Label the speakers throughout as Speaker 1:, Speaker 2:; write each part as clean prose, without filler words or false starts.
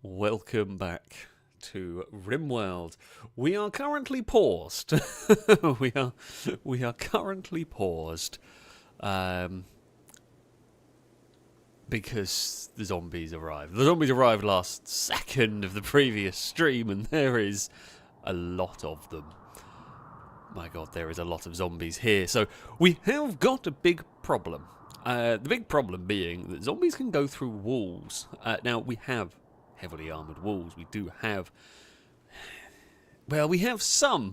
Speaker 1: welcome back to Rimworld. We are currently paused. we are currently paused because the zombies arrived. The zombies arrived last second of the previous stream, and there is a lot of them. My God, there is a lot of zombies here. So we have got a big problem. The big problem being that zombies can go through walls. Now, we have heavily armoured walls. We do have... Well, we have some.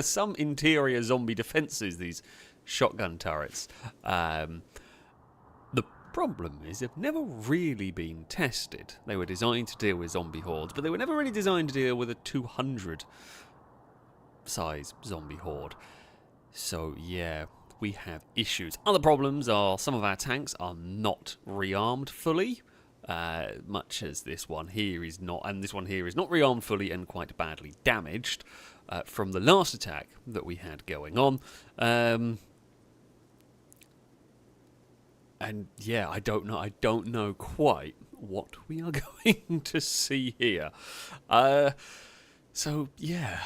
Speaker 1: Some interior zombie defences, these shotgun turrets. The problem is they've never really been tested. They were designed to deal with zombie hordes, but they were never really designed to deal with a 200 size zombie horde. So, yeah... we have issues. Other problems are some of our tanks are not rearmed fully, much as this one here is not, and this one here is not rearmed fully and quite badly damaged from the last attack that we had going on. And yeah, I don't know quite what we are going to see here. So yeah.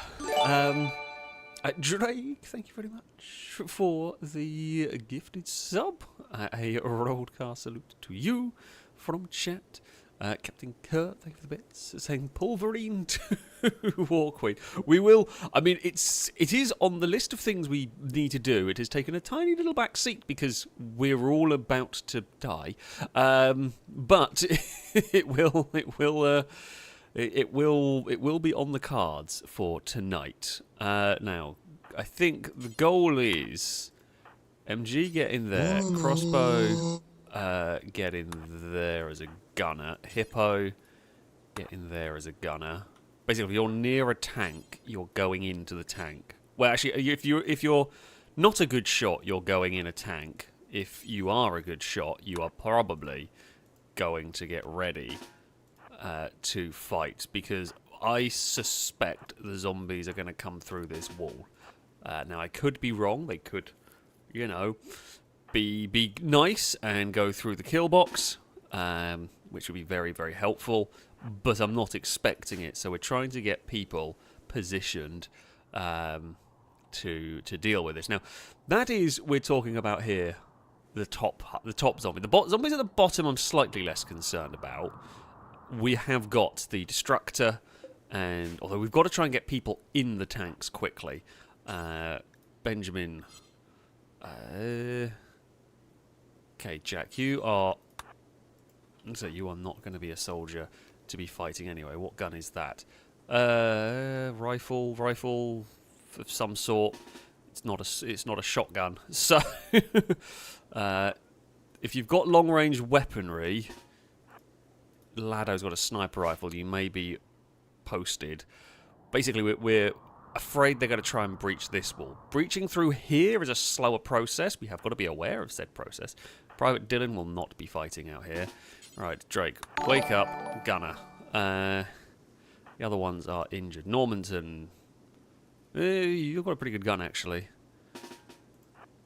Speaker 1: Drake, thank you very much for the gifted sub. A roadcast salute to you from chat. Captain Kurt, thank you for the bits. Saying Pulverine to Warqueen. We will, I mean, it is on the list of things we need to do. It has taken a tiny little back seat because we're all about to die. But it will be on the cards for tonight. Now, I think the goal is MG get in there, crossbow get in there as a gunner, hippo get in there as a gunner. Basically, if you're near a tank, you're going into the tank. Well, actually, if you're not a good shot, you're going in a tank. If you are a good shot, you are probably going to get ready to fight, because I suspect the zombies are going to come through this wall. Now, I could be wrong. They could, you know, be nice and go through the kill box, which would be very, very helpful, but I'm not expecting it, so we're trying to get people positioned to deal with this. Now, that is, we're talking about here, the top zombie. The zombies at the bottom I'm slightly less concerned about. We have got the destructor, and although we've got to try and get people in the tanks quickly. Benjamin. Okay, Jack, you are. So you are not going to be a soldier to be fighting anyway. What gun is that? Rifle of some sort. It's not a shotgun. So, if you've got long range weaponry. Lado's got a sniper rifle, you may be posted. Basically, we're afraid they're going to try and breach this wall. Breaching through here is a slower process. We have got to be aware of said process. Private Dylan will not be fighting out here. Right, Drake, wake up, gunner. The other ones are injured. Normanton, you've got a pretty good gun, actually.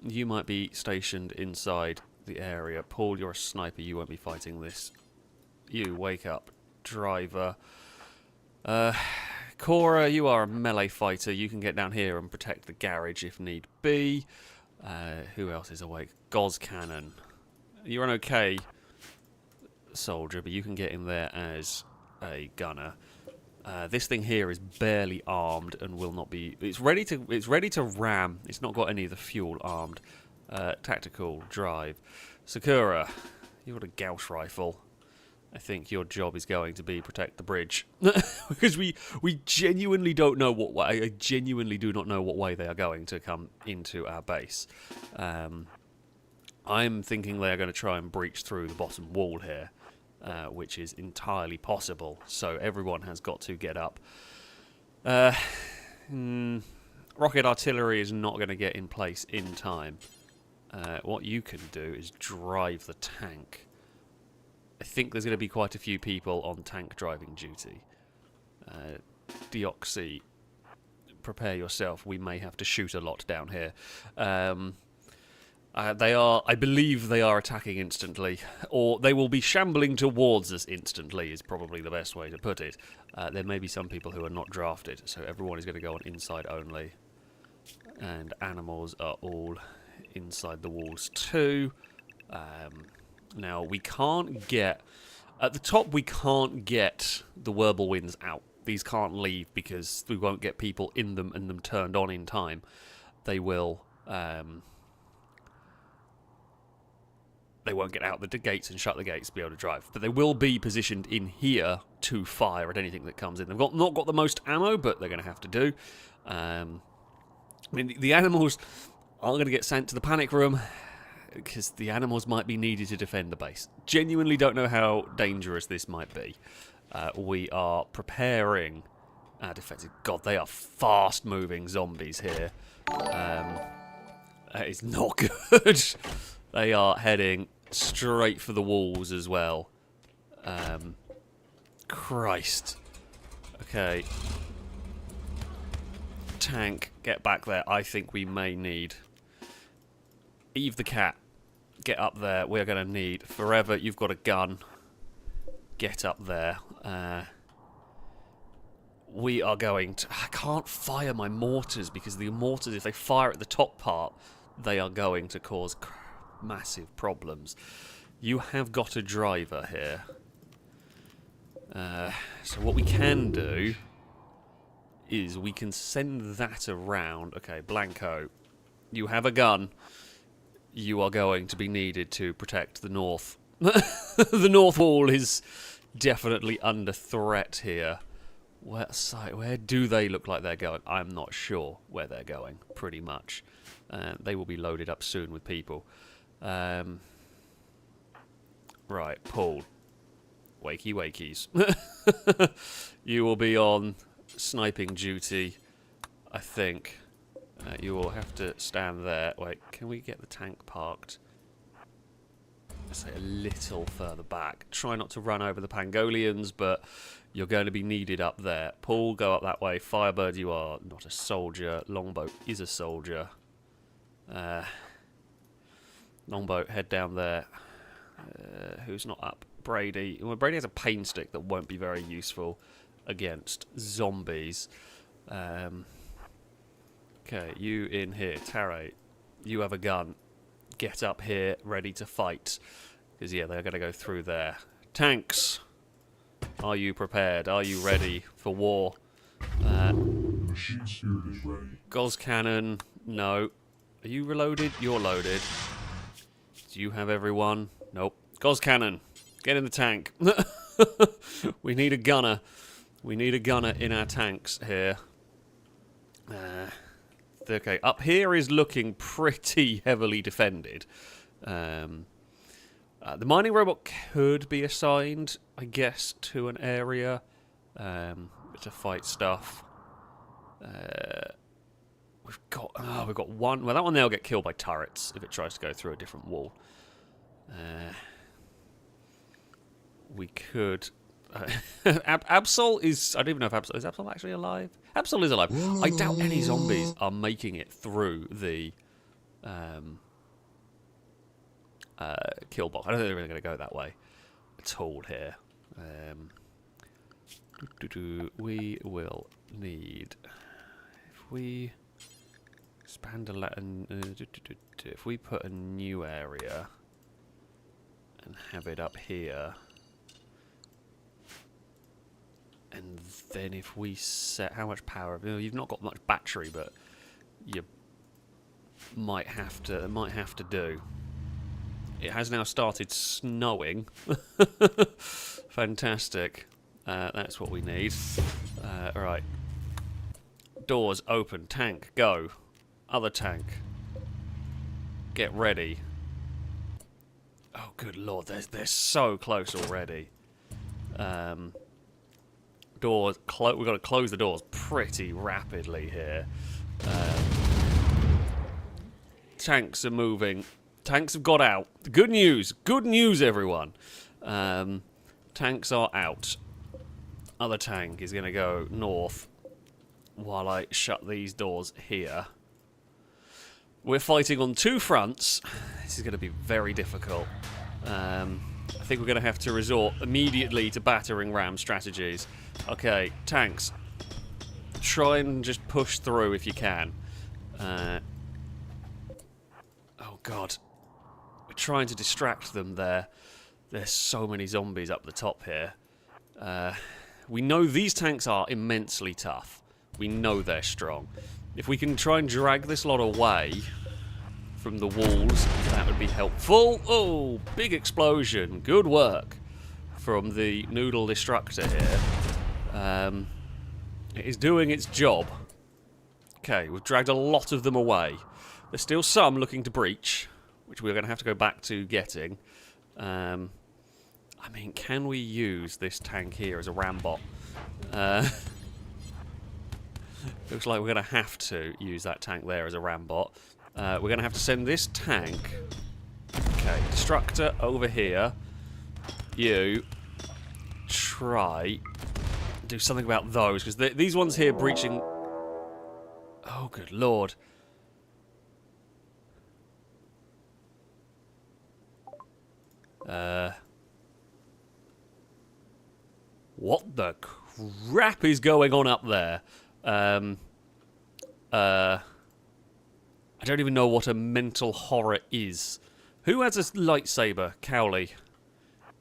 Speaker 1: You might be stationed inside the area. Paul, you're a sniper, you won't be fighting this. You, wake up. Driver. Cora, you are a melee fighter. You can get down here and protect the garage if need be. Who else is awake? Goz Cannon. You're an okay soldier, but you can get in there as a gunner. This thing here is barely armed and will not be... It's ready to ram. It's not got any of the fuel armed. Tactical drive. Sakura, you've got a Gauss rifle. I think your job is going to be protect the bridge. Because we genuinely don't know what way. I genuinely do not know what way they are going to come into our base. I'm thinking they are going to try and breach through the bottom wall here, which is entirely possible. So everyone has got to get up. Rocket artillery is not going to get in place in time. What you can do is drive the tank. I think there's going to be quite a few people on tank driving duty. Deoxy, prepare yourself. We may have to shoot a lot down here. They are, I believe they are attacking instantly, or they will be shambling towards us instantly is probably the best way to put it. There may be some people who are not drafted, so everyone is going to go on inside only. And animals are all inside the walls too. Now, we can't get... At the top, we can't get the Whirlwinds out. These can't leave because we won't get people in them and them turned on in time. They will... they won't get out the gates and shut the gates to be able to drive. But they will be positioned in here to fire at anything that comes in. They've not got the most ammo, but they're going to have to do. I mean, the animals are going to get sent to the panic room because the animals might be needed to defend the base. Genuinely don't know how dangerous this might be. We are preparing our defensive... God, they are fast-moving zombies here. That is not good. They are heading straight for the walls as well. Christ. Okay. Tank, get back there. I think we may need... Eve the cat, get up there. We're going to need... Forever, you've got a gun. Get up there. We are going to... I can't fire my mortars because the mortars, if they fire at the top part, they are going to cause massive problems. You have got a driver here. So what we can do is we can send that around. Okay, Blanco, you have a gun. You are going to be needed to protect the north. The north wall is definitely under threat here. Where do they look like they're going? I'm not sure where they're going, pretty much. They will be loaded up soon with people. Right, Paul. Wakey wakies. You will be on sniping duty, I think. You will have to stand there. Wait, can we get the tank parked? Let's say a little further back. Try not to run over the Pangolians, but you're going to be needed up there. Paul, go up that way. Firebird, you are not a soldier. Longboat is a soldier. Longboat, head down there. Who's not up? Brady. Well, Brady has a pain stick that won't be very useful against zombies. Okay, you in here. Tarot, you have a gun. Get up here, ready to fight. Because, yeah, they're going to go through there. Tanks, are you prepared? Are you ready for war?
Speaker 2: Machine spirit is ready.
Speaker 1: Gauss cannon, no. Are you reloaded? You're loaded. Do you have everyone? Nope. Gauss cannon, get in the tank. We need a gunner. We need a gunner in our tanks here. Okay, up here is looking pretty heavily defended. The mining robot could be assigned, I guess, to an area to fight stuff. We've got one. Well, that one there will get killed by turrets if it tries to go through a different wall. We could. Absol is... I don't even know if Absol... Is Absol actually alive? Absol is alive. I doubt any zombies are making it through the kill box. I don't think they're really going to go that way at all here. We will need... If we expand if we put a new area and have it up here... And then if we set... How much power? You've not got much battery, but you might have to do. It has now started snowing. Fantastic. That's what we need. Alright. Doors open. Tank, go. Other tank. Get ready. Oh, good lord. They're so close already. Doors we've got to close the doors pretty rapidly here. Tanks are moving. Tanks have got out. Good news, everyone. Tanks are out. Other tank is going to go north while I shut these doors here. We're fighting on two fronts. This is going to be very difficult. I think we're going to have to resort immediately to battering ram strategies. Okay, tanks. Try and just push through if you can. Oh god. We're trying to distract them there. There's so many zombies up the top here. We know these tanks are immensely tough. We know they're strong. If we can try and drag this lot away from the walls, that would be helpful. Oh, big explosion. Good work from the Noodle Destructor here. It is doing its job. Okay, we've dragged a lot of them away. There's still some looking to breach, which we're going to have to go back to getting. I mean, can we use this tank here as a rambot? Looks like we're going to have to use that tank there as a rambot. We're going to have to send this tank... Okay, Destructor over here. You try... do something about those, because these ones here breaching... Oh, good lord. What the crap is going on up there? I don't even know what a mental horror is. Who has a lightsaber? Cowley.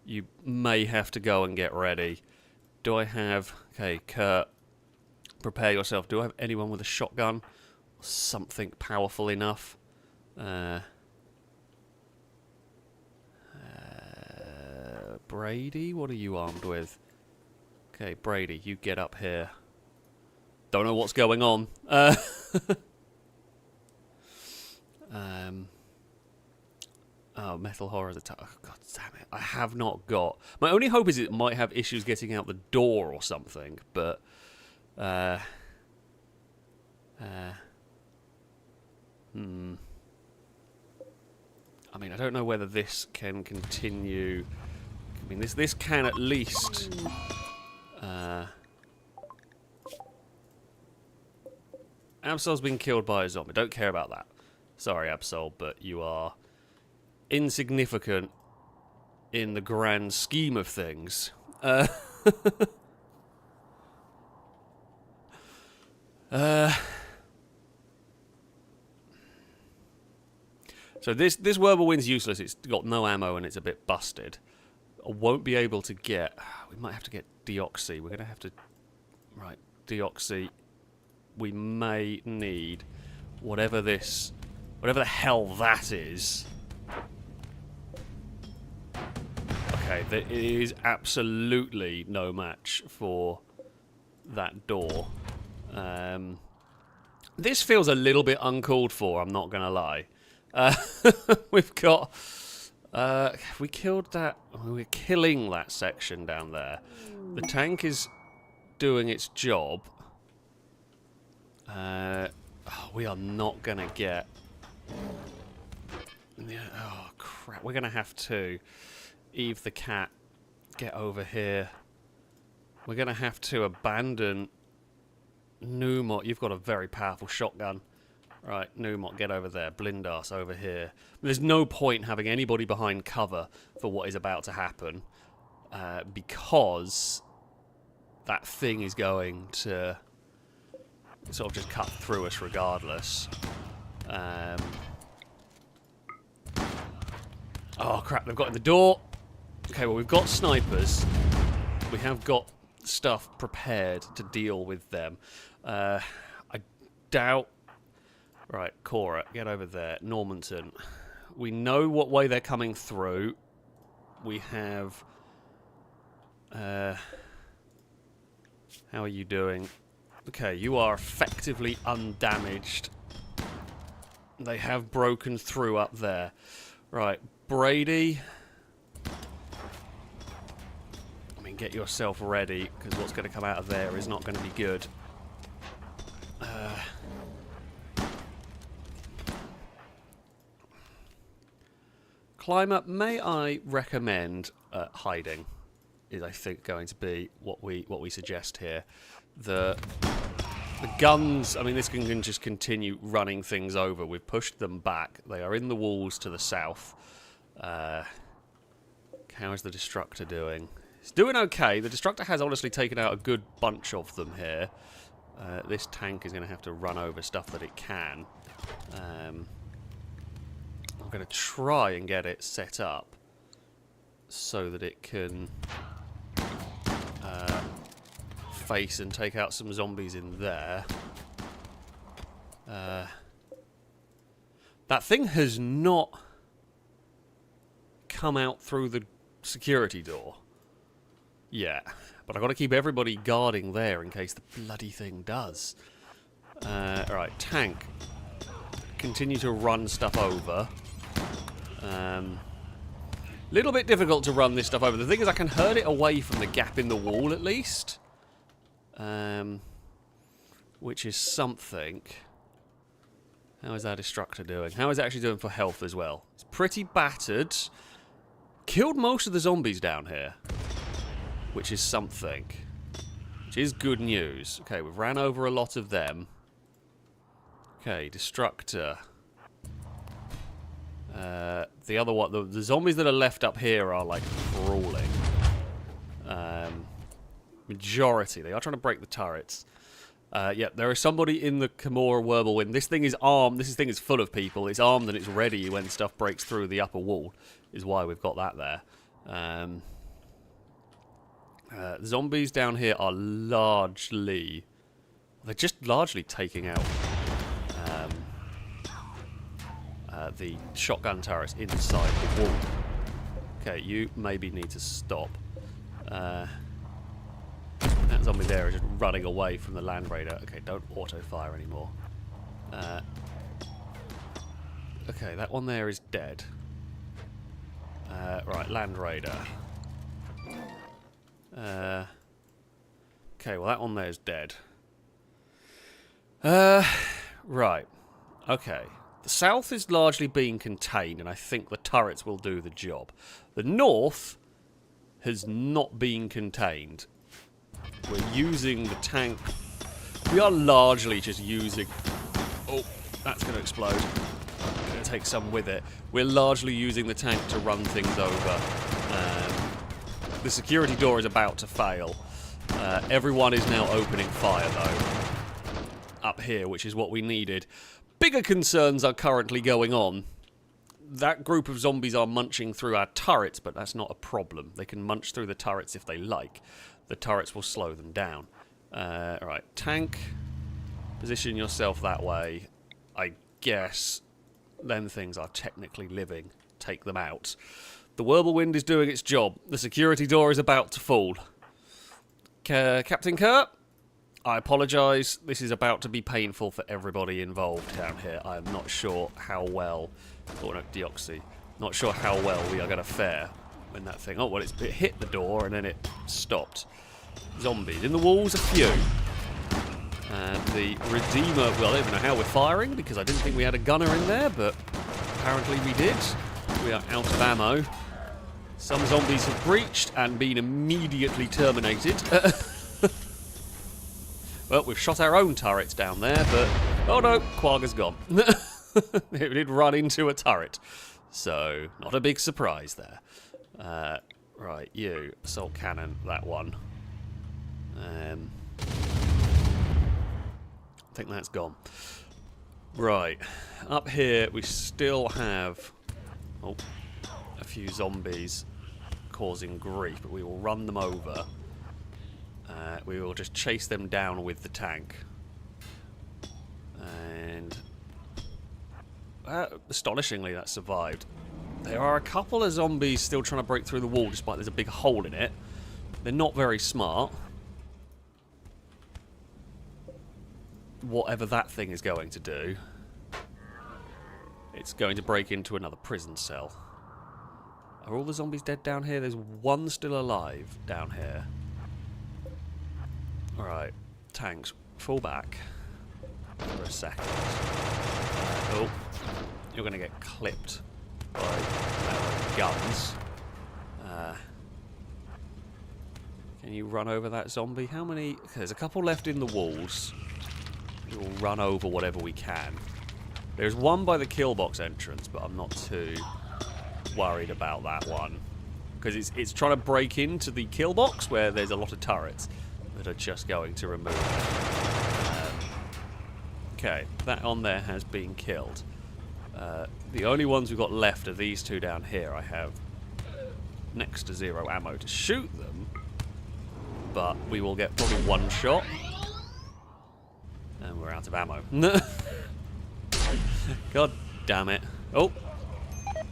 Speaker 1: You may have to go and get ready. Do I have... Okay, Kurt. Prepare yourself. Do I have anyone with a shotgun? Something powerful enough? Brady? What are you armed with? Okay, Brady, you get up here. Don't know what's going on. Oh, Metal Horror's attack. Oh, God damn it. I have not got... My only hope is it might have issues getting out the door or something, but... I mean, I don't know whether this can continue... I mean, this can at least... Absol's been killed by a zombie. Don't care about that. Sorry, Absol, but you are insignificant in the grand scheme of things. So this Whirlwind's useless. It's got no ammo and it's a bit busted. I won't be able to get... We might have to get Deoxy. We're going to have to... Right, Deoxy. We may need whatever this... Whatever the hell that is. Okay, there is absolutely no match for that door. This feels a little bit uncalled for, I'm not going to lie. We've got... we killed that... We're killing that section down there. The tank is doing its job. We are not going to get... Oh, crap. We're going to have to... Eve the cat, get over here. We're going to have to abandon... Numot, you've got a very powerful shotgun. Right, Numot, get over there. Blindas over here. There's no point having anybody behind cover for what is about to happen. Because that thing is going to sort of just cut through us regardless. Oh crap, they've got in the door. Okay, well we've got snipers. We have got stuff prepared to deal with them. I doubt... Right, Cora, get over there. Normanton. We know what way they're coming through. We have... how are you doing? Okay, you are effectively undamaged. They have broken through up there. Right, Brady... I mean, get yourself ready, because what's going to come out of there is not going to be good. Climber, may I recommend hiding? Is I think going to be what we suggest here. The guns, I mean, this can just continue running things over. We've pushed them back. They are in the walls to the south. How is the Destructor doing? It's doing okay. The Destructor has honestly taken out a good bunch of them here. This tank is going to have to run over stuff that it can. I'm going to try and get it set up so that it can face and take out some zombies in there. That thing has not come out through the security door. Yeah, but I've got to keep everybody guarding there in case the bloody thing does. Alright, tank. Continue to run stuff over. Little bit difficult to run this stuff over. The thing is I can herd it away from the gap in the wall at least. Which is something. How is our Destructor doing? How is it actually doing for health as well? It's pretty battered. Killed most of the zombies down here. Which is something. Which is good news. Okay, we've ran over a lot of them. Okay, Destructor. The other one, the zombies that are left up here are like crawling. Majority. They are trying to break the turrets. Yeah, there is somebody in the Kimura Whirlwind. This thing is armed. This thing is full of people. It's armed and it's ready when stuff breaks through the upper wall. Is why we've got that there. Zombies down here are largely... They're just largely taking out the shotgun turrets inside the wall. Okay, you maybe need to stop. That zombie there is just running away from the Land Raider. Okay, don't auto-fire anymore. Okay, that one there is dead. Right, Land Raider. Okay, well that one there is dead. Right. Okay. The south is largely being contained, and I think the turrets will do the job. The north has not been contained. We're using the tank. We are largely just using... Oh, that's going to explode. I'm going to take some with it. We're largely using the tank to run things over. The security door is about to fail. Everyone is now opening fire, though. Up here, which is what we needed. Bigger concerns are currently going on. That group of zombies are munching through our turrets, but that's not a problem. They can munch through the turrets if they like. The turrets will slow them down. Alright, tank. Position yourself that way. I guess them things are technically living. Take them out. The Whirlwind is doing its job. The security door is about to fall. Captain Kurt? I apologise. This is about to be painful for everybody involved down here. I am not sure how well... Oh, no, Deoxy. Not sure how well we are going to fare when that thing... Oh, well, it hit the door and then it stopped. Zombies. In the walls, a few. The Redeemer... Well, I don't even know how we're firing because I didn't think we had a gunner in there, but apparently we did. We are out of ammo. Some zombies have breached and been immediately terminated. Well, we've shot our own turrets down there, but... Oh no, Quagga's gone. It did run into a turret. So, not a big surprise there. Right, you. Assault cannon, that one. I think that's gone. Right. Up here, we still have... Oh, a few zombies causing grief, but we will run them over. We will just chase them down with the tank. And... astonishingly, that survived. There are a couple of zombies still trying to break through the wall, despite there's a big hole in it. They're not very smart. Whatever that thing is going to do, it's going to break into another prison cell. Are all the zombies dead down here? There's one still alive down here. Alright, tanks, fall back for a second. Oh, you're going to get clipped by our guns. Can you run over that zombie? How many? Okay, there's a couple left in the walls. We'll run over whatever we can. There's one by the kill box entrance, but I'm not too worried about that one. Because it's trying to break into the kill box where there's a lot of turrets that are just going to remove it. Okay, that on there has been killed. The only ones we've got left are these two down here. I have next to zero ammo to shoot them, but we will get probably one shot. And we're out of ammo. God damn it. Oh!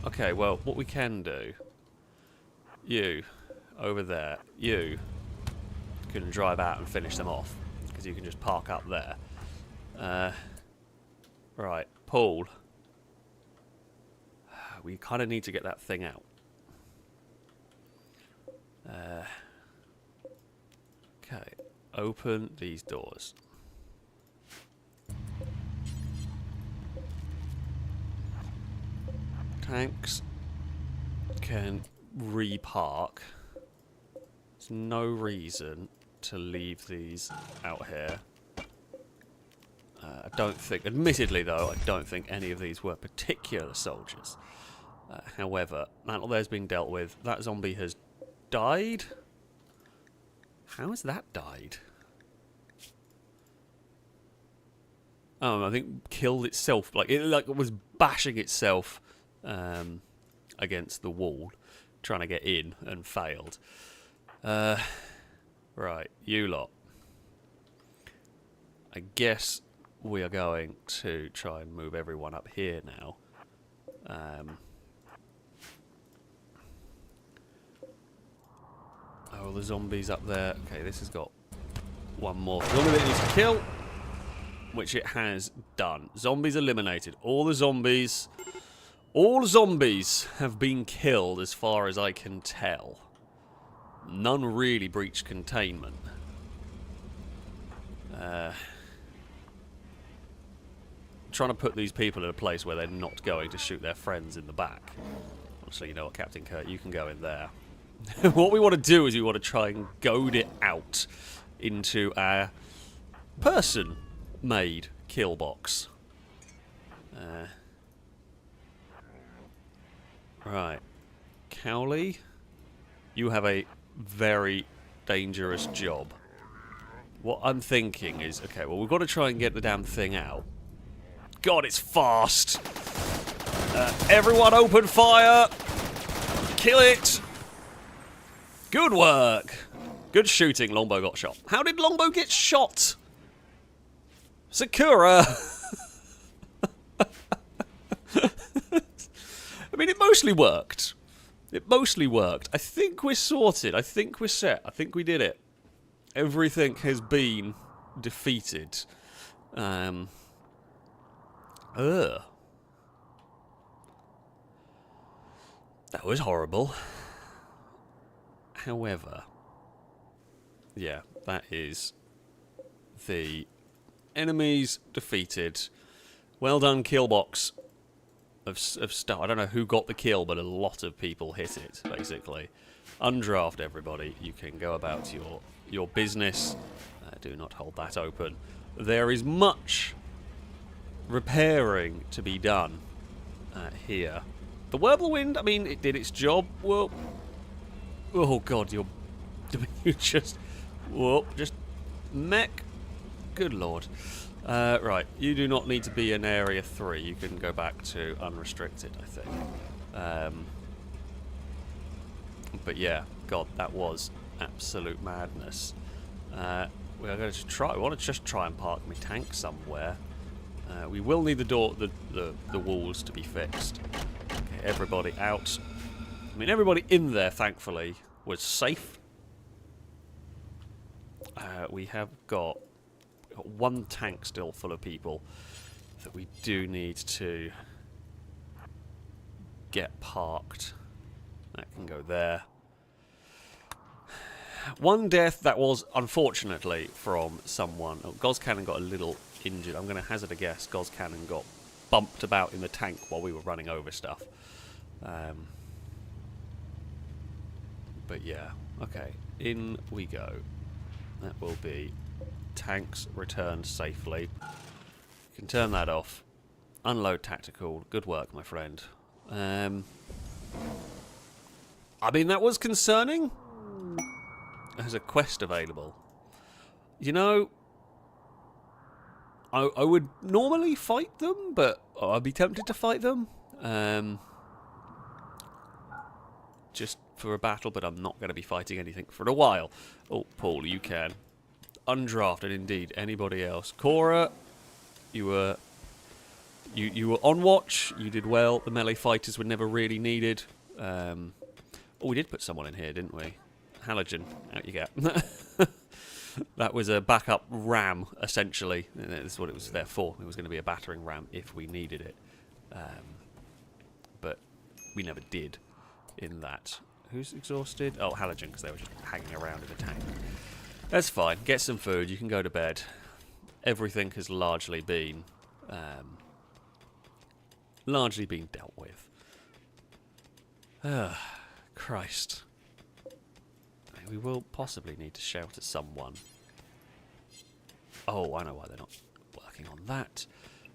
Speaker 1: Okay, well, what we can do... You, over there, you can drive out and finish them off, because you can just park up there. Right, Paul. We kind of need to get that thing out. Okay, open these doors. Tanks can repark. There's no reason to leave these out here. I don't think, admittedly though, I don't think any of these were particular soldiers. However, that there's been dealt with. That zombie has died. How has that died? I think killed itself. Like it was bashing itself against the wall, trying to get in and failed. Right, you lot. I guess we are going to try and move everyone up here now. Oh, the zombies up there. Okay, this has got one more zombie that it needs to kill, which it has done. Zombies eliminated. All the zombies have been killed as far as I can tell. None really breached containment. Trying to put these people in a place where they're not going to shoot their friends in the back. Honestly, you know what, Captain Kurt, you can go in there. What we want to do is we want to try and goad it out into a person-made kill box. Right. Cowley, you have a very dangerous job. What I'm thinking is, okay, well, we've got to try and get the damn thing out. God, it's fast! Everyone open fire! Kill it! Good work! Good shooting, Longbow got shot. How did Longbow get shot? Sakura! I mean, it mostly worked. It mostly worked. I think we're sorted. I think we're set. I think we did it. Everything has been defeated. That was horrible. However, yeah, that is the enemies defeated. Well done, killbox of stuff. I don't know who got the kill, but a lot of people hit it, basically. Undraft, everybody. You can go about your business. Do not hold that open. There is much repairing to be done here. The Whirlwind, I mean, it did its job. Well, oh god, you just, whoa, just mech. Good lord. Right, you do not need to be in Area 3. You can go back to unrestricted, I think. But yeah, god, that was absolute madness. We're going to try. I want to just try and park my tank somewhere. We will need the walls to be fixed. Okay, everybody out. I mean, everybody in there, thankfully, was safe. We have got one tank still full of people that we do need to get parked. That can go there. One death that was, unfortunately, from someone. Oh, Gozcannon got a little injured. I'm going to hazard a guess. Gozcannon got bumped about in the tank while we were running over stuff. But yeah, okay, in we go. That will be tanks returned safely. can turn that off. Unload tactical. Good work, my friend. I mean, that was concerning. There's a quest available. You know, I would normally fight them, but I'd be tempted to fight them. Just for a battle, but I'm not going to be fighting anything for a while. Oh, Paul, you can. Undrafted, indeed. Anybody else? Cora, you were on watch. You did well. The melee fighters were never really needed. Oh, we did put someone in here, didn't we? Halogen, out you get. That was a backup ram, essentially. This is what it was there for. It was going to be a battering ram if we needed it. But we never did in that. Who's exhausted? Oh, Halogen, because they were just hanging around in the tank. That's fine. Get some food. You can go to bed. Everything has largely been dealt with. Christ. We will possibly need to shout at someone. Oh, I know why they're not working on that.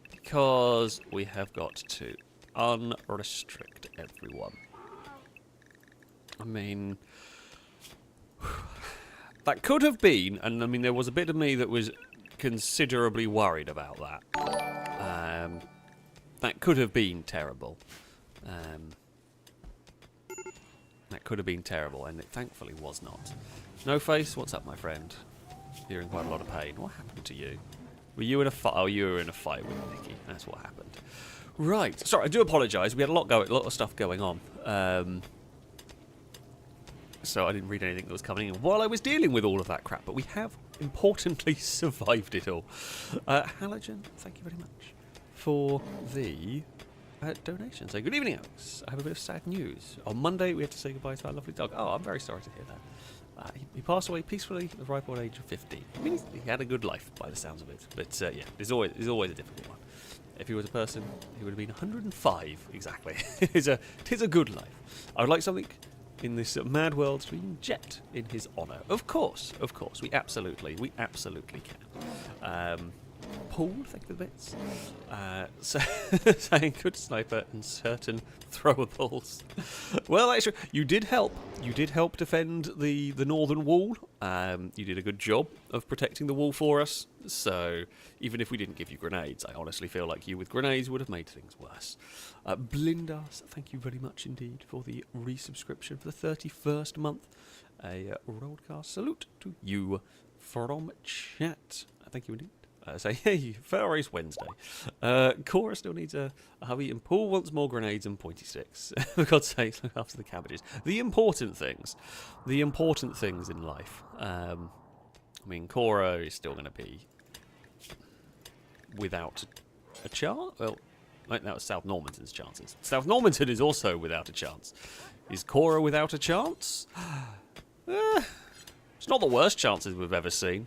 Speaker 1: Because we have got to unrestrict everyone. I mean, that could have been, and I mean, there was a bit of me that was considerably worried about that. That could have been terrible. That could have been terrible, and it thankfully was not. No Face, what's up, my friend? You're in quite a lot of pain. What happened to you? Were you in a fight? Oh, you were in a fight with Nikki. That's what happened. Right. Sorry, I do apologise. We had a lot of stuff going on. So I didn't read anything that was coming in while I was dealing with all of that crap. But we have, importantly, survived it all. Halogen, thank you very much for the donation. So good evening, Alex. I have a bit of sad news. On Monday, we had to say goodbye to our lovely dog. Oh, I'm very sorry to hear that. He passed away peacefully at the ripe old age of 50. I mean, he had a good life by the sounds of it. But yeah, it's always a difficult one. If he was a person, he would have been 105 exactly. It is a good life. I would like something in this mad world to inject in his honour. Of course, we absolutely can. Paul, thank you for the bits. Saying good sniper and certain throwables. Well, actually, you did help. You did help defend the northern wall. You did a good job of protecting the wall for us. So even if we didn't give you grenades, I honestly feel like you with grenades would have made things worse. Blindas, thank you very much indeed for the resubscription for the 31st month. A roadcast salute to you from chat. Thank you indeed. Say, hey, FailRace Wednesday. Cora still needs a hubby, and Paul wants more grenades and pointy sticks. For God's sake, look after the cabbages. The important things in life. I mean, Cora is still going to be without a chance. Well, that was South Normanton's chances. South Normanton is also without a chance. Is Cora without a chance? It's not the worst chances we've ever seen,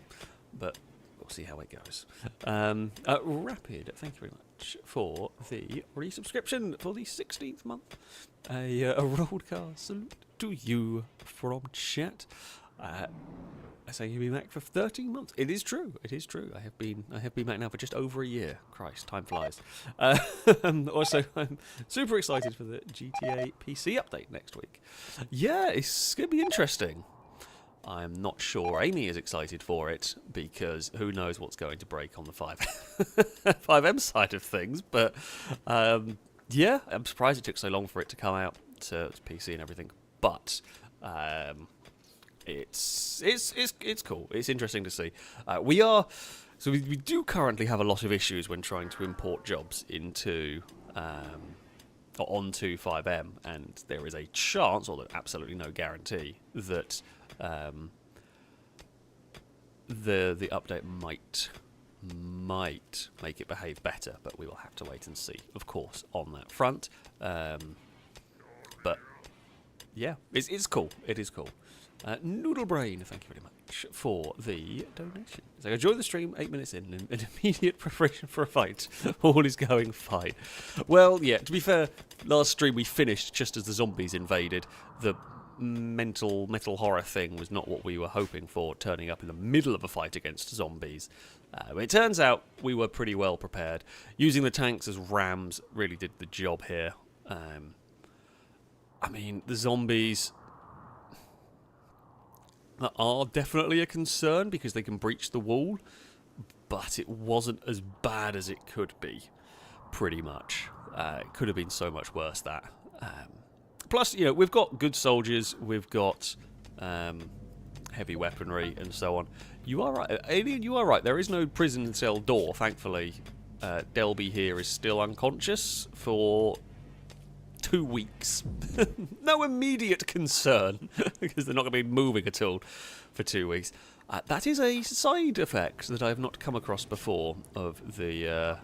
Speaker 1: but we'll see how it goes. Rapid, thank you very much for the resubscription for the 16th month. A roadcast salute to you from chat. I say you've been back for 13 months. It is true. I have been back now for just over a year. Christ, time flies. Also, I'm super excited for the GTA PC update next week. Yeah, it's going to be interesting. I'm not sure Amy is excited for it, because who knows what's going to break on the 5M side of things. But yeah, I'm surprised it took so long for it to come out to PC and everything. But it's cool. It's interesting to see. We do currently have a lot of issues when trying to import jobs into or onto 5M, and there is a chance, although absolutely no guarantee, that the update might make it behave better, but we will have to wait and see, of course, on that front. But yeah, it's cool. It is cool. Noodle Brain, thank you very much for the donation. So I joined the stream 8 minutes in immediate preparation for a fight. All is going fine. Well, yeah, to be fair, last stream we finished just as the zombies invaded. The metal horror thing was not what we were hoping for, turning up in the middle of a fight against zombies. It turns out we were pretty well prepared. Using the tanks as rams really did the job here. I mean, the zombies are definitely a concern because they can breach the wall, but it wasn't as bad as it could be, pretty much. It could have been so much worse, that. Plus, you know, we've got good soldiers, we've got heavy weaponry and so on. You are right, Alien, you are right. There is no prison cell door, thankfully. Delby here is still unconscious for 2 weeks. No immediate concern, because they're not going to be moving at all for 2 weeks. That is a side effect that I have not come across before of the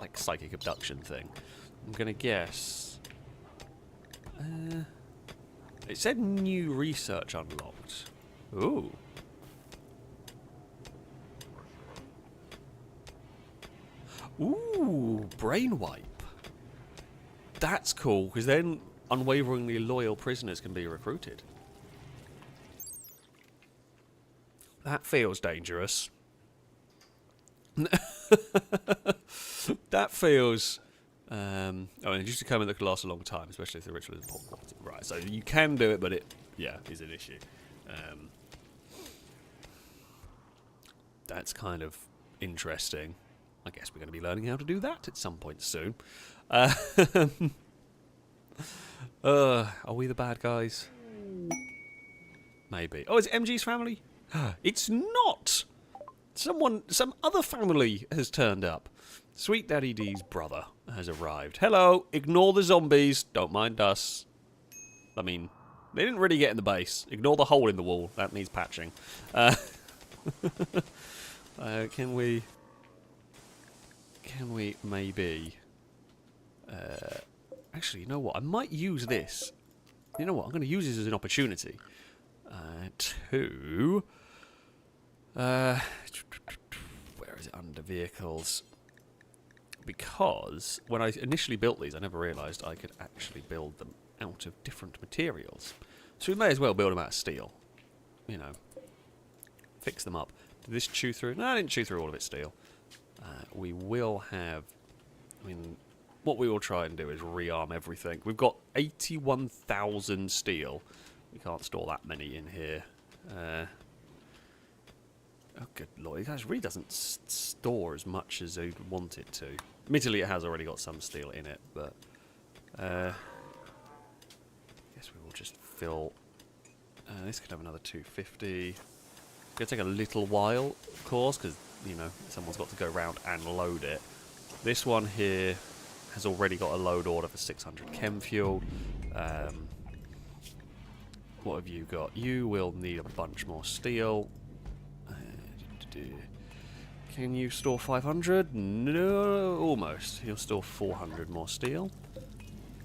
Speaker 1: like psychic abduction thing. I'm going to guess. It said new research unlocked. Ooh. Ooh, brain wipe. That's cool, because then unwaveringly loyal prisoners can be recruited. That feels dangerous. That feels... oh, and it used to come in that could last a long time, especially if the ritual is important. Right, so you can do it, but it, yeah, is an issue. That's kind of interesting. I guess we're going to be learning how to do that at some point soon. Are we the bad guys? Maybe. Oh, is it MG's family? It's not! Some other family has turned up. Sweet Daddy D's brother has arrived. Hello, ignore the zombies, don't mind us. I mean, they didn't really get in the base. Ignore the hole in the wall, that needs patching. Can we maybe... actually, you know what? I might use this. You know what? I'm going to use this as an opportunity to... where is it? Under vehicles. Because when I initially built these, I never realised I could actually build them out of different materials. So we may as well build them out of steel. You know, fix them up. Did this chew through? No, I didn't chew through all of its steel. We will have... I mean, what we will try and do is rearm everything. We've got 81,000 steel. We can't store that many in here. Oh, good lord. It guys really doesn't store as much as I'd want it to. Admittedly, it has already got some steel in it, but... I guess we will just fill... this could have another 250. It's going to take a little while, of course, because, you know, someone's got to go around and load it. This one here has already got a load order for 600 chem fuel. What have you got? You will need a bunch more steel. Can you store 500? No, almost. You'll store 400 more steel.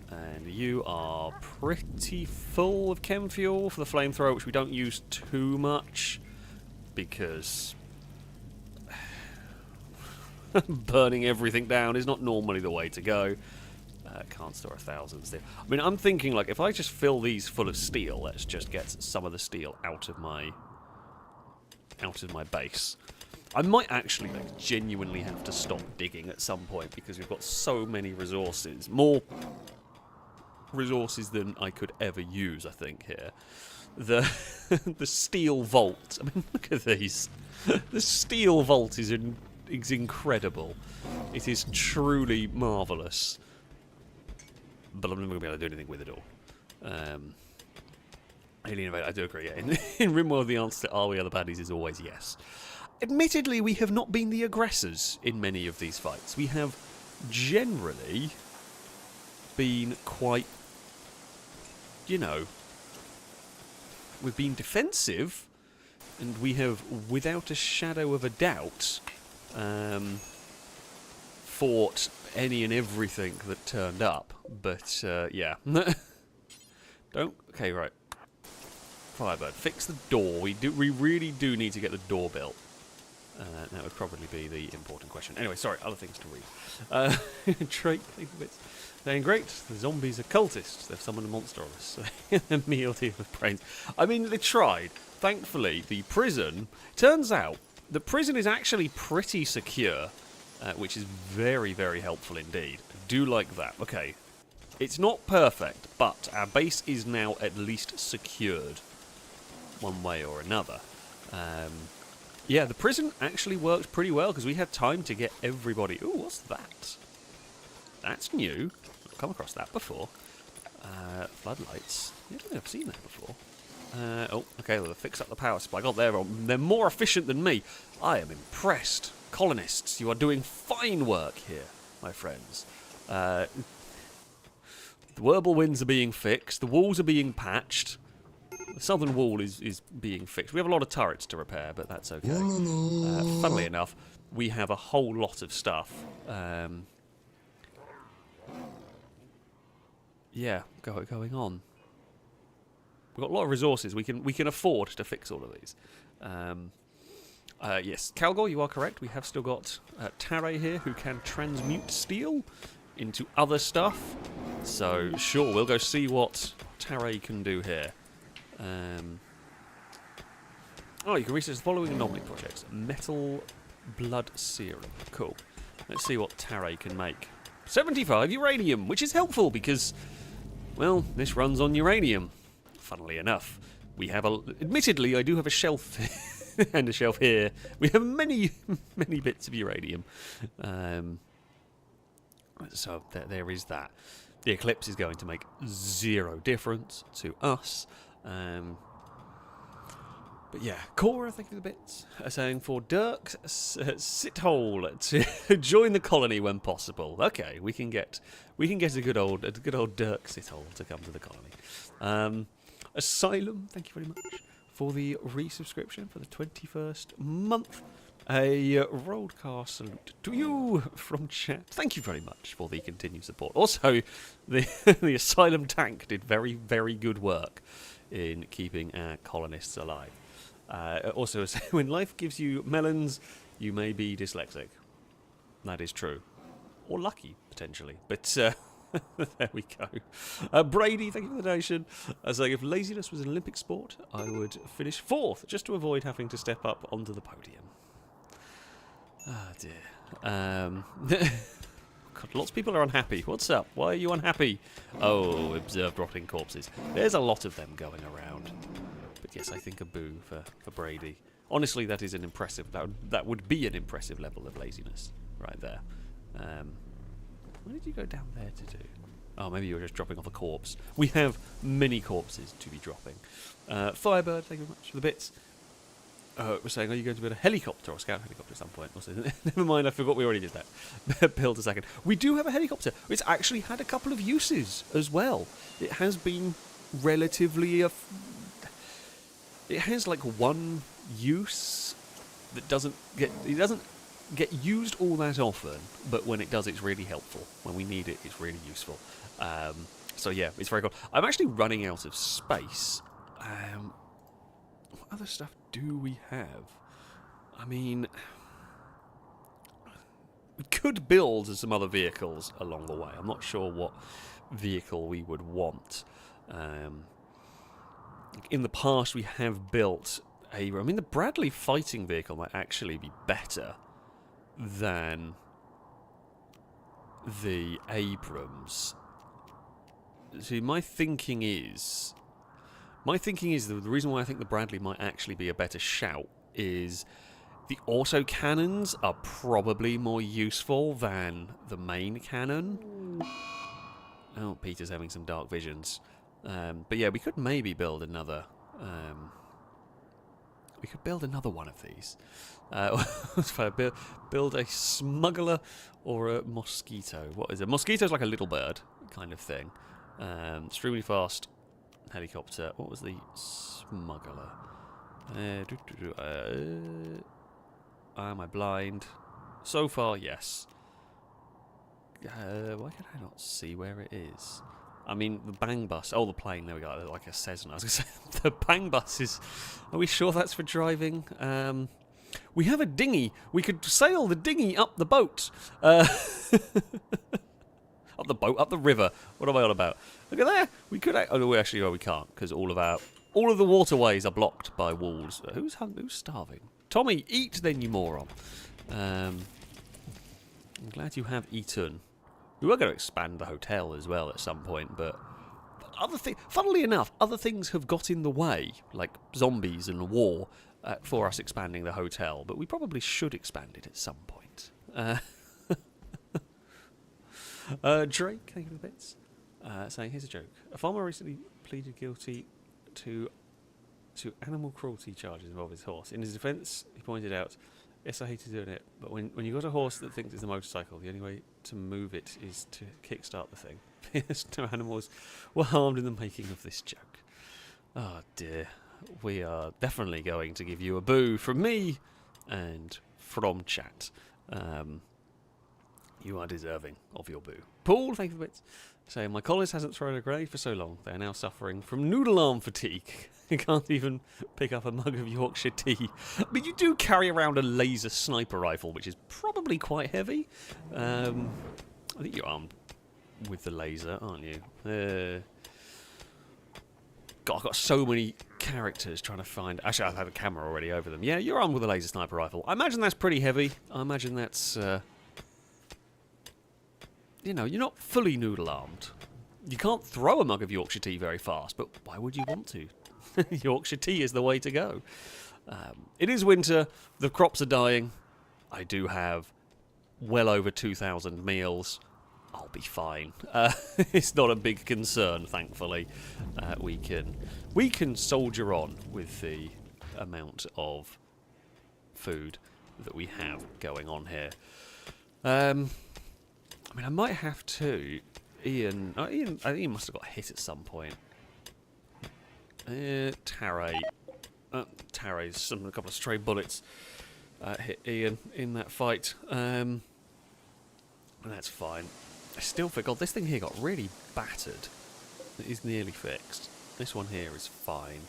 Speaker 1: And you are pretty full of chem fuel for the flamethrower, which we don't use too much because burning everything down is not normally the way to go. Can't store 1,000 steel. I mean, I'm thinking, like, if I just fill these full of steel, let's just get some of the steel out of my base. I might actually, like, genuinely have to stop digging at some point because we've got so many resources. More resources than I could ever use, I think, here. The the steel vault. I mean, look at these. The steel vault is incredible. It is truly marvellous. But I'm never going to be able to do anything with it all. Alien Invader, I do agree. Yeah. In Rimworld, the answer to are we other baddies is always yes. Admittedly, we have not been the aggressors in many of these fights. We have generally been quite, you know, we've been defensive, and we have, without a shadow of a doubt, fought any and everything that turned up. But, yeah. Okay, right. Firebird, fix the door. We really do need to get the door built. That would probably be the important question. Anyway, sorry, other things to read. Drake, saying, great, the zombies are cultists. They've summoned a monster on us. A meal deal with brains. I mean, they tried. Thankfully, the prison, turns out, the prison is actually pretty secure, which is very, very helpful indeed. I do like that. Okay, it's not perfect, but our base is now at least secured, one way or another. Yeah, the prison actually worked pretty well because we had time to get everybody... Ooh, what's that? That's new. I've come across that before. Floodlights. I don't think I've seen that before. Oh, okay, well, they'll fix up the power supply. God, they're more efficient than me. I am impressed. Colonists, you are doing fine work here, my friends. The whirlwinds are being fixed. The walls are being patched. The southern wall is being fixed. We have a lot of turrets to repair, but that's okay. Funnily enough, we have a whole lot of stuff. Yeah, going on. We've got a lot of resources. We can afford to fix all of these. Yes, Calgor, you are correct. We have still got Tare here, who can transmute steel into other stuff. So, sure, we'll go see what Tare can do here. Oh, you can research the following anomaly projects. Metal blood serum. Cool. Let's see what Tare can make. 75 uranium, which is helpful because, well, this runs on uranium. Funnily enough, we have admittedly, I do have a shelf and a shelf here. We have many bits of uranium. So there is that. The eclipse is going to make zero difference to us. But yeah, Cora, thank you for the bits. Saying for Dirk's Sithole to join the colony when possible. Okay, we can get a good old Dirk Sithole to come to the colony. Asylum, thank you very much for the resubscription for the 21st month. A roadcast salute to you from chat. Thank you very much for the continued support. Also, the Asylum tank did very, very good work in keeping our colonists alive. Also, when life gives you melons, you may be dyslexic. That is true. Or lucky, potentially. But there we go. Brady, thank you for the donation. Saying, if laziness was an Olympic sport, I would finish 4th, just to avoid having to step up onto the podium. Ah, dear. God, lots of people are unhappy. What's up? Why are you unhappy? Oh, observed rotting corpses. There's a lot of them going around. But yes, I think a boo for Brady. Honestly, that is an impressive... That would be an impressive level of laziness right there. What did you go down there to do? Oh, maybe you were just dropping off a corpse. We have many corpses to be dropping. Firebird, thank you very much for the bits. We're saying, are you going to build a helicopter or a scout helicopter at some point? Also, never mind, I forgot we already did that. Build a second. We do have a helicopter. It's actually had a couple of uses as well. It has been relatively... it has like one use that doesn't get used all that often, but when it does, it's really helpful. When we need it, it's really useful. So yeah, it's very cool. I'm actually running out of space. What other stuff do we have? I mean, we could build some other vehicles along the way. I'm not sure what vehicle we would want. In the past, we have built I mean, the Bradley fighting vehicle might actually be better than the Abrams. See, my thinking is the reason why I think the Bradley might actually be a better shout is the autocannons are probably more useful than the main cannon. Oh, Peter's having some dark visions. But yeah, we could maybe build another... we could build another one of these. Build a smuggler or a mosquito. What is it? Mosquito's like a little bird kind of thing. Extremely fast helicopter. What was the smuggler? Am I blind? So far, yes. Why can I not see where it is? I mean, the bang bus. Oh, the plane. There we go. Like a Cessna. I was going to say, the bang bus is... Are we sure that's for driving? We have a dinghy. We could sail the dinghy up the boat. Up the boat, up the river. What am I on about? Look at there. We could. Oh, no, actually, no, we can't because all of the waterways are blocked by walls. Who's starving? Tommy, eat then, you moron. I'm glad you have eaten. We were going to expand the hotel as well at some point, but funnily enough, other things have got in the way, like zombies and war, for us expanding the hotel. But we probably should expand it at some point. Drake, thank you for the bits. Saying, here's a joke. A farmer recently pleaded guilty to animal cruelty charges involving his horse. In his defence, he pointed out, yes, I hated doing it, but when you got a horse that thinks it's a motorcycle, the only way to move it is to kickstart the thing. Yes, no animals were harmed in the making of this joke. Oh dear. We are definitely going to give you a boo from me and from chat. You are deserving of your boo. Paul, thank you for the bits. Saying, my colleague hasn't thrown a grenade for so long. They are now suffering from noodle arm fatigue. You can't even pick up a mug of Yorkshire tea. But you do carry around a laser sniper rifle, which is probably quite heavy. I think you're armed with the laser, aren't you? God, I've got so many characters trying to find... Actually, I have a camera already over them. Yeah, you're armed with a laser sniper rifle. I imagine that's pretty heavy. I imagine that's... you know, you're not fully noodle armed. You can't throw a mug of Yorkshire tea very fast, but why would you want to? Yorkshire tea is the way to go. It is winter. The crops are dying. I do have well over 2,000 meals. I'll be fine. It's not a big concern, thankfully. We can soldier on with the amount of food that we have going on here. I mean, I might have to. Ian, I think he must have got hit at some point. Taray. Taray's a couple of stray bullets hit Ian in that fight. And that's fine. I still forgot, this thing here got really battered. It is nearly fixed. This one here is fine.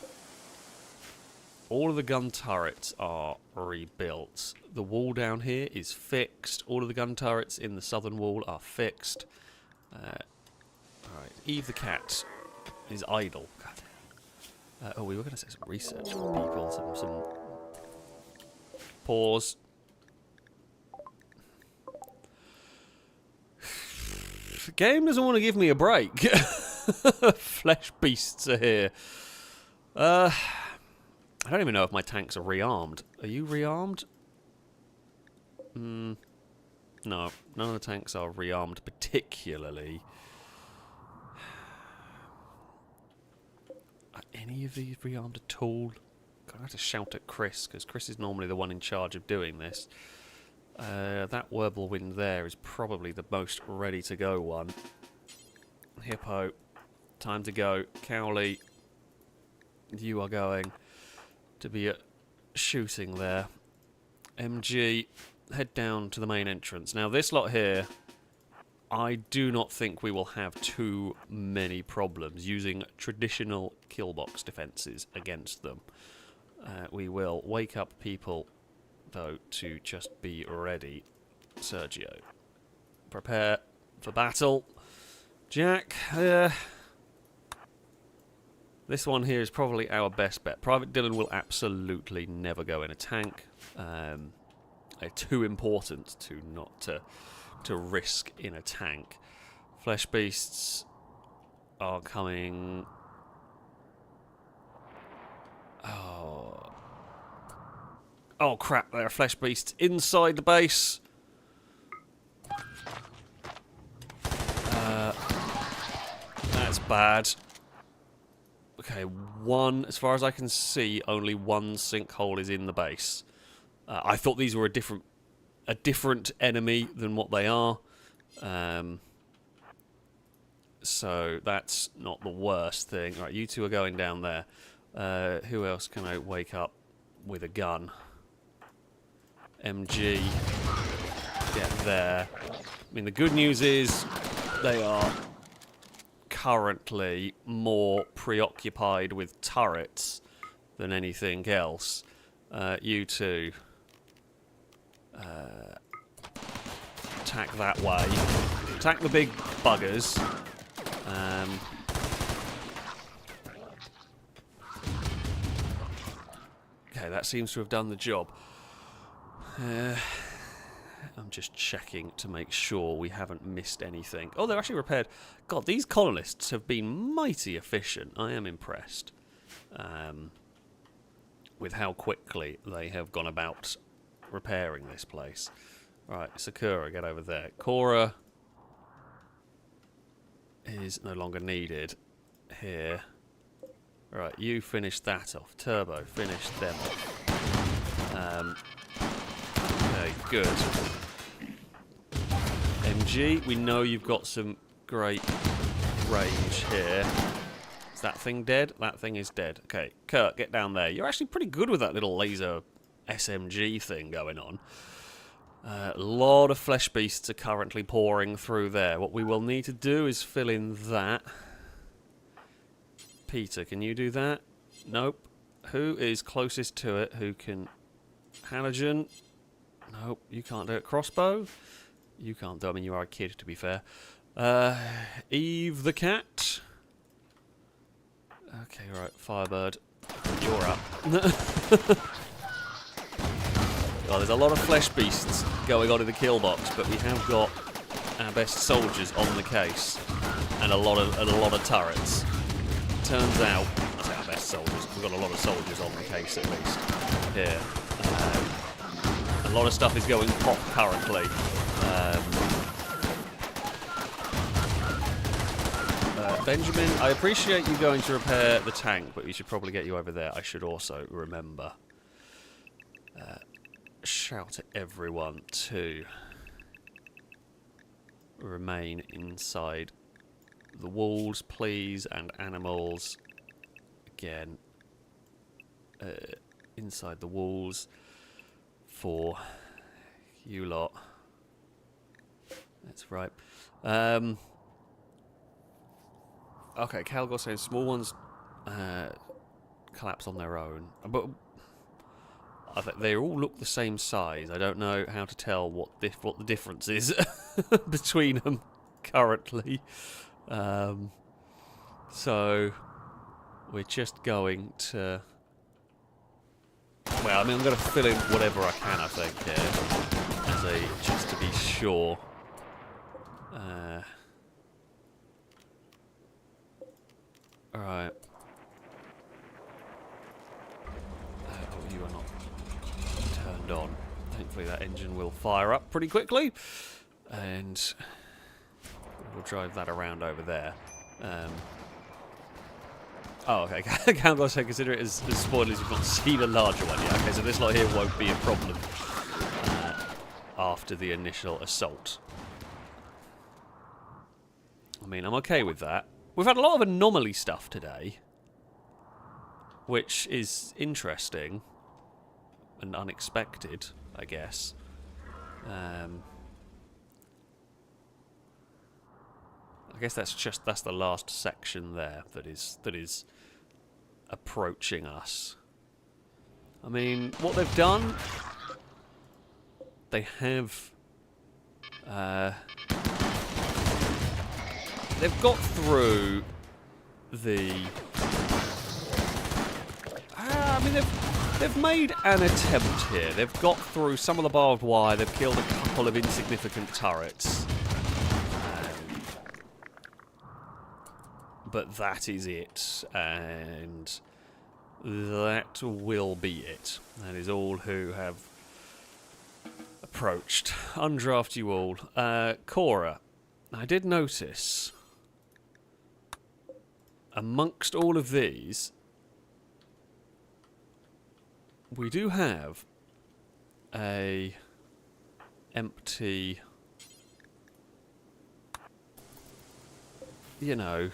Speaker 1: All of the gun turrets are rebuilt. The wall down here is fixed. All of the gun turrets in the southern wall are fixed. Alright, Eve the cat is idle. God. Oh, we were going to say some research for people. Some pause. The game doesn't want to give me a break. Flesh beasts are here. I don't even know if my tanks are rearmed. Are you rearmed? No, none of the tanks are rearmed particularly. Are any of these rearmed at all? I have to shout at Chris, because Chris is normally the one in charge of doing this. That Whirlwind there is probably the most ready to go one. Hippo, time to go. Cowley, you are going to be shooting there. MG, head down to the main entrance. Now this lot here, I do not think we will have too many problems using traditional killbox defences against them. We will wake up people, though, to just be ready. Sergio, prepare for battle. Jack, this one here is probably our best bet. Private Dylan will absolutely never go in a tank. They're too important to not to risk in a tank. Flesh beasts are coming. Oh crap! There are flesh beasts inside the base. That's bad. Okay, as far as I can see, only one sinkhole is in the base. I thought these were a different enemy than what they are. So that's not the worst thing. Right, you two are going down there. Who else can I wake up with a gun? MG, get there. I mean, the good news is they are currently more preoccupied with turrets than anything else. You two, Attack that way. Attack the big buggers. Okay, that seems to have done the job. I'm just checking to make sure we haven't missed anything. Oh, they're actually repaired. God, these colonists have been mighty efficient. I am impressed with how quickly they have gone about repairing this place. Right, Sakura, get over there. Cora is no longer needed here. Right, you finish that off. Turbo, finish them off. Okay, good. MG, we know you've got some great range here. Is that thing dead? That thing is dead. Okay, Kurt, get down there. You're actually pretty good with that little laser SMG thing going on. A lot of flesh beasts are currently pouring through there. What we will need to do is fill in that. Peter, can you do that? Nope. Who is closest to it? Who can... Halogen? Nope, you can't do it. Crossbow? You can't do it. I mean, you are a kid, to be fair. Eve the cat? Okay, right. Firebird. You're up. Well, there's a lot of flesh beasts going on in the kill box, but we have got our best soldiers on the case. And a lot of turrets. Turns out, I say our best soldiers, we've got a lot of soldiers on the case at least here. A lot of stuff is going pop currently. Benjamin, I appreciate you going to repair the tank, but we should probably get you over there. I should also remember. Shout at everyone to remain inside the walls, please, and animals. Again, inside the walls for you lot. That's right. Okay, Calgor saying small ones collapse on their own, but I think they all look the same size. I don't know how to tell what the difference is between them currently. So we're just going to... Well, I mean, I'm going to fill in whatever I can, I think, here, just to be sure. Alright. Oh, you are not turned on. Hopefully that engine will fire up pretty quickly. And we'll drive that around over there. Oh, okay. Calgor said consider it as spoilers, you've not seen a larger one yet. Okay, so this lot here won't be a problem after the initial assault. I mean, I'm okay with that. We've had a lot of Anomaly stuff today, which is interesting and unexpected, I guess. I guess that's the last section there that is approaching us. I mean, what they've done, they have they've got through the... I mean, they've made an attempt here. They've got through some of the barbed wire. They've killed a couple of insignificant turrets. But that is it. And that will be it. That is all who have approached. Undraft you all. Cora, I did notice... amongst all of these, we do have a empty, you know,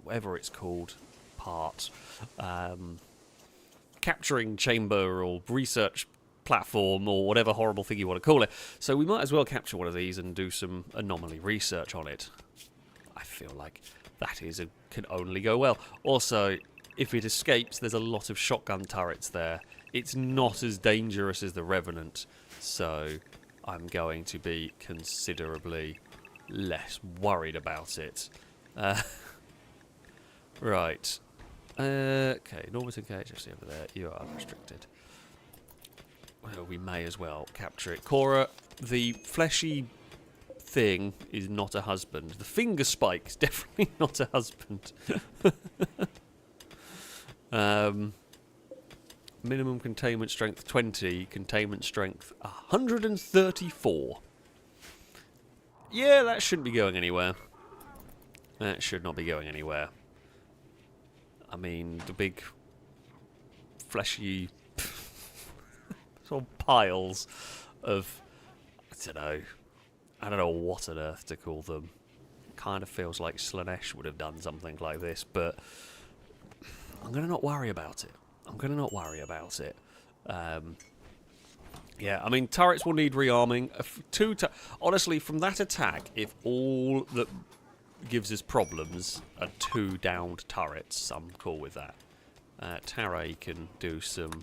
Speaker 1: whatever it's called, part, capturing chamber or research platform or whatever horrible thing you want to call it. So we might as well capture one of these and do some anomaly research on it. I feel like that can only go well. Also, if it escapes, there's a lot of shotgun turrets there. It's not as dangerous as the Revenant, so I'm going to be considerably less worried about it. Right. Okay, Normanton Cage, actually over there. You are restricted. Well, we may as well capture it. Cora, the fleshy thing is not a husband. The finger spike is definitely not a husband. Minimum containment strength 20, containment strength 134. Yeah, that shouldn't be going anywhere. That should not be going anywhere. I mean, the big fleshy sort of piles of, I don't know what on earth to call them. Kind of feels like Slanesh would have done something like this, but I'm going to not worry about it. Yeah, I mean, turrets will need rearming. Honestly, from that attack, if all that gives us problems are 2 downed turrets, I'm cool with that. Taray can do some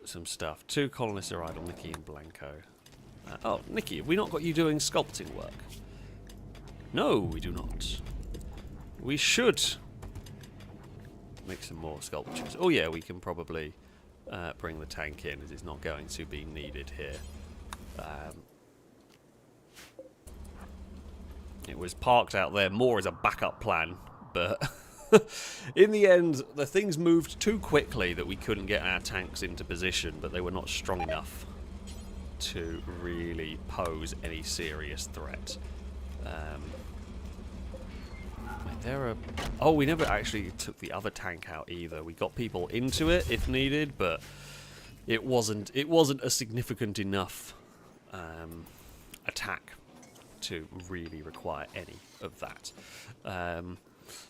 Speaker 1: stuff. 2 colonists are idle, Nikki and Blanco. Oh, Nikki, have we not got you doing sculpting work? No, we do not. We should make some more sculptures. Oh yeah, we can probably bring the tank in, as it's not going to be needed here. It was parked out there more as a backup plan, but in the end, the things moved too quickly that we couldn't get our tanks into position, but they were not strong enough to really pose any serious threat. Oh, we never actually took the other tank out either. We got people into it if needed, but it wasn't a significant enough attack to really require any of that.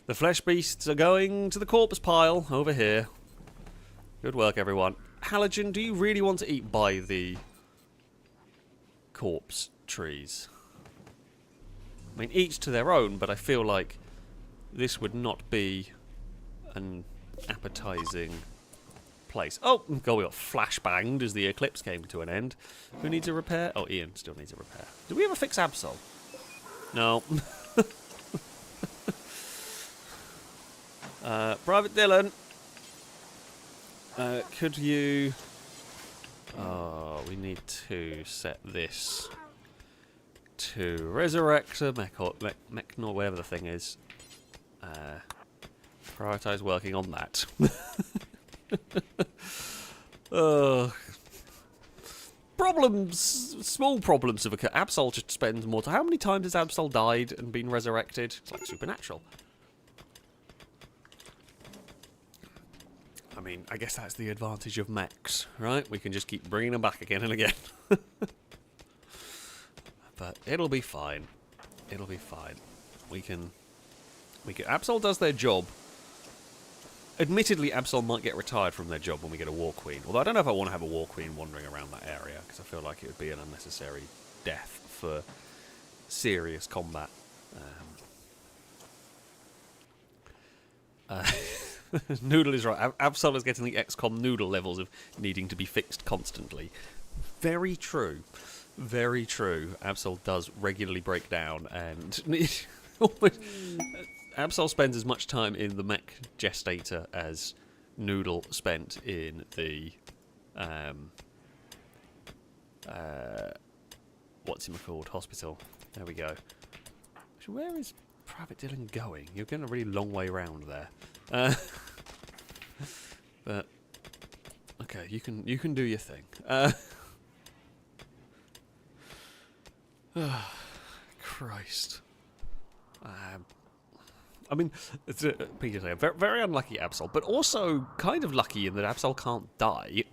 Speaker 1: The flesh beasts are going to the corpse pile over here. Good work, everyone. Halogen, do you really want to eat by the corpse trees? I mean, each to their own, but I feel like this would not be an appetizing place. Oh, God, we got flashbanged as the eclipse came to an end. Who needs a repair? Oh, Ian still needs a repair. Do we ever fix Absol? No. Private Dylan, could you... Oh, we need to set this to Resurrector, Mechanoid, whatever the thing is. Prioritise working on that. Problems, small problems have occurred. Absol just spends more time. How many times has Absol died and been resurrected? It's like supernatural. I mean, I guess that's the advantage of mechs, right? We can just keep bringing them back again and again. But it'll be fine. It'll be fine. We can... Absol does their job. Admittedly, Absol might get retired from their job when we get a War Queen. Although I don't know if I want to have a War Queen wandering around that area, because I feel like it would be an unnecessary death for serious combat. Noodle is right. Absol is getting the XCOM Noodle levels of needing to be fixed constantly. Very true. Very true. Absol does regularly break down, and Absol spends as much time in the mech gestator as Noodle spent in the what's it called? Hospital. There we go. So where is Private Dylan going? You're going a really long way round there. But okay, you can do your thing. Christ. I mean, it's Peter saying very, very unlucky Absol, but also kind of lucky in that Absol can't die.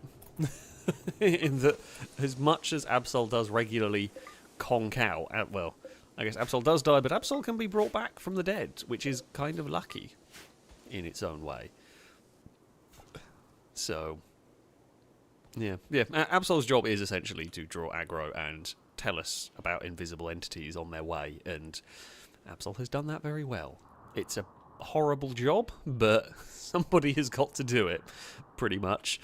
Speaker 1: In that, as much as Absol does regularly conk out, well, I guess Absol does die, but Absol can be brought back from the dead, which is kind of lucky in its own way. So, yeah. Absol's job is essentially to draw aggro and tell us about invisible entities on their way, and Absol has done that very well. It's a horrible job, but somebody has got to do it, pretty much.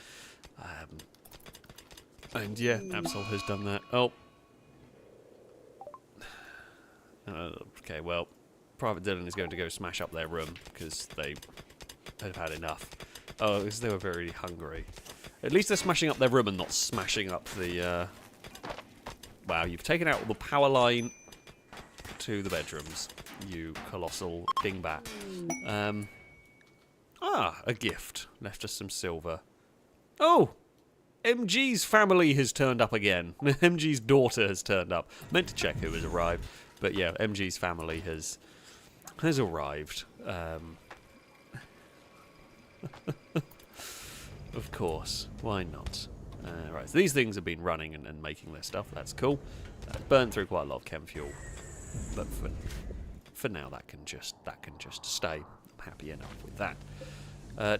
Speaker 1: And yeah, Absol has done that. Oh. Okay, well, Private Dylan is going to go smash up their room because they have had enough. Oh, because they were very hungry. At least they're smashing up their room and not smashing up the... Wow, you've taken out the power line to the bedrooms, you colossal dingbat. A gift. Left us some silver. Oh! MG's family has turned up again. MG's daughter has turned up. Meant to check who has arrived. But yeah, MG's family has arrived. Of course. Why not? Right, so these things have been running and making their stuff. That's cool. Burned through quite a lot of chem fuel. But for now, that can just stay. I'm happy enough with that.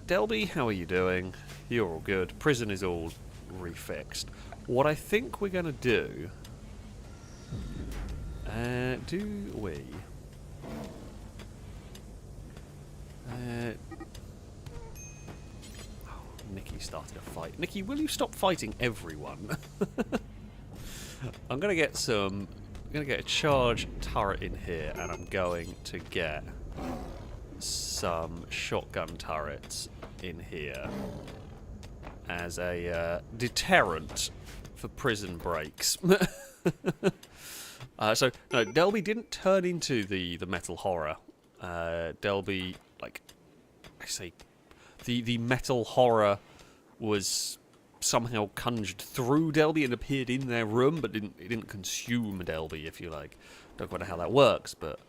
Speaker 1: Delby, how are you doing? You're all good. Prison is all refixed. What I think we're going to do... do we... Nikki started a fight. Nikki, will you stop fighting everyone? I'm going to get some... I'm going to get a charge turret in here, and I'm going to get some shotgun turrets in here as a deterrent for prison breaks. So, no, Delby didn't turn into the metal horror. Delby, like, I say, the metal horror was somehow conjured through Delby and appeared in their room, but it didn't consume Delby, if you like. Don't quite know how that works, but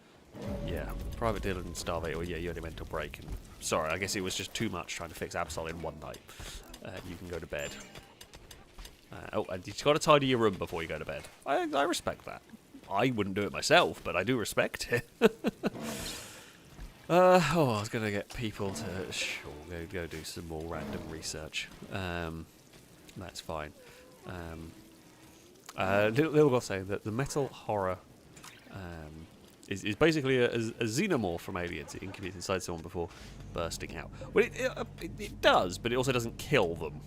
Speaker 1: yeah. Private Dylan and Starvator, well, yeah, you had a mental break. And sorry, I guess it was just too much trying to fix Absol in one night. You can go to bed. And you've got to tidy your room before you go to bed. I respect that. I wouldn't do it myself, but I do respect it. I was going to get people to go do some more random research. That's fine. Little Goth saying that the metal horror is basically a xenomorph from Aliens. It incubates inside someone before bursting out. Well, it does, but it also doesn't kill them.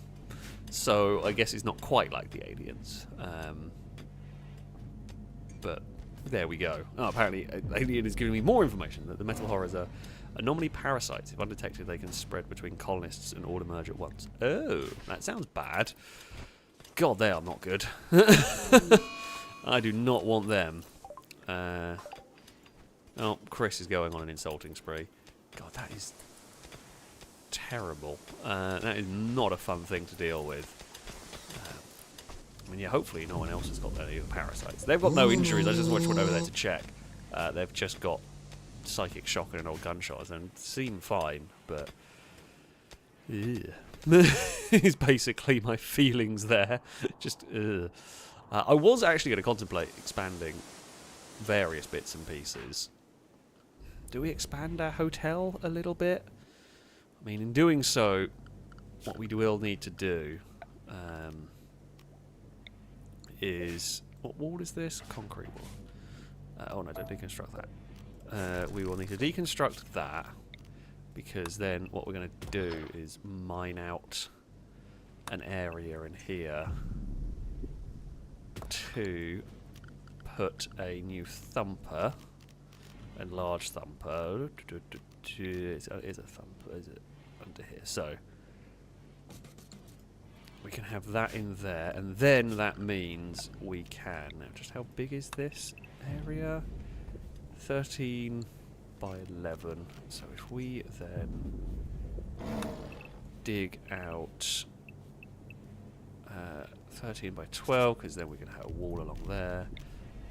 Speaker 1: So I guess it's not quite like the Aliens. But there we go. Oh, apparently Alien is giving me more information that the metal horrors are anomaly parasites. If undetected, they can spread between colonists and all emerge at once. Oh, that sounds bad. God, they are not good. I do not want them. Oh, Chris is going on an insulting spree. God, that is terrible. That is not a fun thing to deal with. I mean, yeah, hopefully no one else has got any of the parasites. They've got no injuries. I just went over there to check. They've just got psychic shock and an old gunshot and seem fine, but is basically my feelings there. Just I was actually going to contemplate expanding various bits and pieces. Do we expand our hotel a little bit? I mean, in doing so, what we will need to do is... What wall is this? Concrete wall. Oh no, don't deconstruct that. We will need to deconstruct that, because then what we're going to do is mine out an area in here to put a new thumper, a large thumper. Is a thumper, is it under here? So we can have that in there, and then that means we can... Now, just how big is this area? 13 by 11. So if we then dig out 13 by 12, because then we can have a wall along there.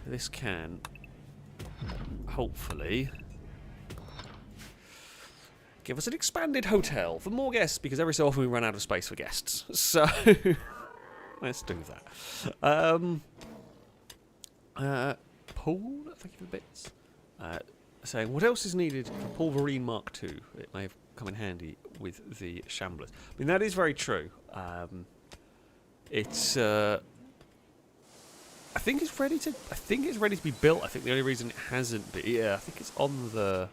Speaker 1: This can hopefully give us an expanded hotel for more guests, because every so often we run out of space for guests. So let's do that. Paul, thank you for the bits. Saying, what else is needed for Pulverine Mark II? It may have come in handy with the Shamblers. I mean, that is very true. It's I think it's ready to be built. I think the only reason it hasn't been... Yeah, I think it's on the...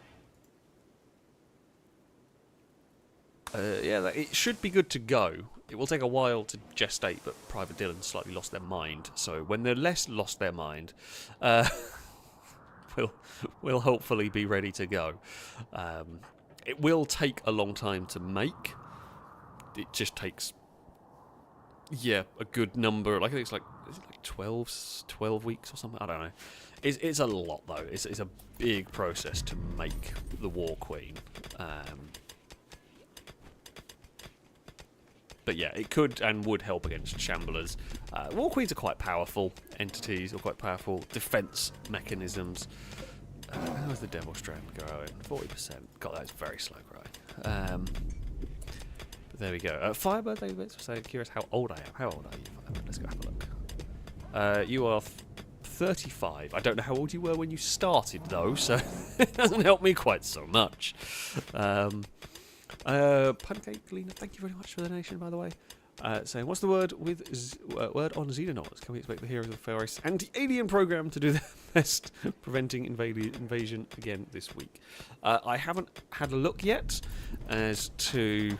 Speaker 1: yeah, it should be good to go. It will take a while to gestate, but Private Dylan slightly lost their mind. So when they're less lost their mind, we'll hopefully be ready to go. It will take a long time to make. It just takes, yeah, a good number. Like I think it's like, is it like 12 weeks or something? I don't know. It's a lot though. It's a big process to make the War Queen. But yeah, it could and would help against Chamberlains. War Queens are quite powerful entities, or quite powerful defense mechanisms. How is the Devil Strand growing? 40%. God, that's very slow growing. But there we go. Firebird, so curious how old I am. How old are you, Firebird? Let's go have a look. You are 35. I don't know how old you were when you started, though, so it doesn't help me quite so much. Pancake Lena, thank you very much for the donation, by the way. Saying, what's the word with word on Xenonauts? Can we expect the heroes of the FailRace anti-alien program to do their best preventing invasion again this week? I haven't had a look yet as to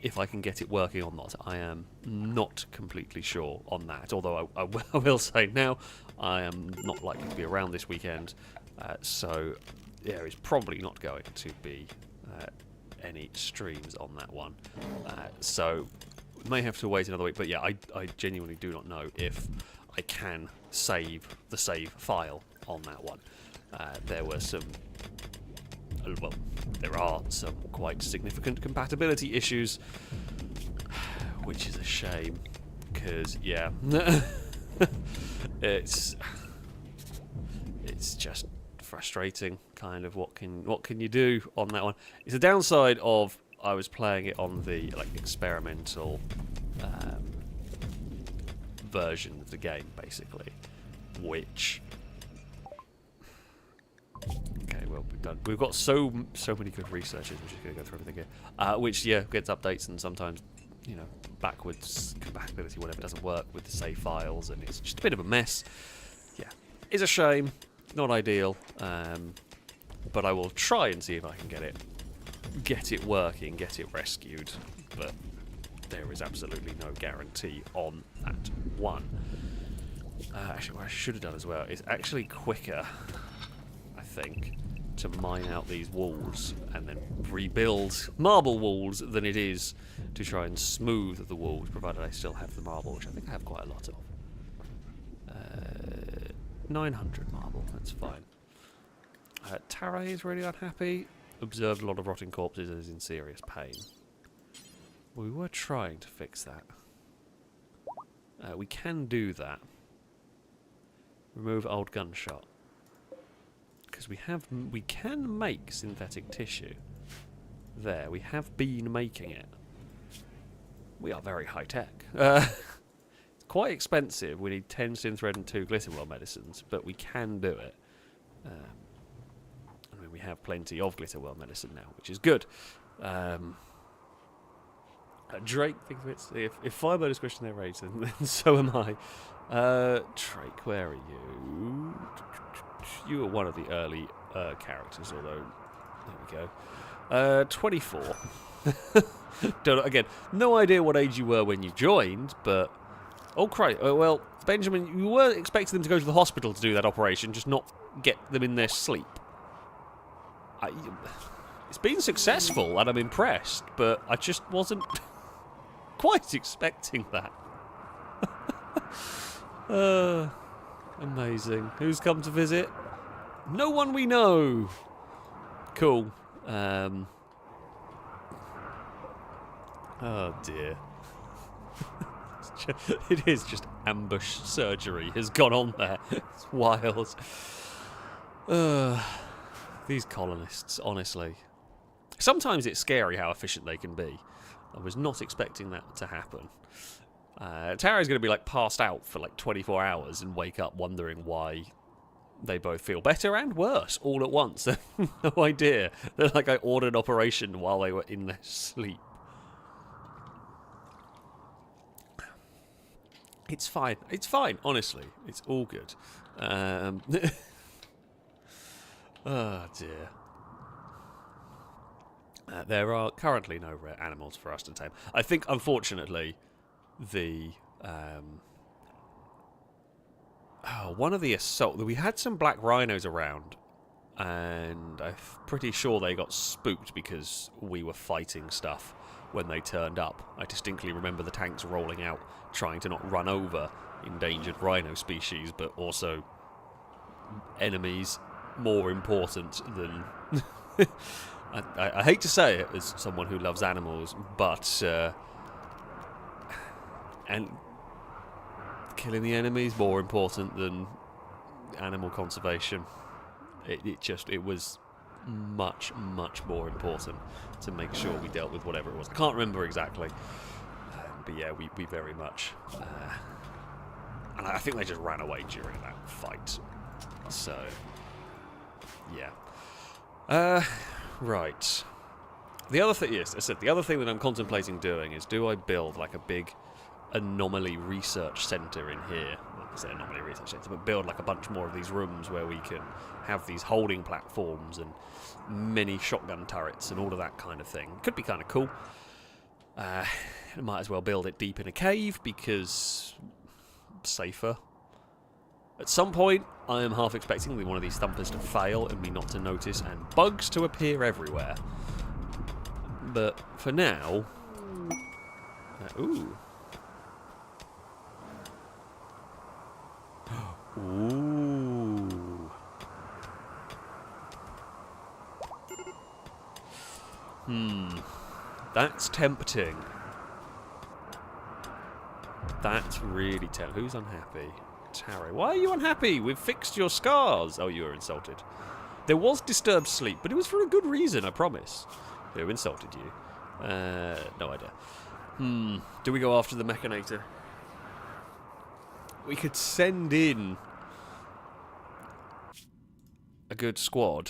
Speaker 1: if I can get it working or not. I am not completely sure on that, although I will say now I am not likely to be around this weekend, so there is probably not going to be any streams on that one, so we may have to wait another week. But yeah, I genuinely do not know if I can save the save file on that one. There were some, well, there are some quite significant compatibility issues, which is a shame, because yeah, it's just frustrating. Kind of what can you do on that one? It's a downside of I was playing it on the experimental version of the game, basically, which okay, well, we've got so many good researchers. We're just going to go through everything here, which yeah gets updates, and sometimes backwards compatibility, whatever, doesn't work with the save files, and it's just a bit of a mess. Yeah, it's a shame. Not ideal, but I will try and see if I can get it working, get it rescued. But there is absolutely no guarantee on that one. Actually, what I should have done as well is actually quicker, I think, to mine out these walls and then rebuild marble walls than it is to try and smooth the walls, provided I still have the marble, which I think I have quite a lot of. 900 marble, that's fine. Taray is really unhappy. Observed a lot of rotting corpses and is in serious pain. We were trying to fix that. We can do that. Remove old gunshot. Because we can make synthetic tissue. There, we have been making it. We are very high tech. Quite expensive. We need 10 synthread and 2 Glitterworld medicines, but we can do it. I mean, we have plenty of Glitterworld medicine now, which is good. Drake thinks of it. If Firebird is questioning their rage, then so am I. Drake, where are you? You were one of the early characters, although there we go. 24. Again, no idea what age you were when you joined, but. Oh, Christ. Well, Benjamin, you were expecting them to go to the hospital to do that operation, just not get them in their sleep. It's been successful, and I'm impressed, but I just wasn't quite expecting that. Amazing. Who's come to visit? No one we know. Cool. Oh, dear. It is just ambush surgery has gone on there. It's wild. These colonists, honestly. Sometimes it's scary how efficient they can be. I was not expecting that to happen. Tara's going to be passed out for 24 hours and wake up wondering why they both feel better and worse all at once. No idea. They're I ordered an operation while they were in their sleep. It's fine. It's fine, honestly. It's all good. Oh, dear. There are currently no rare animals for us to tame. I think, unfortunately, the one of the assault. We had some black rhinos around, and I'm pretty sure they got spooked because we were fighting stuff when they turned up. I distinctly remember the tanks rolling out, trying to not run over endangered rhino species, but also enemies more important than... I hate to say it as someone who loves animals, but and killing the enemy is more important than animal conservation. It was much more important to make sure we dealt with whatever it was. I can't remember exactly, but yeah, we very much. And I think they just ran away during that fight. So yeah. Right. The other thing, yes, I said the other thing that I'm contemplating doing is, do I build like a big anomaly research center in here? Well, I say anomaly research center, but build like a bunch more of these rooms where we can have these holding platforms and many shotgun turrets and all of that kind of thing. Could be kind of cool. I might as well build it deep in a cave because safer. At some point, I am half expecting one of these thumpers to fail and me not to notice, and bugs to appear everywhere. But for now... ooh. Ooh. That's tempting. That's really tempting. Who's unhappy? Tarot. Why are you unhappy? We've fixed your scars. Oh, you were insulted. There was disturbed sleep, but it was for a good reason, I promise. Who insulted you? No idea. Do we go after the Mechanoid? We could send in a good squad.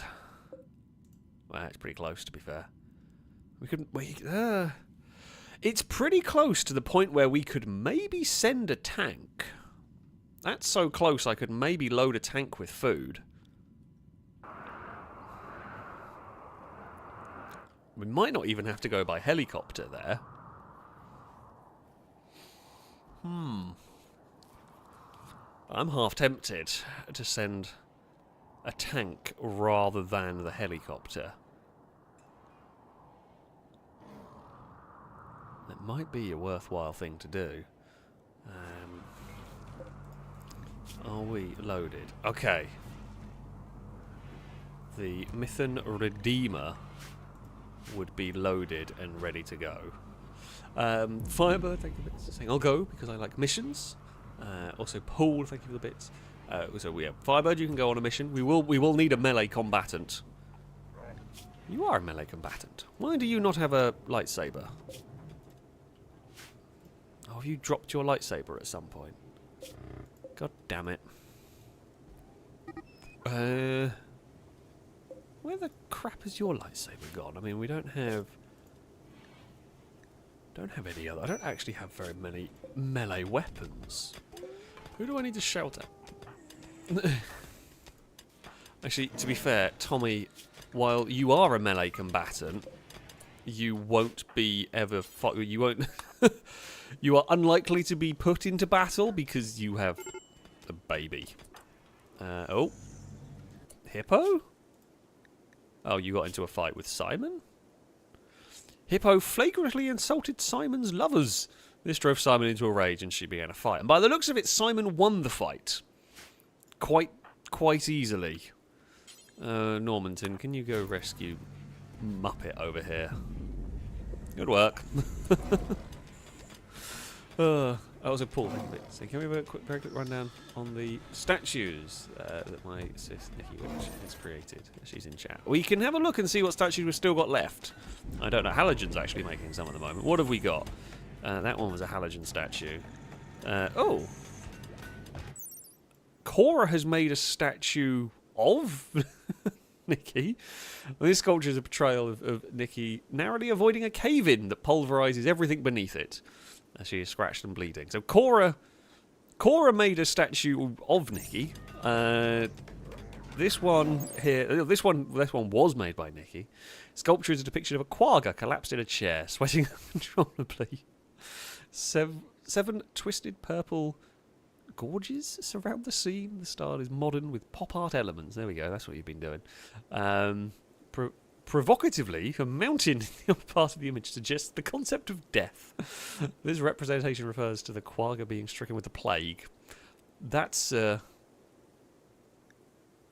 Speaker 1: Well, it's pretty close, to be fair. We could... it's pretty close to the point where we could maybe send a tank. That's so close I could maybe load a tank with food. We might not even have to go by helicopter there. I'm half tempted to send a tank rather than the helicopter. That might be a worthwhile thing to do. Are we loaded? Okay. The Mython Redeemer would be loaded and ready to go. Firebird, thank you for the bits. Saying I'll go because I like missions. Also, Paul, thank you for the bits. So we have Firebird. You can go on a mission. We will need a melee combatant. You are a melee combatant. Why do you not have a lightsaber? Oh, have you dropped your lightsaber at some point? God damn it. Where the crap has your lightsaber gone? I mean, we don't have any other. I don't actually have very many melee weapons. Who do I need to shout at? Actually, to be fair, Tommy, while you are a melee combatant, you won't be ever... you won't... you are unlikely to be put into battle because you have a baby. Oh. Hippo? Oh, you got into a fight with Simon? Hippo flagrantly insulted Simon's lovers. This drove Simon into a rage and she began a fight. And by the looks of it, Simon won the fight. Quite easily. Normanton, can you go rescue Muppet over here? Good work. That was a Paul thing. So can we have a very quick rundown on the statues that my sis Nikki has created? She's in chat. We can have a look and see what statues we've still got left. I don't know. Halogen's actually making some at the moment. What have we got? That one was a halogen statue. Oh. Cora has made a statue of Nikki. Well, this sculpture is a portrayal of Nikki narrowly avoiding a cave-in that pulverizes everything beneath it. She is scratched and bleeding. So Cora made a statue of Nikki. this one here, this one was made by Nikki. Sculpture is a depiction of a quagga collapsed in a chair, sweating uncontrollably. Seven twisted purple gorges surround the scene. The style is modern with pop art elements. There we go. That's what you've been doing. Provocatively, a mountain in the upper part of the image suggests the concept of death. This representation refers to the quagga being stricken with the plague. That's a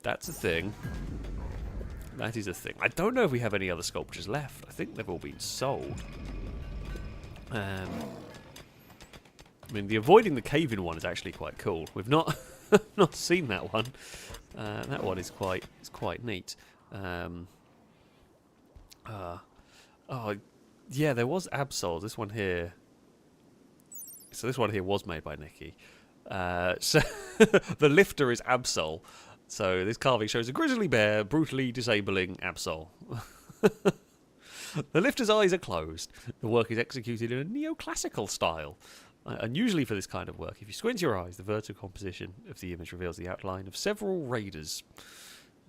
Speaker 1: thing. That is a thing. I don't know if we have any other sculptures left. I think they've all been sold. I mean, the avoiding the cave-in one is actually quite cool. We've not not seen that one. That one is quite neat. Oh, yeah, there was Absol. This one here. So this one here was made by Nikki. So the lifter is Absol. So this carving shows a grizzly bear brutally disabling Absol. The lifter's eyes are closed. The work is executed in a neoclassical style. Unusually for this kind of work, if you squint your eyes, the vertical composition of the image reveals the outline of several raiders.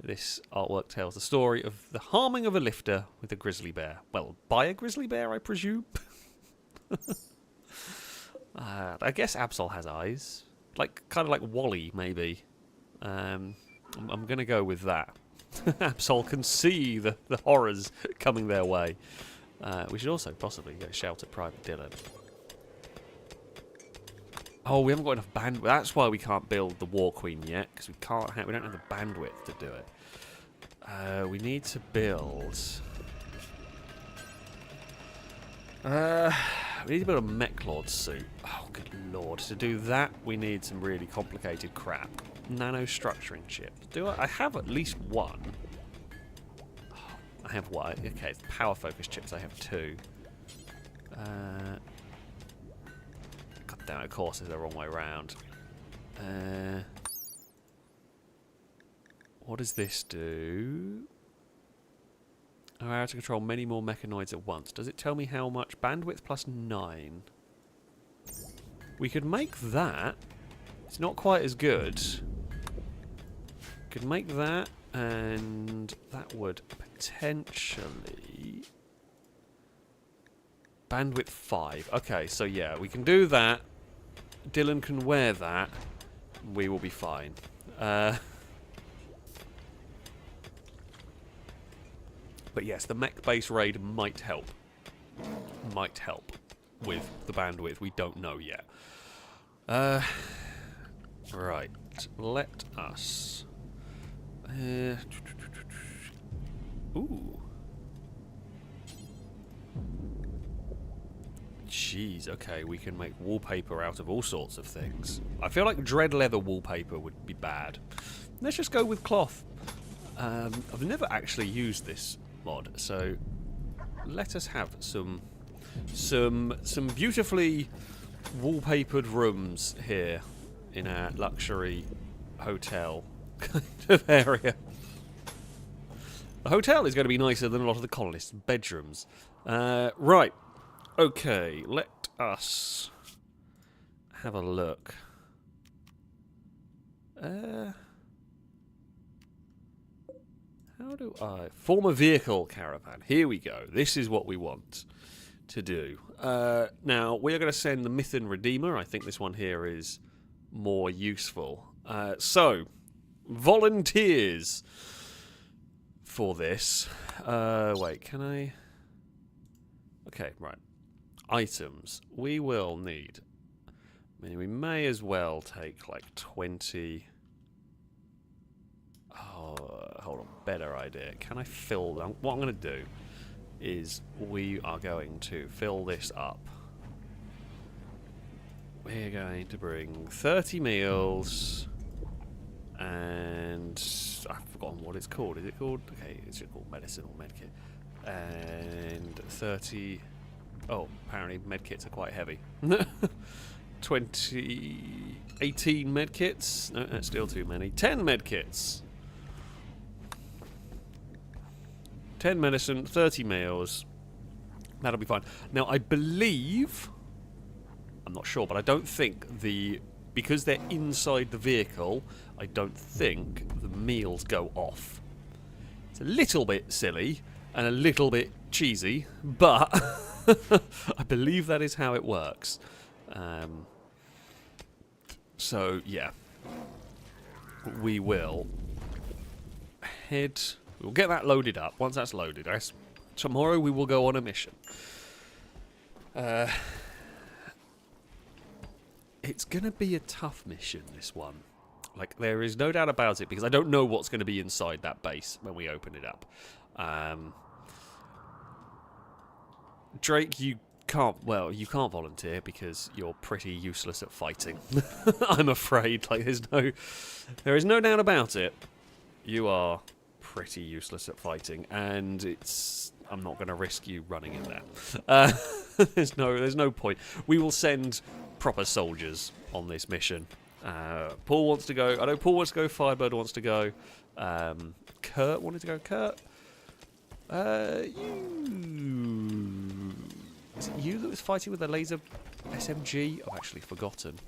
Speaker 1: This artwork tells the story of the harming of a lifter with a grizzly bear. Well, by a grizzly bear, I presume? I guess Absol has eyes. Kind of like Wally, maybe. I'm going to go with that. Absol can see the horrors coming their way. We should also possibly go shout at Private Dylan. Oh, we haven't got enough bandwidth. That's why we can't build the War Queen yet, because we don't have the bandwidth to do it. We need to build. We need to build a Mechlord suit. Oh, good lord! To do that, we need some really complicated crap. Nanostructuring chip. I have at least one. Oh, I have one. Okay, it's power focus chips. I have two. God damn it, of course, it's the wrong way around. What does this do? Allow to control many more mechanoids at once. Does it tell me how much? Bandwidth plus 9. We could make that. It's not quite as good. Could make that, and that would potentially... Bandwidth 5. Okay, so yeah, we can do that. Dylan can wear that. We will be fine. But yes, the mech-based raid might help. Might help with the bandwidth. We don't know yet. Right. Let us... Ooh. Jeez, okay, we can make wallpaper out of all sorts of things. I feel like dread leather wallpaper would be bad. Let's just go with cloth. I've never actually used this mod, so let us have some beautifully wallpapered rooms here in our luxury hotel kind of area. The hotel is going to be nicer than a lot of the colonists' bedrooms. Right. Okay, let us have a look. How do I... Form a vehicle caravan. Here we go. This is what we want to do. Now, we are going to send the Mythen Redeemer. I think this one here is more useful. So, volunteers for this. Wait, can I... Okay, right. Items. We will need... I mean, we may as well take like 20... Oh, hold on. Better idea. Can I fill them? What I'm going to do is we are going to fill this up. We're going to bring 30 meals and I've forgotten what it's called. Is it called? Okay, it's just called medicine or medkit. And 30... Oh, apparently medkits are quite heavy. 18 medkits? No, that's still too many. 10 medkits. 10 medicine, 30 meals. That'll be fine. Now, I believe... I'm not sure, but I don't think the because they're inside the vehicle, I don't think the meals go off. It's a little bit silly and a little bit cheesy, but I believe that is how it works. So, yeah. We will head... We'll get that loaded up. Once that's loaded, tomorrow we will go on a mission. It's going to be a tough mission, this one. Like, there is no doubt about it, because I don't know what's going to be inside that base when we open it up. Drake, you can't volunteer because you're pretty useless at fighting. I'm afraid. Like, there is no doubt about it. You are pretty useless at fighting, and I'm not going to risk you running in there. There's no point. We will send proper soldiers on this mission. Paul wants to go. I know Paul wants to go. Firebird wants to go. Kurt wanted to go. Kurt. Is it you that was fighting with a laser SMG? I've actually forgotten.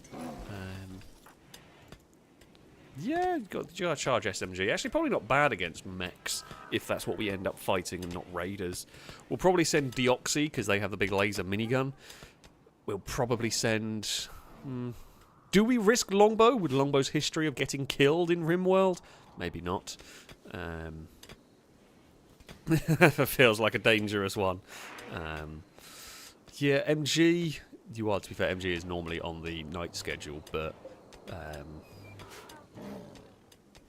Speaker 1: Yeah, you got to charge SMG. Actually, probably not bad against mechs, if that's what we end up fighting and not raiders. We'll probably send Deoxy, because they have the big laser minigun. We'll probably send... Do we risk Longbow with Longbow's history of getting killed in Rimworld? Maybe not. That feels like a dangerous one. Yeah, MG... You are, to be fair, MG is normally on the night schedule, but...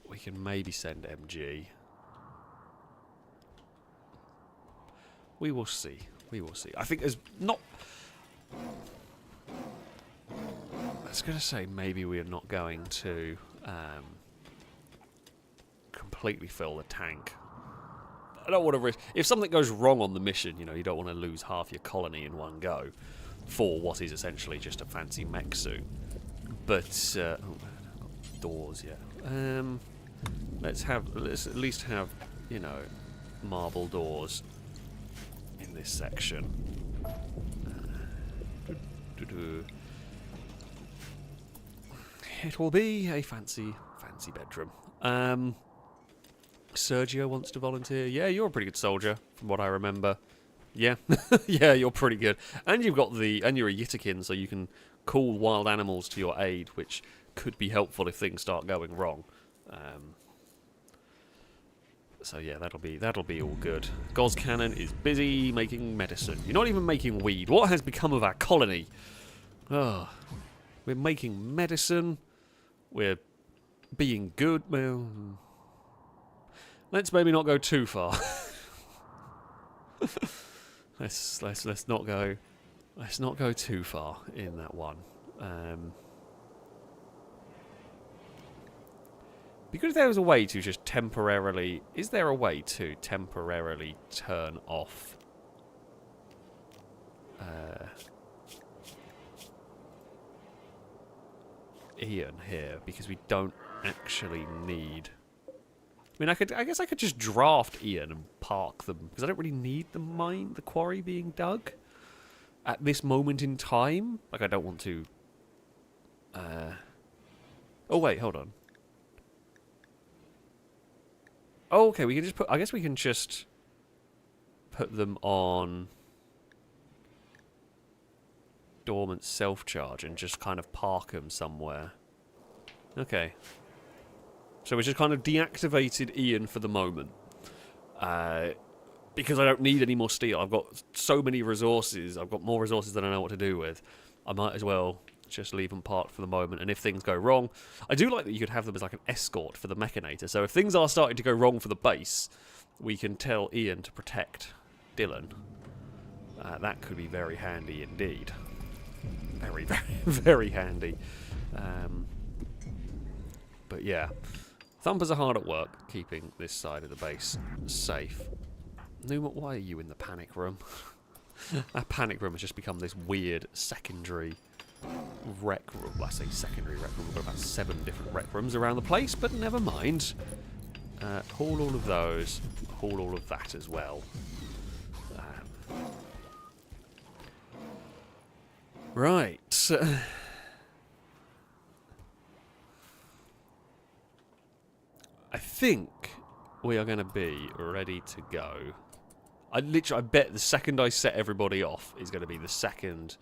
Speaker 1: we can maybe send MG. We will see. We will see. I think there's not... I was going to say maybe we are not going to completely fill the tank. I don't want to risk... If something goes wrong on the mission, you don't want to lose half your colony in one go for what is essentially just a fancy mech suit. But, oh, doors, yeah. Let's at least have, marble doors in this section. It will be a fancy bedroom. Sergio wants to volunteer. Yeah, you're a pretty good soldier, from what I remember. Yeah, yeah, you're pretty good. And you're a Yitakin, so you can call wild animals to your aid, which could be helpful if things start going wrong. So yeah, that'll be all good. Goz Cannon is busy making medicine. You're not even making weed. What has become of our colony? Oh, we're making medicine. We're being good. Well, let's maybe not go too far. let's not go too far in that one. Because there was a way to just temporarily... Is there a way to temporarily turn off... Ian here? Because we don't actually need... I mean, I guess I could just draft Ian and park them. Because I don't really need the quarry being dug. At this moment in time. Like, I don't want to... Oh, wait, hold on. Oh, okay, we can just put... I guess we can just put them on dormant self-charge and just kind of park them somewhere. Okay. So we just kind of deactivated Ian for the moment. Because I don't need any more steel. I've got so many resources. I've got more resources than I know what to do with. I might as well just leave them parked for the moment, and if things go wrong... I do like that you could have them as like an escort for the Mechanator, so if things are starting to go wrong for the base, we can tell Ian to protect Dylan. That could be very handy indeed. Very, very, very handy. But yeah, Thumpers are hard at work keeping this side of the base safe. Numa, why are you in the panic room? That panic room has just become this weird secondary rec room. Well, I say secondary rec room. We've got about 7 different rec rooms around the place, but never mind. Haul all of those. Haul all of that as well. Right. think we are going to be ready to go. I bet the second I set everybody off is going to be the second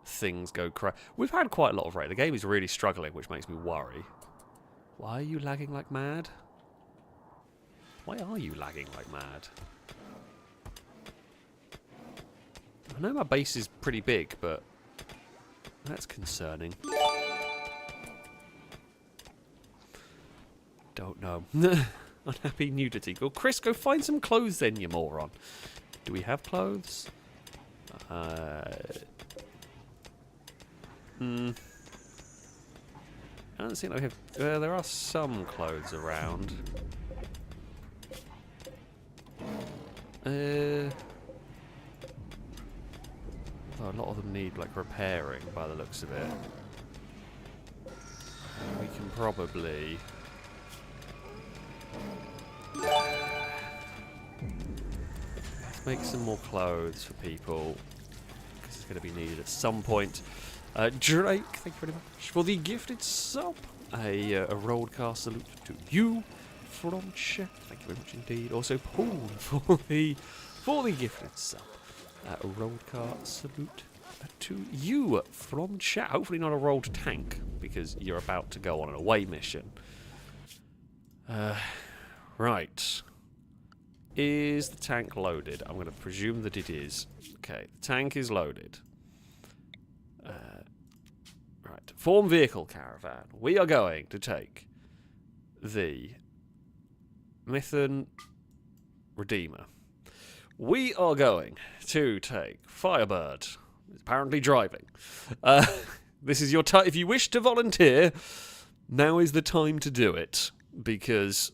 Speaker 1: things go crash. We've had quite a lot of rain. The game is really struggling, which makes me worry. Why are you lagging like mad? Why are you lagging like mad? I know my base is pretty big, but that's concerning. Don't know. Unhappy nudity. Go, Chris, go find some clothes then, you moron. Do we have clothes? I don't think we have... there are some clothes around. Oh, a lot of them need, like, repairing by the looks of it. We can probably... Let's make some more clothes for people, because it's going to be needed at some point. Drake, thank you very much for the gifted sub. A roadcast salute to you from chat. Thank you very much indeed. Also, Paul for the gifted sub. A roadcast salute to you from chat. Hopefully not a rolled tank, because you're about to go on an away mission. Right. Is the tank loaded? I'm going to presume that it is. Okay, the tank is loaded. Right. Form vehicle caravan. We are going to take the Mython Redeemer. We are going to take Firebird. It's apparently driving. This is your time. If you wish to volunteer, now is the time to do it. Because,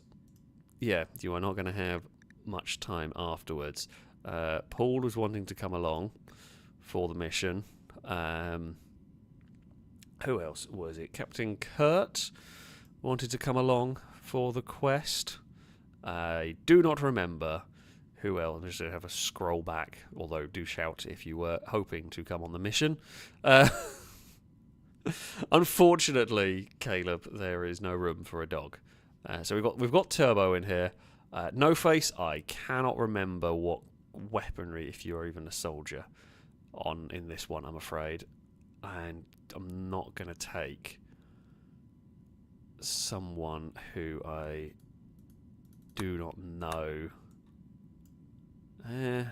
Speaker 1: yeah, you are not going to have much time afterwards. Paul was wanting to come along for the mission. Who else was it? Captain Kurt wanted to come along for the quest. I do not remember who else. Just have a scroll back, although do shout if you were hoping to come on the mission. Unfortunately, Caleb, there is no room for a dog. So we've got Turbo in here. No Face, I cannot remember what weaponry, if you're even a soldier, on in this one, I'm afraid. And I'm not going to take someone who I do not know. I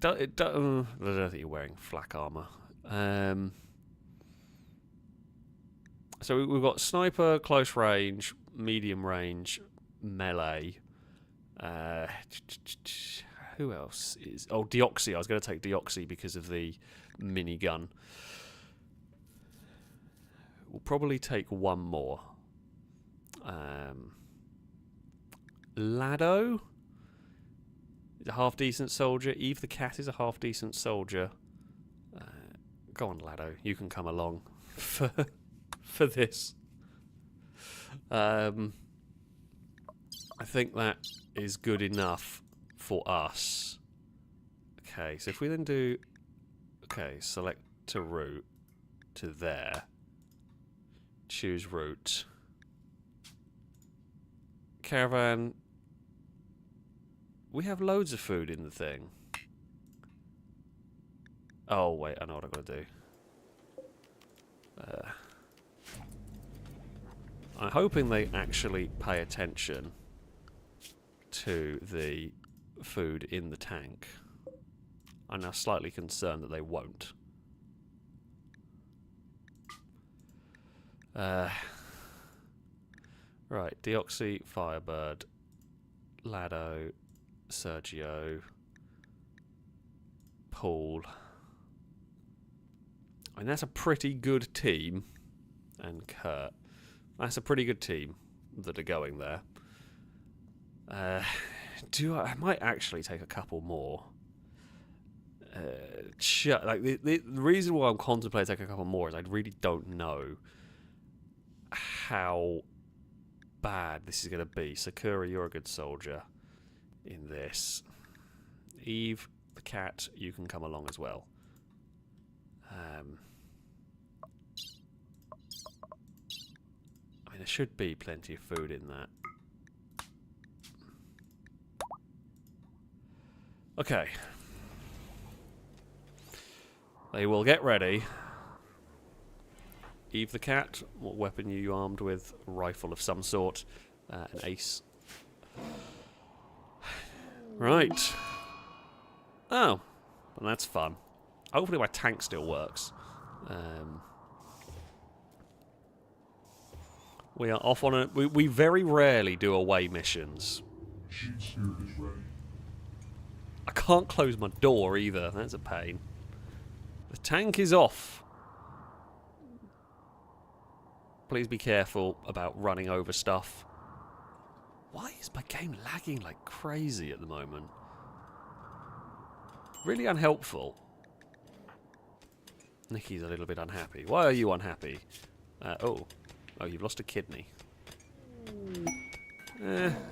Speaker 1: don't think you're wearing flak armor. So we've got sniper, close range, medium range, melee. Who else is... Oh, Deoxy. I was going to take Deoxy because of the minigun. We'll probably take one more. Lado is a half-decent soldier. Eve the Cat is a half-decent soldier. Go on, Lado. You can come along for this. I think that is good enough for us. Okay, so if we then do... Okay, select a route to there. Choose route. Caravan. We have loads of food in the thing. Oh, wait, I know what I've got to do. I'm hoping they actually pay attention to the food in the tank. I'm now slightly concerned that they won't. Right, Deoxy, Firebird, Lado, Sergio, Paul. I mean, that's a pretty good team. And Kurt. That's a pretty good team that are going there. I might actually take a couple more. Like the reason why I'm contemplating taking a couple more is I really don't know how bad this is going to be. Sakura, you're a good soldier in this. Eve, the cat, you can come along as well. I mean, there should be plenty of food in that. Okay. They will get ready. Eve the cat, what weapon are you armed with? A rifle of some sort. An ace. Right. Oh. Well, that's fun. Hopefully my tank still works. We are off on a... We very rarely do away missions.
Speaker 2: Machine spirit is ready.
Speaker 1: I can't close my door either. That's a pain. The tank is off. Please be careful about running over stuff. Why is my game lagging like crazy at the moment? Really unhelpful. Nikki's a little bit unhappy. Why are you unhappy? Oh, you've lost a kidney.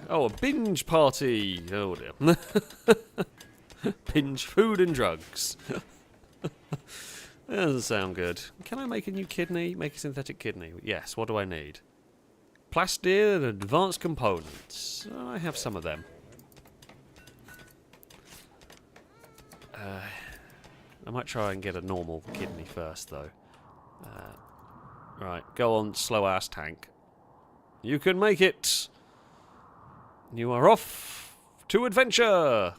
Speaker 1: Oh, a binge party. Oh dear. Binge food and drugs. That doesn't sound good. Can I make a new kidney? Make a synthetic kidney. Yes, what do I need? Plastid and advanced components. I have some of them. I might try and get a normal kidney first, though. Right, go on, slow-ass tank. You can make it! You are off to adventure!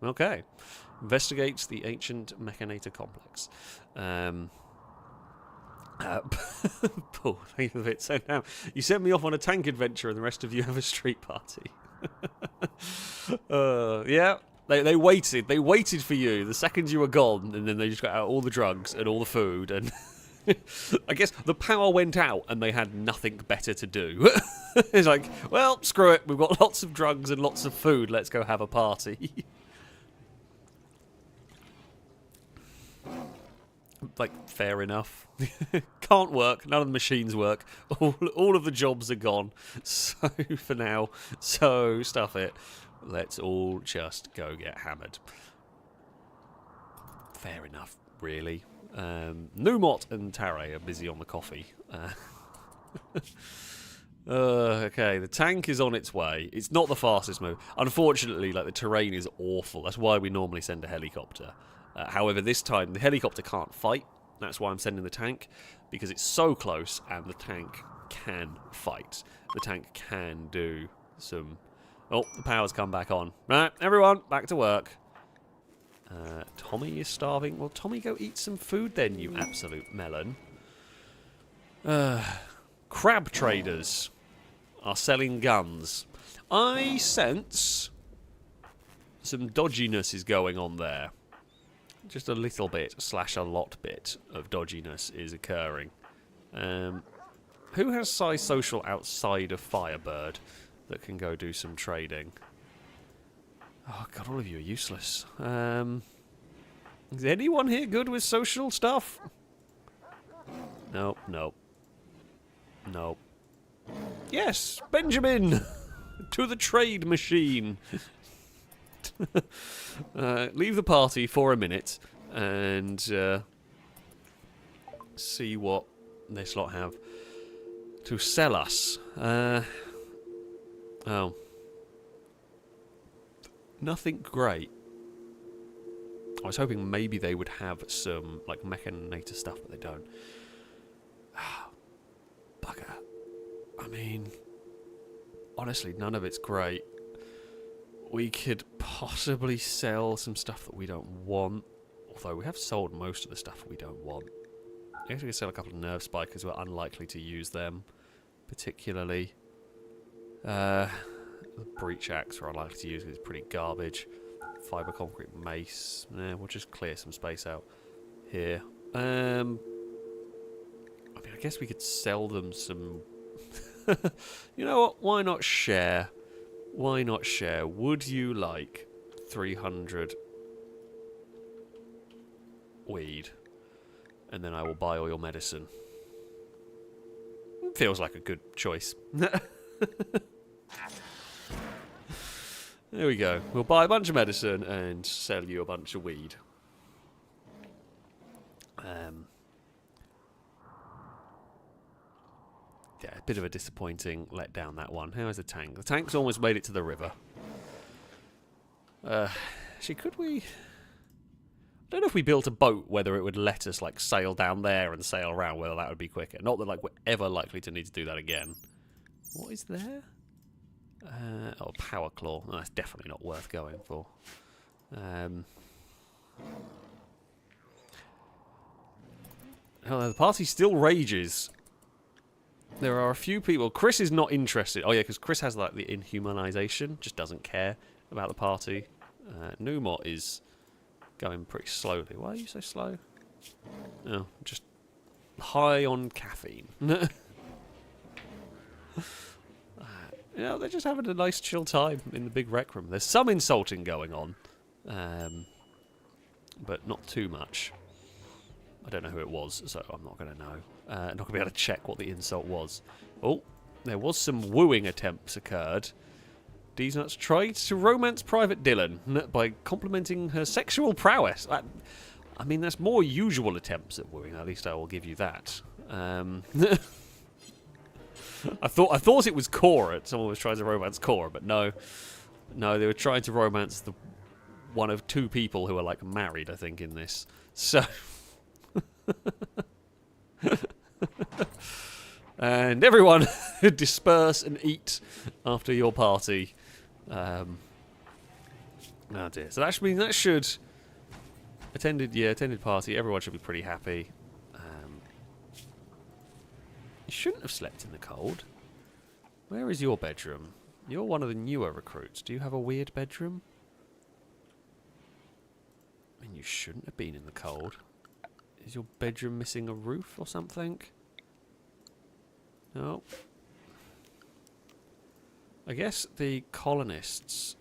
Speaker 1: Okay. Investigates the ancient Mechanator complex. Paul, think of it. So now, you sent me off on a tank adventure and the rest of you have a street party. Yeah. They waited. They waited for you the second you were gone, and then they just got out all the drugs and all the food, and I guess the power went out and they had nothing better to do. It's like, well, screw it. We've got lots of drugs and lots of food. Let's go have a party. Like, fair enough. Can't work. None of the machines work. All of the jobs are gone. So, for now, so stuff it. Let's all just go get hammered. Fair enough, really. Numot and Tare are busy on the coffee. Okay, the tank is on its way. It's not the fastest move. Unfortunately, like, the terrain is awful. That's why we normally send a helicopter. However, this time, the helicopter can't fight. That's why I'm sending the tank, because it's so close, and the tank can fight. The tank can do some... Oh, the power's come back on. Right, everyone, back to work. Tommy is starving. Well, Tommy, go eat some food then, you absolute melon. Crab traders are selling guns. I sense some dodginess is going on there. Just a little bit / a lot bit of dodginess is occurring. Who has size social outside of Firebird that can go do some trading? Oh god, all of you are useless. Is anyone here good with social stuff? Nope, nope. Nope. Yes, Benjamin! To the trade machine! Leave the party for a minute and see what this lot have to sell us. Oh. Nothing great. I was hoping maybe they would have some, like, Mechanator stuff, but they don't. Bugger. I mean, honestly, none of it's great. We could possibly sell some stuff that we don't want. Although we have sold most of the stuff we don't want. I guess we could sell a couple of nerve spikers. We're unlikely to use them particularly. The breach axe we're unlikely to use because it's pretty garbage. Fibre concrete mace. We'll just clear some space out here. I mean, I guess we could sell them some... You know what? Why not share? Why not share? Would you like 300 weed? And then I will buy all your medicine. Feels like a good choice. There we go. We'll buy a bunch of medicine and sell you a bunch of weed. yeah, a bit of a disappointing letdown, that one. How is the tank? The tank's almost made it to the river. Actually, could we... I don't know if we built a boat, whether it would let us, like, sail down there and sail around, whether that would be quicker. Not that, like, we're ever likely to need to do that again. What is there? Oh, power claw. No, that's definitely not worth going for. Oh, the party still rages. There are a few people... Chris is not interested. Oh, yeah, because Chris has, like, the inhumanization. Just doesn't care about the party. Numot is going pretty slowly. Why are you so slow? Oh, just high on caffeine. You know, they're just having a nice chill time in the big rec room. There's some insulting going on. But not too much. I don't know who it was, so I'm not going to know. Not going to be able to check what the insult was. Oh, there was some wooing attempts occurred. These nuts tried to romance Private Dylan by complimenting her sexual prowess. I mean, that's more usual attempts at wooing. At least I will give you that. I thought it was Cora. Someone was trying to romance Cora, but no, they were trying to romance the one of two people who are like married, I think, in this. So, and everyone disperse and eat after your party. Oh dear. So that should attended party. Everyone should be pretty happy. You shouldn't have slept in the cold. Where is your bedroom? You're one of the newer recruits. Do you have a weird bedroom? I mean, you shouldn't have been in the cold. Is your bedroom missing a roof or something? No. I guess the colonists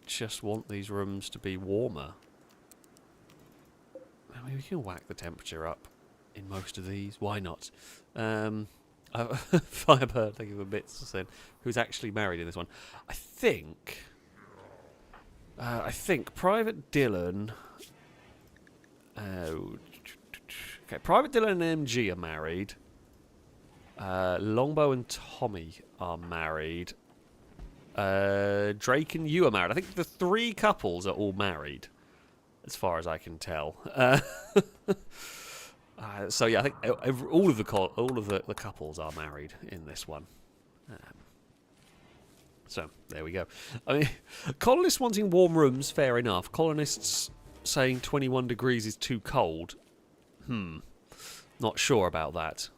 Speaker 1: just want these rooms to be warmer. I mean, we can whack the temperature up in most of these. Why not? Firebird, thank you for bits, said, who's actually married in this one. I think Private Dylan... okay, Private Dylan and MG are married. Longbow and Tommy are married. Drake and you are married. I think the three couples are all married, as far as I can tell. So yeah, I think all of the couples are married in this one. So there we go. I mean, colonists wanting warm rooms, fair enough. Colonists saying 21 degrees is too cold. Not sure about that.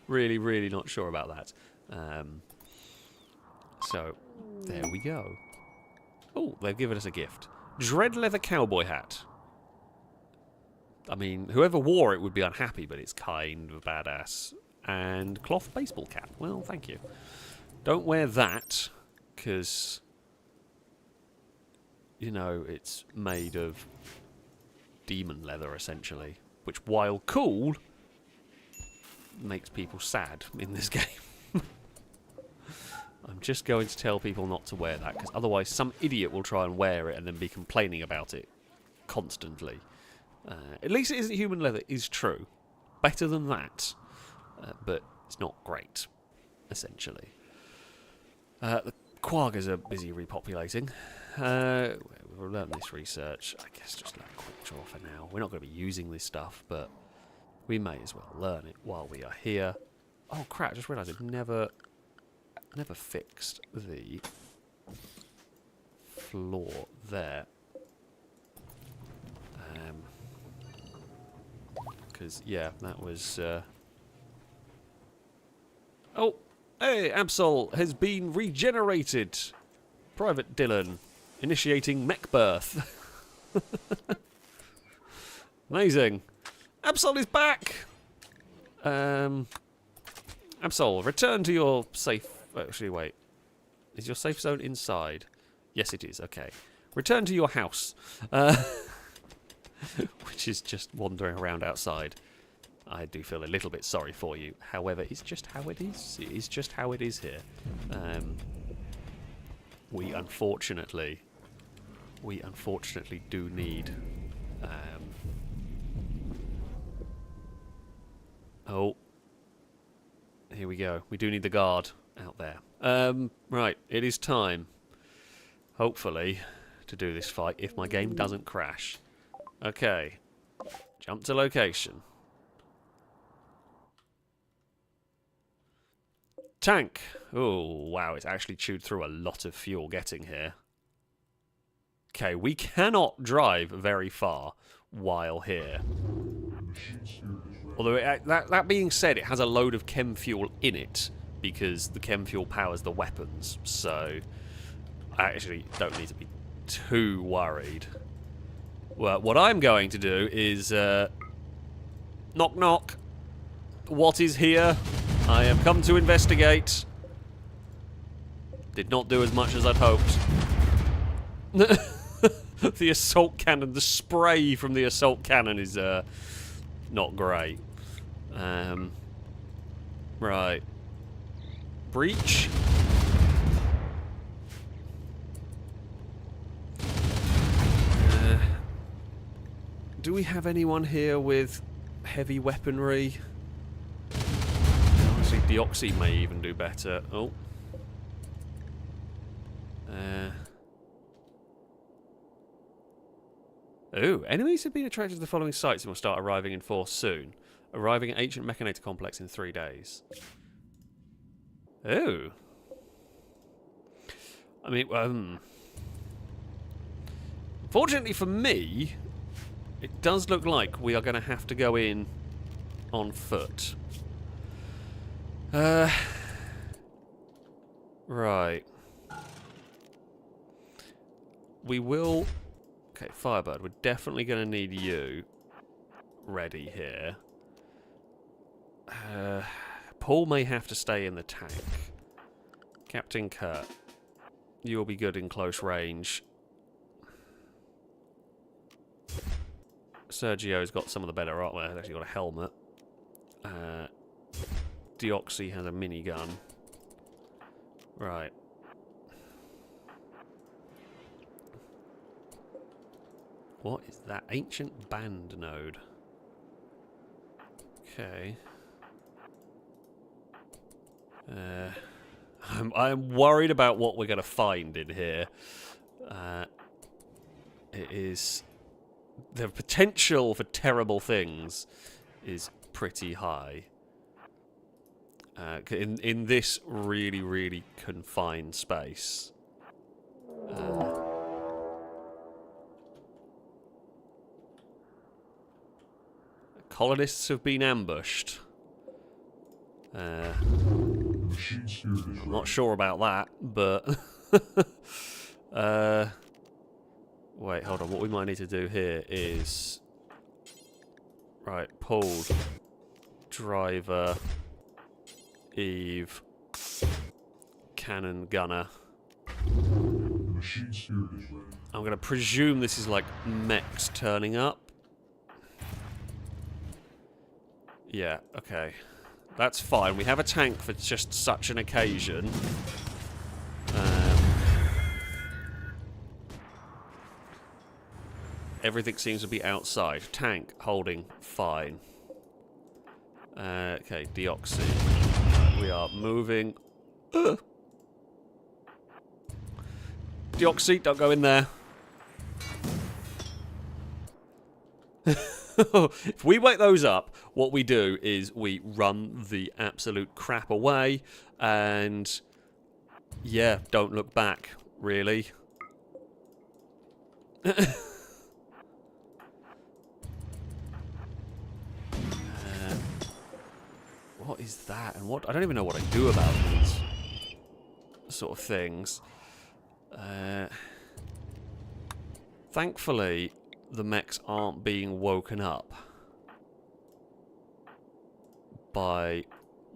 Speaker 1: Really, really not sure about that. So there we go. Oh, they've given us a gift. Dread leather cowboy hat. I mean, whoever wore it would be unhappy, but it's kind of badass. And cloth baseball cap. Well, thank you. Don't wear that, because, you know, it's made of demon leather, essentially. Which, while cool, makes people sad in this game. I'm just going to tell people not to wear that, because otherwise some idiot will try and wear it and then be complaining about it constantly. At least it isn't human leather is true. Better than that. But it's not great, essentially. The quaggas are busy repopulating. We'll learn this research. I guess just learn quick draw for now. We're not going to be using this stuff, but we may as well learn it while we are here. Oh crap, I just realised I've never fixed the floor there. Because, yeah, that was... Oh! Hey, Absol has been regenerated! Private Dylan, initiating mech birth. Amazing. Absol is back! Absol, return to your safe... Actually, wait. Is your safe zone inside? Yes, it is. Okay. Return to your house. Which is just wandering around outside. I do feel a little bit sorry for you. However, it's just how it is. It is just how it is here. We unfortunately do need... Oh. here we go. We do need the guard out there. Right, it is time, hopefully, to do this fight if my game doesn't crash. Okay, jump to location. Tank. Oh, wow, it's actually chewed through a lot of fuel getting here. Okay, we cannot drive very far while here. Although, that being said, it has a load of chem fuel in it, because the chem fuel powers the weapons, so I actually don't need to be too worried. Well, what I'm going to do is, knock knock. What is here? I have come to investigate. Did not do as much as I'd hoped. The assault cannon, the spray from the assault cannon is, not great. Right. Breach. Do we have anyone here with heavy weaponry? Honestly, Deoxy may even do better. Oh. Oh, enemies have been attracted to the following sites and will start arriving in force soon. Arriving at Ancient Mechanoid Complex in 3 days. Oh. I mean, fortunately for me, it does look like we are going to have to go in on foot. Right. We will... Okay, Firebird, we're definitely going to need you ready here. Paul may have to stay in the tank. Captain Kurt, you'll be good in close range. Sergio's got some of the better armor. He's actually got a helmet. Deoxy has a minigun. Right. What is that? Ancient band node. Okay. I'm worried about what we're going to find in here. It is... The potential for terrible things is pretty high. In this really, really confined space. Colonists have been ambushed. I'm not sure about that, but... wait, hold on. What we might need to do here is... Right, Paul, Driver, Eve, Cannon, Gunner. I'm going to presume this is like mechs turning up. Yeah, okay. That's fine. We have a tank for just such an occasion. Everything seems to be outside. Tank holding fine. Okay, Deoxy. We are moving. Deoxy, don't go in there. If we wake those up, what we do is we run the absolute crap away and, yeah, don't look back, really. What is that? And what? I don't even know what I do about these sort of things. Thankfully, the mechs aren't being woken up by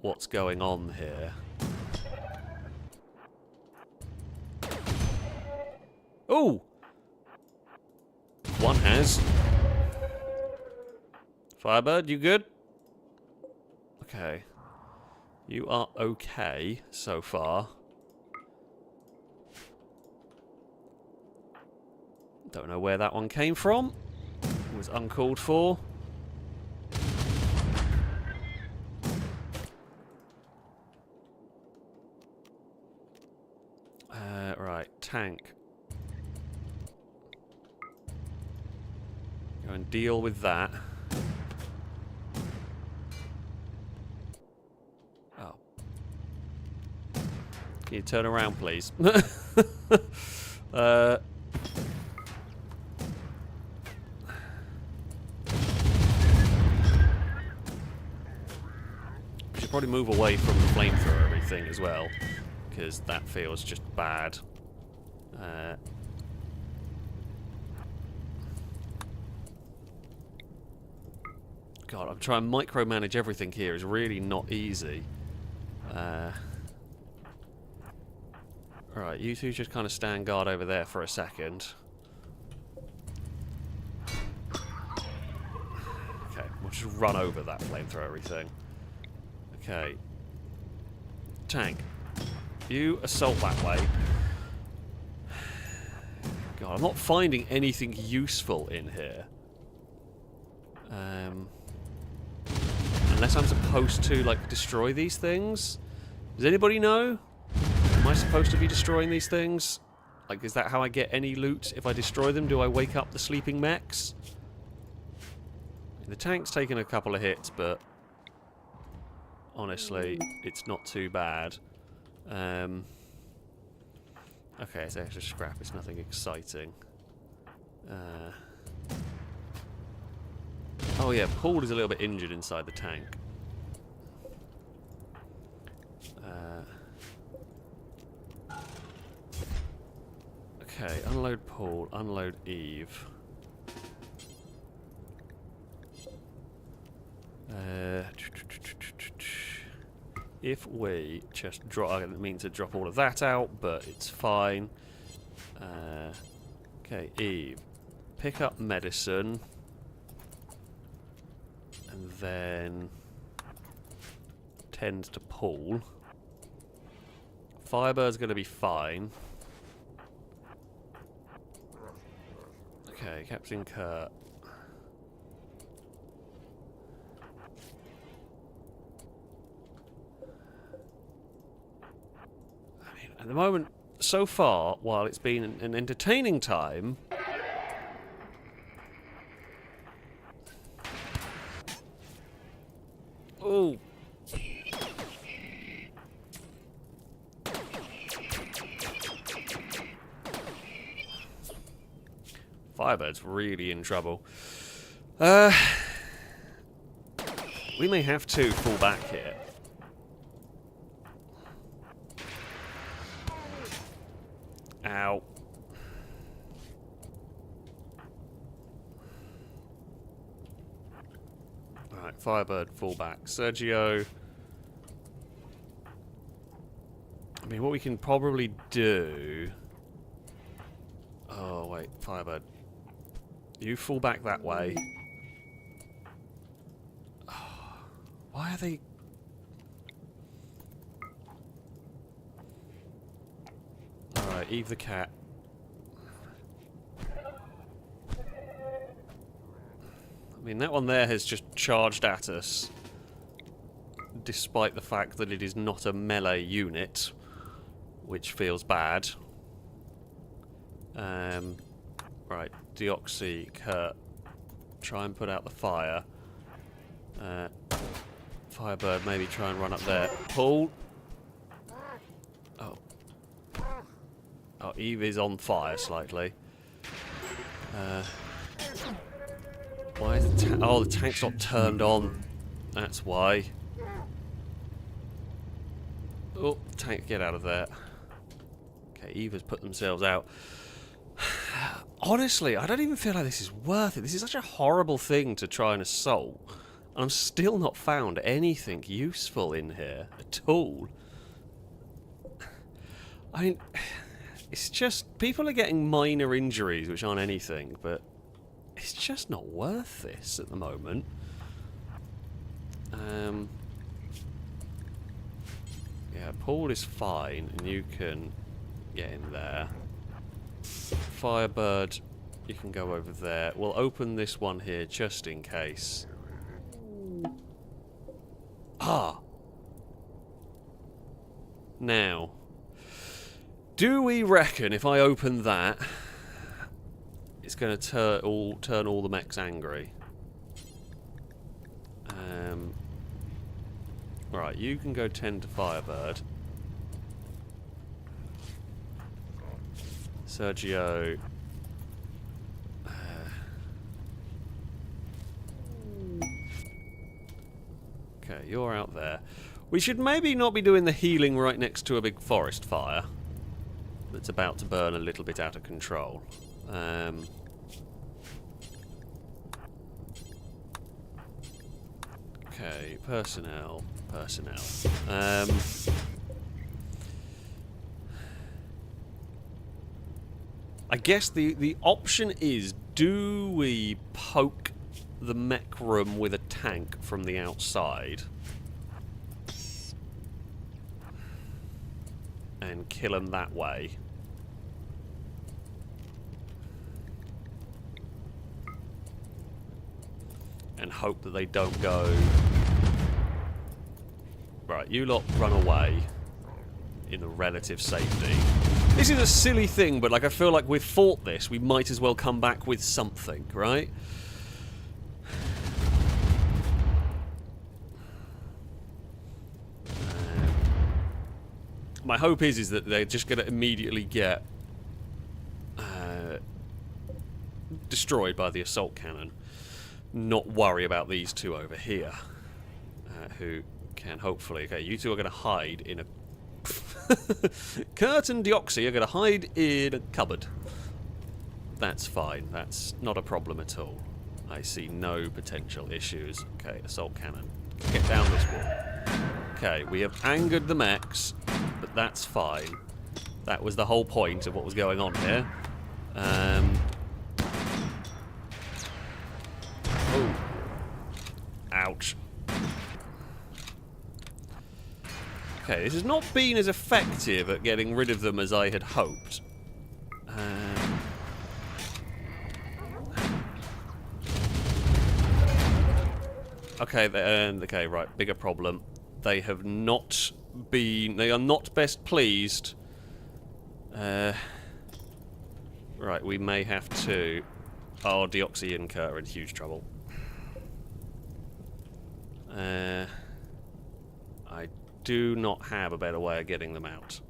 Speaker 1: what's going on here. Oh! One has. Firebird, you good? Okay. You are okay so far. Don't know where that one came from. It was uncalled for. tank. Go and deal with that. Oh. Can you turn around, please? We should probably move away from the flamethrower everything as well, because that feels just bad. God, I'm trying to micromanage everything here is really not easy. Alright, you two just kind of stand guard over there for a second. Okay, we'll just run over that flamethrower thing. Okay. Tank. You assault that way. God, I'm not finding anything useful in here. Unless I'm supposed to, like, destroy these things? Does anybody know? Am I supposed to be destroying these things? Like, is that how I get any loot? If I destroy them, do I wake up the sleeping mechs? The tank's taken a couple of hits, but honestly, it's not too bad. Okay, it's extra scrap. It's nothing exciting. Oh yeah, Paul is a little bit injured inside the tank. Okay, unload Paul, unload Eve. If we just drop, I didn't mean to drop all of that out, but it's fine. Okay, Eve, pick up medicine, and then tend to Paul. Firebird's going to be fine. Okay, Captain Kurt. I mean, at the moment, so far, while it's been an entertaining time, oh. Firebird's really in trouble. We may have to fall back here. Ow. Alright, Firebird, fall back. Sergio. I mean, what we can probably do... Oh, wait, Firebird. You fall back that way. Oh, why are they... Alright, Eve the cat. I mean, that one there has just charged at us. Despite the fact that it is not a melee unit. Which feels bad. Right, Deoxy, Kurt. Try and put out the fire. Firebird, maybe try and run up there. Paul! Oh. Oh, Eve is on fire slightly. Why is the oh, the tank's not turned on. That's why. Oh, tank, get out of there. Okay, Eve has put themselves out. Honestly, I don't even feel like this is worth it. This is such a horrible thing to try and assault. And I'm still not found anything useful in here at all. I mean, it's just... People are getting minor injuries, which aren't anything, but it's just not worth this at the moment. Yeah, Paul is fine, and you can get in there. Firebird, you can go over there. We'll open this one here just in case. Ah! Now, Do we reckon if I open that, it's going to turn all the mechs angry? Right, you can go 10 to Firebird. Sergio. Okay, you're out there. We should maybe not be doing the healing right next to a big forest fire that's about to burn a little bit out of control. Okay, personnel. I guess the option is, do we poke the mech room with a tank from the outside and kill them that way? And hope that they don't go... Right, you lot run away in the relative safety. This is a silly thing, but like I feel like we've fought this, we might as well come back with something, right? My hope is that they're just going to immediately get destroyed by the assault cannon. Not worry about these two over here, who can hopefully... Okay, you two are going to hide in a... Kurt and Deoxy are going to hide in a cupboard. That's fine. That's not a problem at all. I see no potential issues. Okay, assault cannon. Get down this wall. Okay, we have angered the mechs, but that's fine. That was the whole point of what was going on here. Oh. Ouch. Okay, this has not been as effective at getting rid of them as I had hoped. Okay, okay, right, bigger problem. They have not been... They are not best pleased. Right, we may have to... Oh, Deoxy and Kurt are in huge trouble. I do not have a better way of getting them out.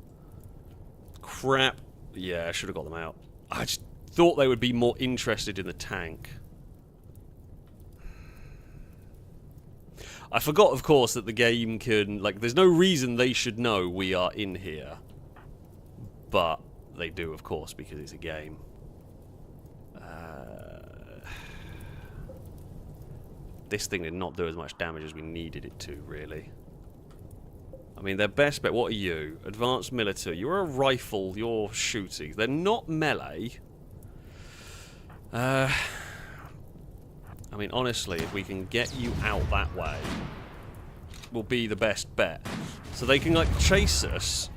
Speaker 1: Crap. Yeah, I should have got them out. I just thought they would be more interested in the tank. I forgot, of course, that the game can... Like, there's no reason they should know we are in here. But they do, of course, because it's a game. This thing did not do as much damage as we needed it to, really. I mean, their best bet... What are you? Advanced military. You're a rifle. You're shooting. They're not melee. I mean, honestly, if we can get you out that way, will be the best bet. So they can, like, chase us.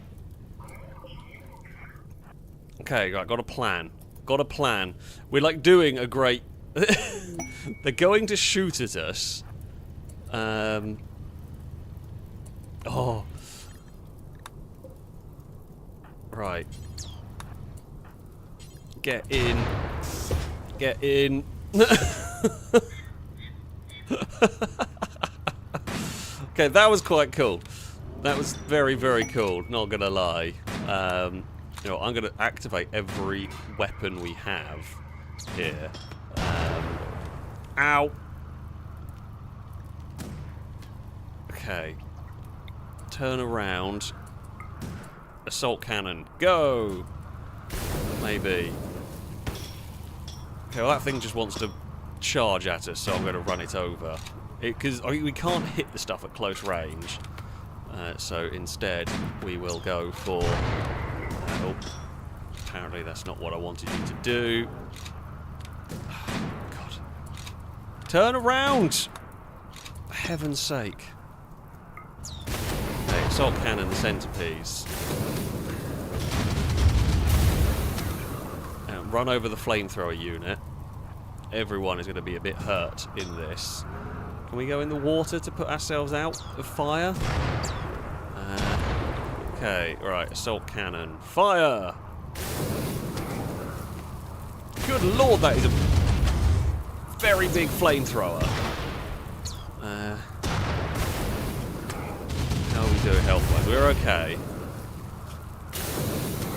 Speaker 1: Okay, right, got a plan. Got a plan. We're, like, doing a great... They're going to shoot at us. Oh. Right. Get in. Get in. Okay, that was quite cool. That was very, very cool, not gonna lie. You know, I'm gonna activate every weapon we have here. Ow! Okay. Turn around. Assault cannon. Go! Maybe. Okay, well that thing just wants to charge at us, so I'm going to run it over. Because we can't hit the stuff at close range. So instead, we will go for... oh, apparently that's not what I wanted you to do. Oh, God. Turn around! For heaven's sake. Okay, assault cannon, the centerpiece. Run over the flamethrower unit. Everyone is going to be a bit hurt in this. Can we go in the water to put ourselves out of fire? Okay, right, assault cannon. Fire! Good lord, that is a very big flamethrower. How are we doing health-wise? We're okay.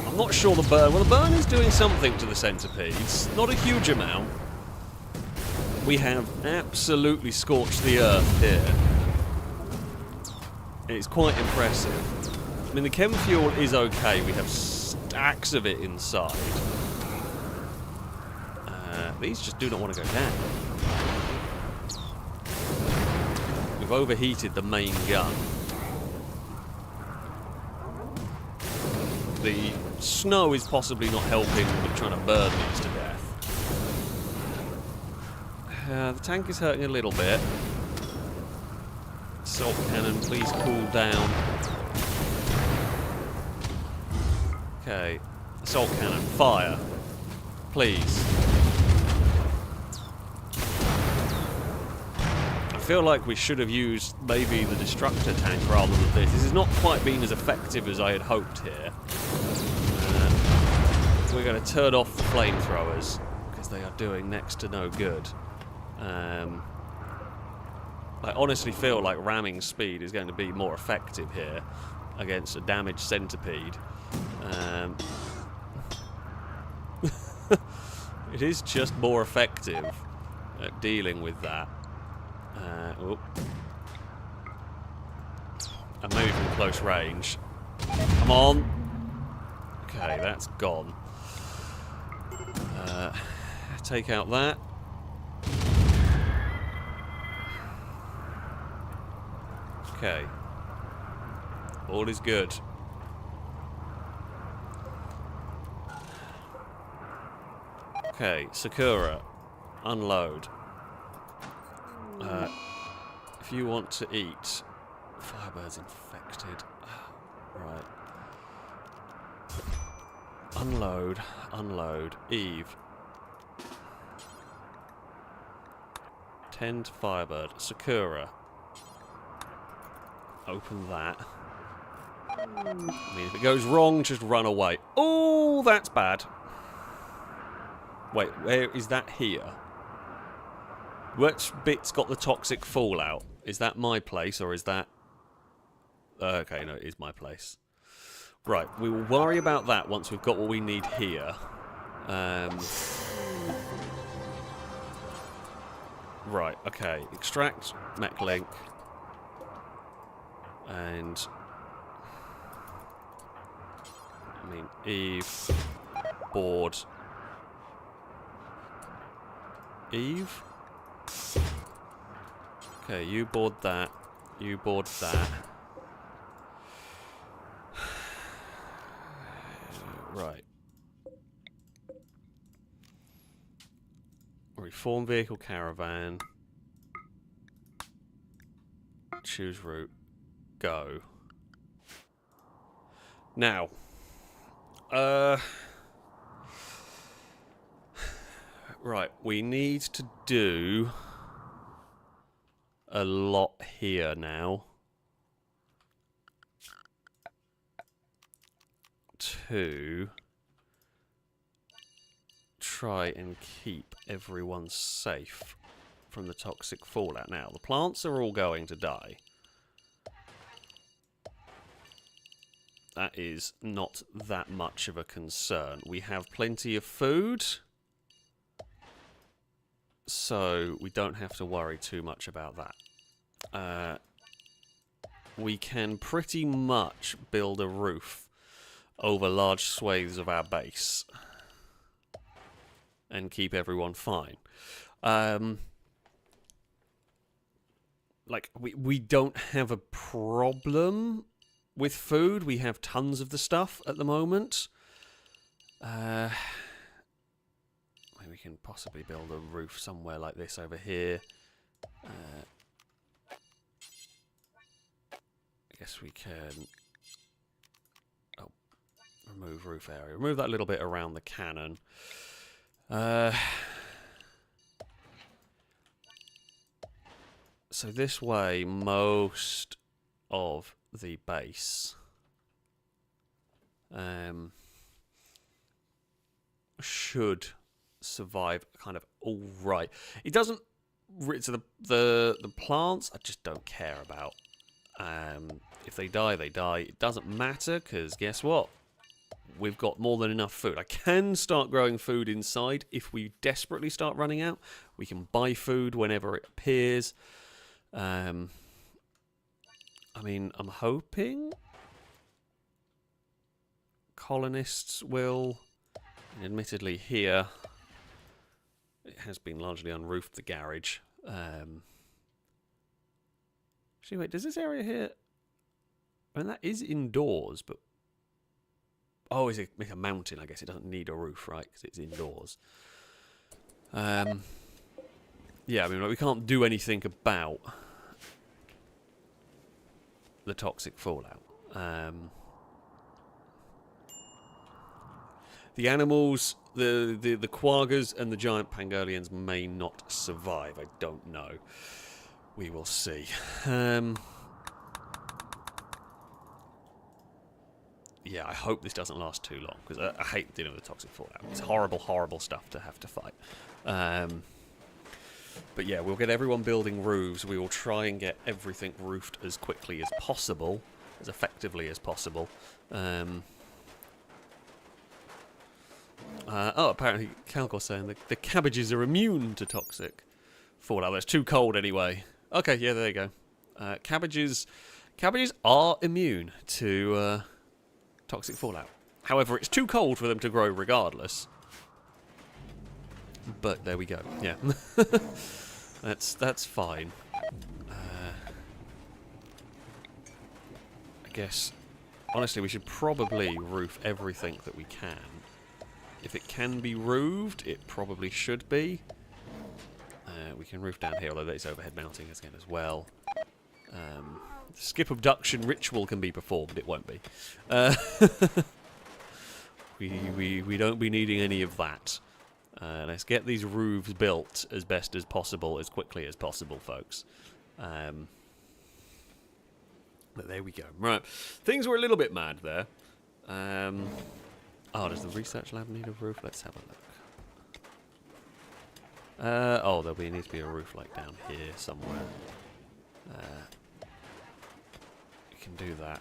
Speaker 1: I'm not sure the burn... Well, the burn is doing something to the centipedes. Not a huge amount. We have absolutely scorched the earth here. It's quite impressive. I mean, the chem fuel is okay. We have stacks of it inside. These just do not want to go down. We've overheated the main gun. The snow is possibly not helping with trying to burn these to death. The tank is hurting a little bit. Assault cannon, please cool down. Okay. Assault cannon, fire. Please. I feel like we should have used maybe the destructor tank rather than this. This has not quite been as effective as I had hoped here. We're going to turn off the flamethrowers because they are doing next to no good. I honestly feel like ramming speed is going to be more effective here against a damaged centipede. It is just more effective at dealing with that. And maybe from close range. Come on! Okay, that's gone. Take out that. Okay. All is good. Okay, Sakura. Unload. If you want to eat... Firebird's infected. Right. Unload. Unload. Eve. Tend to Firebird. Sakura. Open that. I mean, if it goes wrong, just run away. Oh, that's bad. Wait, where is that here? Which bit's got the toxic fallout? Is that my place, or is that... okay, no, it is my place. Right, we will worry about that once we've got what we need here. Right, okay. Extract, mech link. And... I mean, Eve... Board... Eve? Okay, you board that. You board that. Right. Reform vehicle caravan. Choose route. Go. Now. Right, we need to do a lot here now to try and keep everyone safe from the toxic fallout. Now, the plants are all going to die. That is not that much of a concern. We have plenty of food, so we don't have to worry too much about that. We can pretty much build a roof over large swathes of our base and keep everyone fine. Like, we don't have a problem with food. We have tons of the stuff at the moment. We can possibly build a roof somewhere like this over here. I guess we can... Oh, remove roof area. Remove that little bit around the cannon. So this way, most of the base Should survive kind of all right. It doesn't. So the plants I just don't care about. If they die, they die. It doesn't matter because guess what? We've got more than enough food. I can start growing food inside if we desperately start running out. We can buy food whenever it appears. I mean, I'm hoping colonists will. And admittedly, here it has been largely unroofed. The garage. Actually, wait. Does this area here? I mean, that is indoors, but oh, is it like a mountain? I guess it doesn't need a roof, right? Because it's indoors. Yeah, I mean, like, we can't do anything about the toxic fallout. The animals, the quaggas and the giant pangolians may not survive. I don't know. We will see. Yeah, I hope this doesn't last too long, because I hate dealing with the toxic fallout. It's horrible, horrible stuff to have to fight. But yeah, we'll get everyone building roofs. We will try and get everything roofed as quickly as possible, as effectively as possible. Oh, apparently Calgor's saying that the cabbages are immune to toxic fallout. It's too cold anyway. Okay, yeah, there you go. Cabbages are immune to toxic fallout. However, it's too cold for them to grow regardless. But there we go. Yeah, that's fine. I guess honestly, we should probably roof everything that we can. If it can be roofed, it probably should be. We can roof down here, although there's overhead mounting again as well. Skip abduction ritual can be performed. It won't be. We don't be needing any of that. Let's get these roofs built as best as possible, as quickly as possible, folks. But there we go. Right, things were a little bit mad there. Oh, does the research lab need a roof? Let's have a look. Oh, needs to be a roof like down here somewhere. We can do that.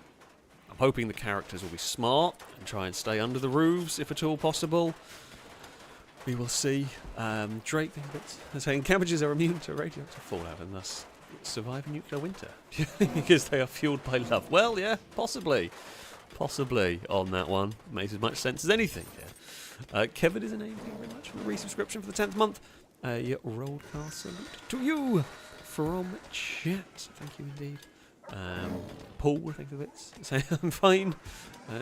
Speaker 1: I'm hoping the characters will be smart and try and stay under the roofs if at all possible. We will see. Drake is saying cabbages are immune to radioactive fallout and thus survive a nuclear winter because they are fueled by love. Well, yeah, possibly. Possibly on that one. Makes as much sense as anything here. Kevin is a name. Thank you very much for the resubscription for the 10th month. Your rollcast salute to you from chat. Thank you indeed. Paul, thank you for bits. Saying I'm fine.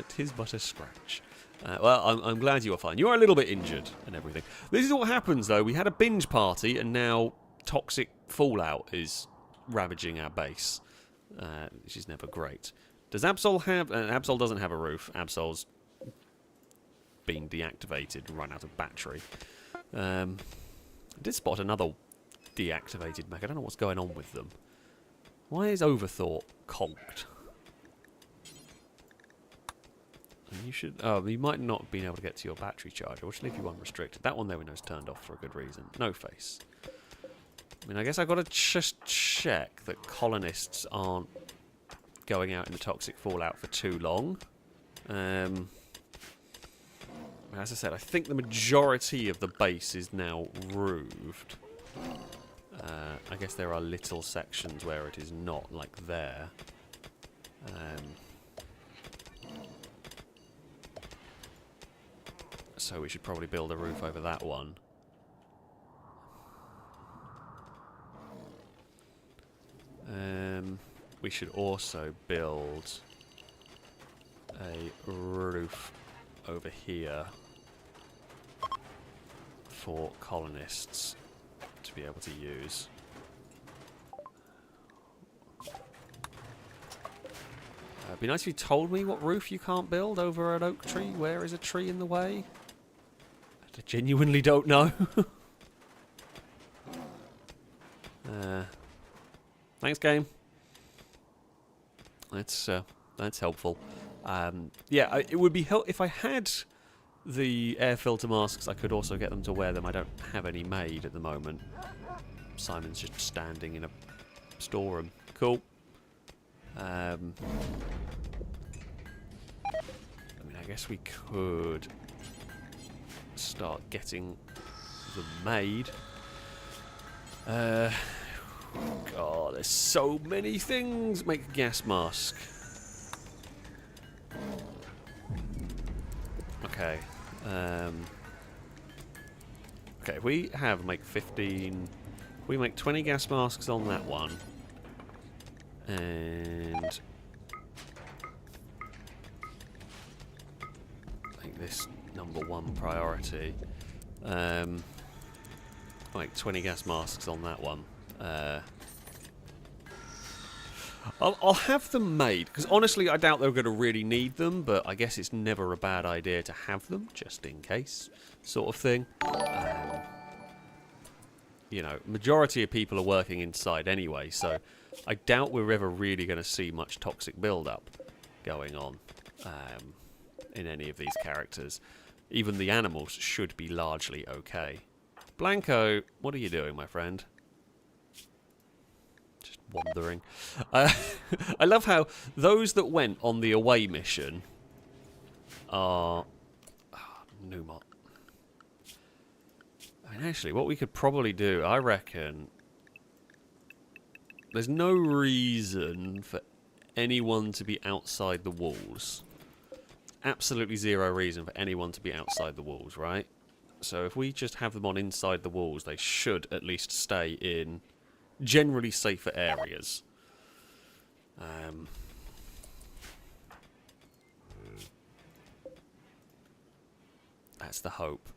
Speaker 1: 'Tis but a scratch. Well, I'm glad you are fine. You are a little bit injured and everything. This is what happens though. We had a binge party and now toxic fallout is ravaging our base, which is never great. Does Absol have... Absol doesn't have a roof. Absol's been deactivated and run out of battery. I did spot another deactivated mech. I don't know what's going on with them. Why is Overthought conked? And you should... Oh, you might not have been able to get to your battery charger. We'll just leave you unrestricted. That one there we know is turned off for a good reason. No face. I mean, I guess I've got to just check that colonists aren't going out in the toxic fallout for too long. As I said, I think the majority of the base is now roofed. I guess there are little sections where it is not, like there. So we should probably build a roof over that one. We should also build a roof over here for colonists to be able to use. It'd be nice if you told me what roof you can't build over an oak tree. Where is a tree in the way? I genuinely don't know. Thanks, game. That's helpful. Yeah, it would be if I had the air filter masks, I could also get them to wear them. I don't have any made at the moment. Simon's just standing in a storeroom. Cool. I mean, I guess we could start getting them made. God, there's so many things. Make a gas mask. Okay. Okay, if we make 15... We make 20 gas masks on that one. And... make this #1 priority. Like 20 gas masks on that one. I'll have them made, because honestly I doubt they're going to really need them, but I guess it's never a bad idea to have them, just in case, sort of thing. You know, majority of people are working inside anyway, so I doubt we're ever really going to see much toxic build-up going on in any of these characters. Even the animals should be largely okay. Blanco, what are you doing, my friend? Just wandering. I love how those that went on the away mission are... Numot. I mean, actually, what we could probably do, I reckon... There's no reason for anyone to be outside the walls. Absolutely zero reason for anyone to be outside the walls, right? So if we just have them on inside the walls, they should at least stay in generally safer areas. That's the hope.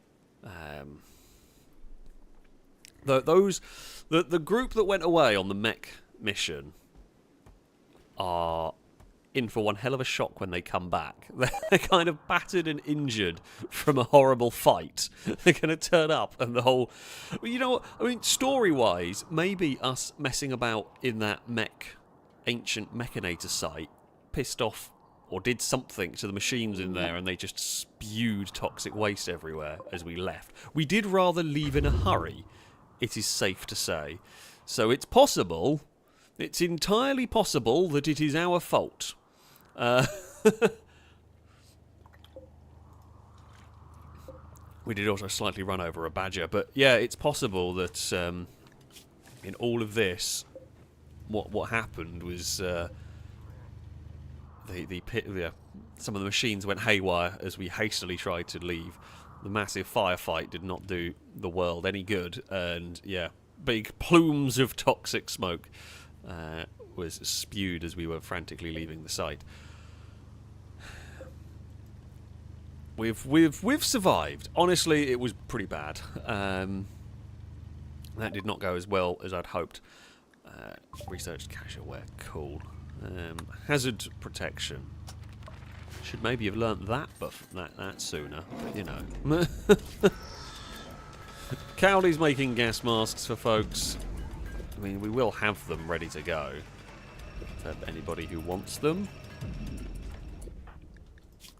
Speaker 1: The group that went away on the mech mission are in for one hell of a shock when they come back. They're kind of battered and injured from a horrible fight. They're going to turn up and the whole... Well, you know what? I mean, story-wise, maybe us messing about in that ancient Mechanator site pissed off or did something to the machines in there and they just spewed toxic waste everywhere as we left. We did rather leave in a hurry, it is safe to say. So it's possible, it's entirely possible that it is our fault. We did also slightly run over a badger, but yeah, it's possible that in all of this, what happened was some of the machines went haywire as we hastily tried to leave. The massive firefight did not do the world any good, and yeah, big plumes of toxic smoke was spewed as we were frantically leaving the site. We've survived. Honestly, it was pretty bad. That did not go as well as I'd hoped. Researched cache aware, cool. Hazard protection. Should maybe have learnt that that sooner, but you know. Cowley's making gas masks for folks. I mean, we will have them ready to go for anybody who wants them.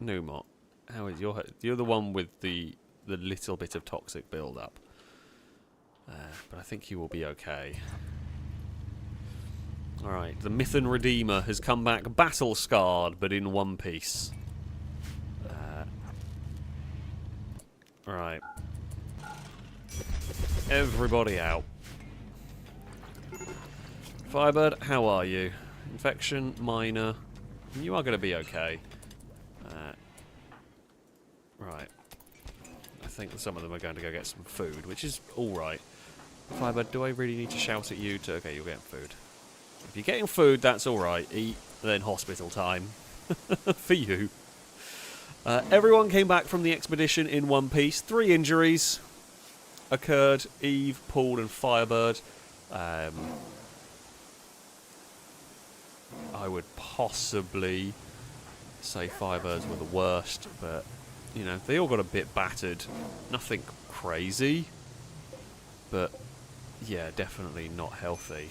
Speaker 1: Numot, how is you're the one with the little bit of toxic build-up. But I think you will be okay. Alright, the Mythen Redeemer has come back battle-scarred, but in one piece. Alright. Everybody out. Firebird, how are you? Infection, minor. You are going to be okay. Right. I think that some of them are going to go get some food, which is alright. Firebird, do I really need to shout at you to... Okay, you're getting food. If you're getting food, that's alright. Eat, then hospital time. For you. Everyone came back from the expedition in one piece. 3 injuries occurred. Eve, Paul, and Firebird. I would possibly say Firebirds were the worst, but, you know, they all got a bit battered. Nothing crazy, but, yeah, definitely not healthy.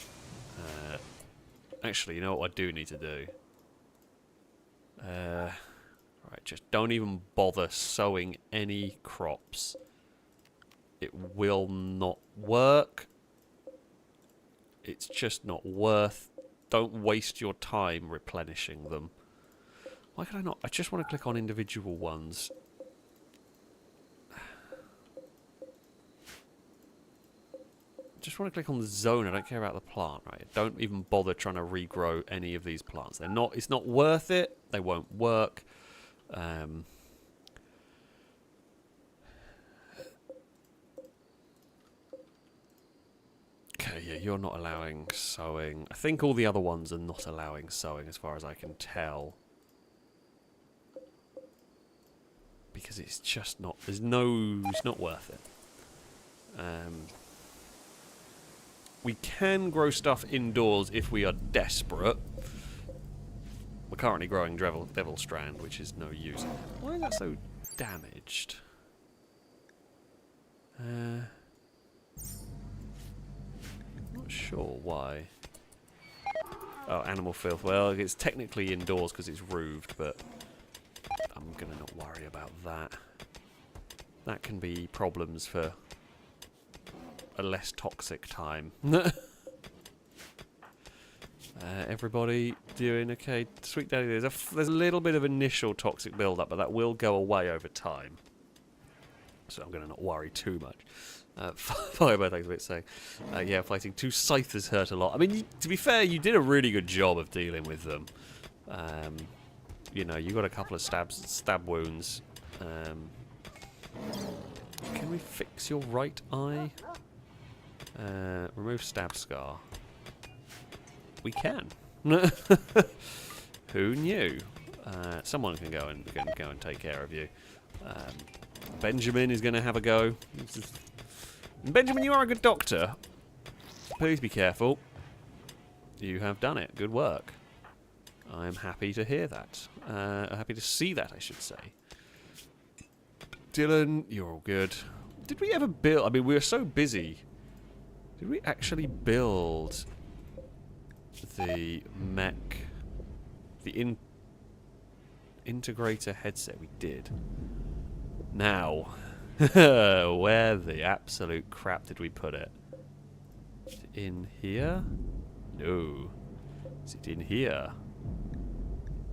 Speaker 1: Actually, you know what I do need to do? Right, just don't even bother sowing any crops. It will not work. It's just not worth. Don't waste your time replenishing them. Why can I not? I just want to click on individual ones. Just want to click on the zone. I don't care about the plant, right? Don't even bother trying to regrow any of these plants. They're not. It's not worth it. They won't work. Okay, yeah, you're not allowing sowing. I think all the other ones are not allowing sowing, as far as I can tell. Because it's just not. There's no. It's not worth it. We can grow stuff indoors if we are desperate. We're currently growing Devil Strand, which is no use. Why is that so damaged? Not sure why. Oh, animal filth. Well, it's technically indoors because it's roofed, but I'm gonna not worry about that. That can be problems for a less toxic time. Everybody doing okay? Sweet Daddy, there's a little bit of initial toxic build-up, but that will go away over time. So I'm going to not worry too much. Firebird, thanks a bit saying, yeah, fighting 2 Scythers hurt a lot. I mean, to be fair, you did a really good job of dealing with them. You know, you got a couple of stab wounds. Can we fix your right eye? Remove stab scar. We can. Who knew? Someone can go and take care of you. Benjamin is going to have a go. Benjamin, you are a good doctor. Please be careful. You have done it. Good work. I'm happy to hear that. Happy to see that, I should say. Dylan, you're all good. Did we ever build... I mean, we were so busy. Did we actually build the mech... the integrator headset? We did. Now, where the absolute crap did we put it? Is it in here? No. Is it in here?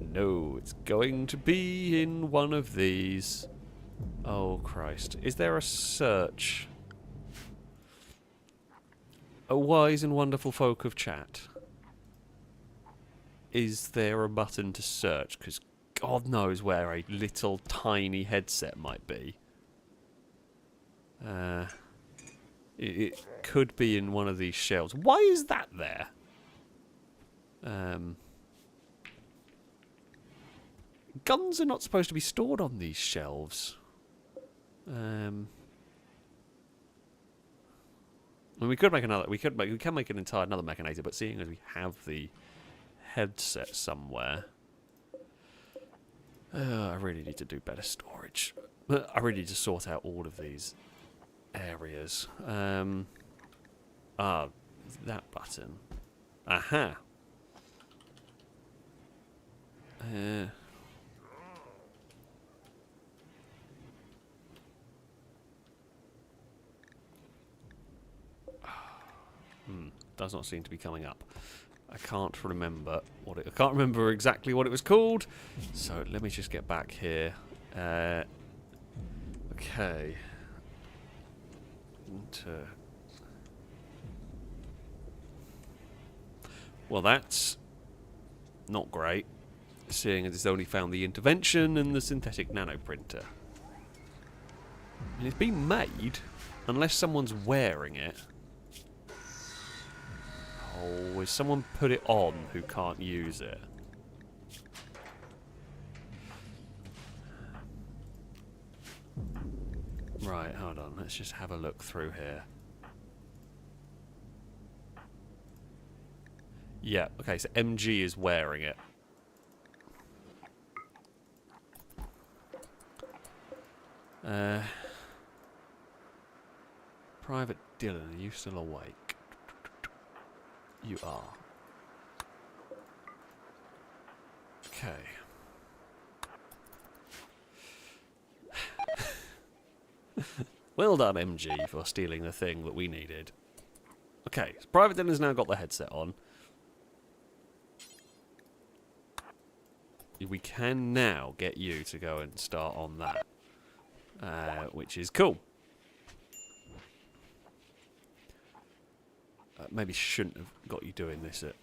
Speaker 1: No, it's going to be in one of these. Oh, Christ. Is there a search? A wise and wonderful folk of chat. Is there a button to search? Because God knows where a little tiny headset might be. It could be in one of these shelves. Why is that there? Guns are not supposed to be stored on these shelves. I mean, we could make another. We can make an entire another Mechanator, but seeing as we have the headset somewhere, I really need to do better storage. I really need to sort out all of these areas. That button. Aha. Does not seem to be coming up. I can't remember what it. I can't remember exactly what it was called. So let me just get back here. Okay. Well, that's not great, seeing as it's only found the intervention and the synthetic nanoprinter. And it's been made, unless someone's wearing it. Oh, is someone put it on who can't use it? Right, hold on. Let's just have a look through here. Yeah, okay, so MG is wearing it. Private Dylan, are you still awake? You are. Okay. Well done, MG, for stealing the thing that we needed. Okay, so Private Dinner's now got the headset on. We can now get you to go and start on that, which is cool. Maybe shouldn't have got you doing this at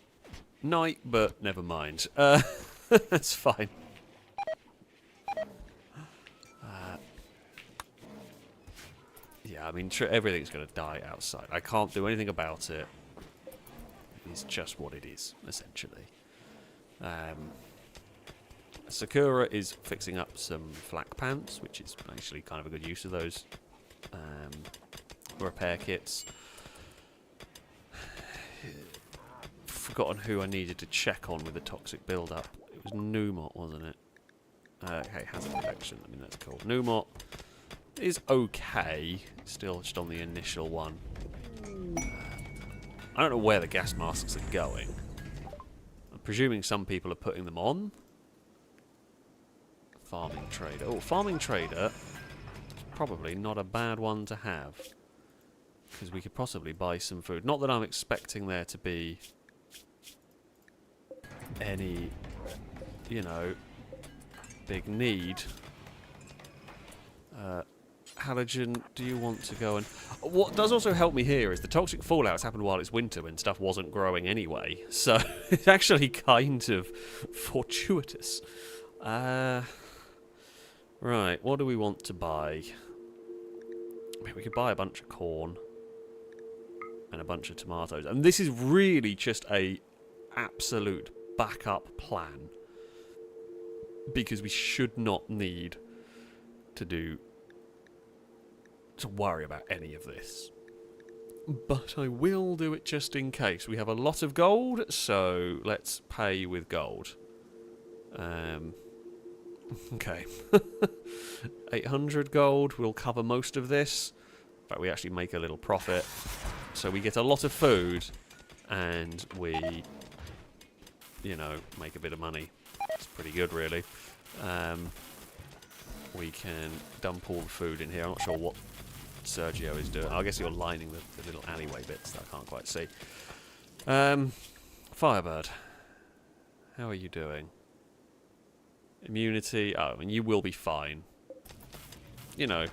Speaker 1: night, but never mind. That's fine. Yeah, I mean, everything's going to die outside. I can't do anything about it. It's just what it is, essentially. Sakura is fixing up some flak pants, which is actually kind of a good use of those repair kits. Forgotten who I needed to check on with the toxic build-up. It was Numot, wasn't it? Okay, hazard protection. I mean, that's cool. Numot is okay. Still just on the initial one. I don't know where the gas masks are going. I'm presuming some people are putting them on. Farming trader. Oh, farming trader is probably not a bad one to have. Because we could possibly buy some food. Not that I'm expecting there to be any, you know, big need. Halogen, do you want to go and... What does also help me here is the toxic fallouts happened while it's winter when stuff wasn't growing anyway. So it's actually kind of fortuitous. Right, what do we want to buy? I mean, we could buy a bunch of corn and a bunch of tomatoes. And this is really just a absolute backup plan. Because we should not need to worry about any of this. But I will do it just in case. We have a lot of gold, so let's pay with gold. Okay. 800 gold will cover most of this. In fact, we actually make a little profit. So we get a lot of food, and we, you know, make a bit of money. It's pretty good, really. We can dump all the food in here. I'm not sure what Sergio is doing. I guess you're lining the little alleyway bits that I can't quite see. Firebird, how are you doing? Immunity. Oh, I mean, you will be fine. You know,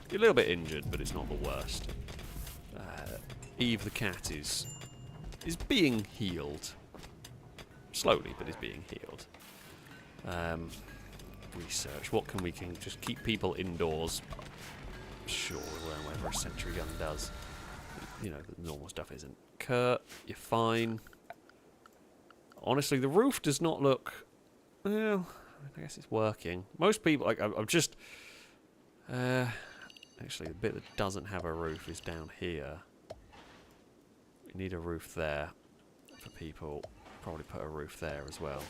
Speaker 1: you're a little bit injured, but it's not the worst. Eve the cat is being healed. Slowly, but is being healed. Research. What can we just keep people indoors? Sure, whatever a sentry gun does. You know, the normal stuff isn't. Kurt, you're fine. Honestly, the roof does not look... Well, I guess it's working. Most people, like, I'm just... actually, the bit that doesn't have a roof is down here. We need a roof there for people. Probably put a roof there as well.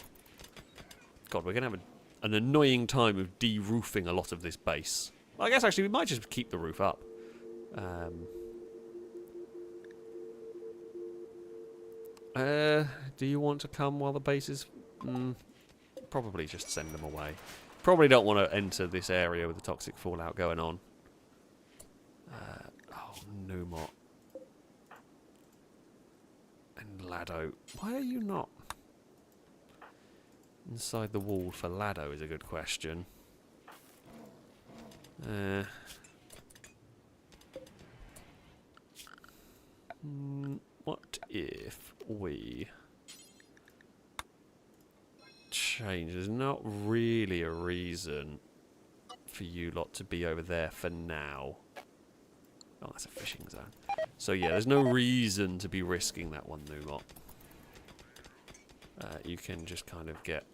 Speaker 1: God, we're going to have an annoying time of de-roofing a lot of this base. Well, I guess, actually, we might just keep the roof up. Do you want to come while the base is... probably just send them away. Probably don't want to enter this area with the toxic fallout going on. Oh, Numot. And Lado. Why are you not... Inside the wall for Lado is a good question. What if we change? There's not really a reason for you lot to be over there for now. Oh, that's a fishing zone. So yeah, there's no reason to be risking that one, Numot. You can just kind of get...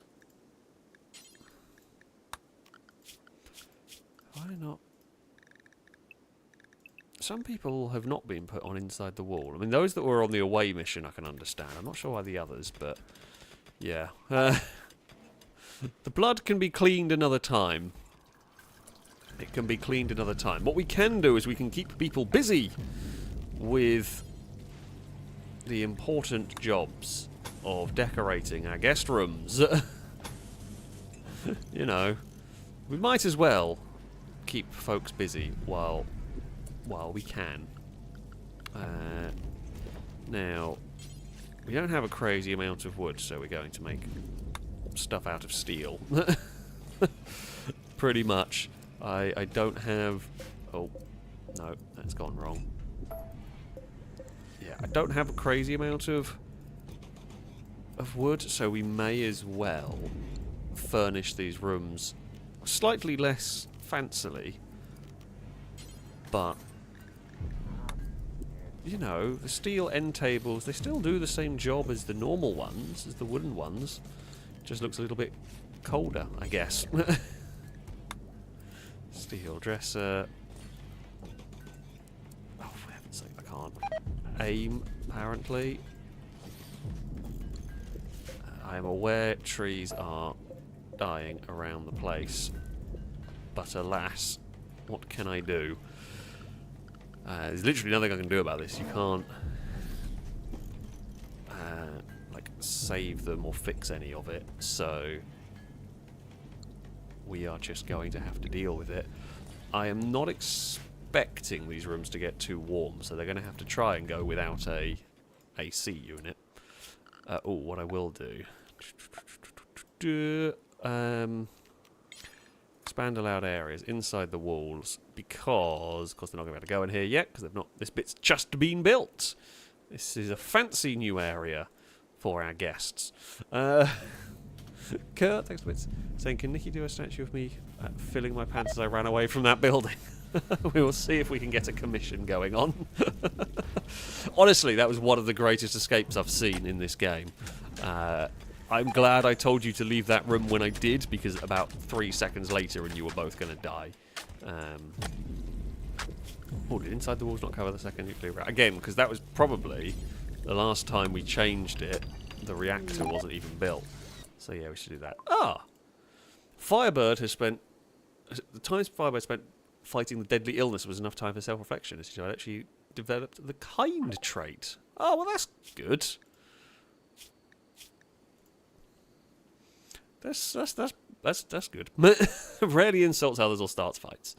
Speaker 1: Why not? Some people have not been put on inside the wall. I mean, those that were on the away mission I can understand. I'm not sure why the others, but... Yeah. The blood can be cleaned another time. It can be cleaned another time. What we can do is we can keep people busy with the important jobs of decorating our guest rooms. You know, we might as well keep folks busy while while we can. Now, we don't have a crazy amount of wood, so we're going to make stuff out of steel. Pretty much. I don't have... Oh, no, that's gone wrong. Yeah, I don't have a crazy amount of wood, so we may as well furnish these rooms slightly less fancily. But, you know, the steel end tables, they still do the same job as the normal ones, as the wooden ones. Just looks a little bit colder, I guess. Steel dresser. Oh, for heaven's sake, I can't aim, apparently. I am aware trees are dying around the place. But alas, what can I do? There's literally nothing I can do about this. You can't like save them or fix any of it, so we are just going to have to deal with it. I am not expecting these rooms to get too warm, so they're going to have to try and go without a AC unit. Oh, what I will do... expand allowed areas inside the walls, because of course they're not going to be able to go in here yet, because they've not. This bit's just been built. This is a fancy new area for our guests. Kurt, thanks for saying, can Nikki do a statue of me filling my pants as I ran away from that building? We will see if we can get a commission going on. Honestly, that was one of the greatest escapes I've seen in this game. I'm glad I told you to leave that room when I did, because about 3 seconds later and you were both going to die. Oh, did inside the walls not cover the second nuclear reactor? Again, because that was probably the last time we changed it, the reactor wasn't even built. So yeah, we should do that. Ah! Firebird has spent... The time Firebird spent fighting the deadly illness was enough time for self-reflection. As I actually developed the kind trait. Oh, well that's good. That's good. Rarely insults others or starts fights.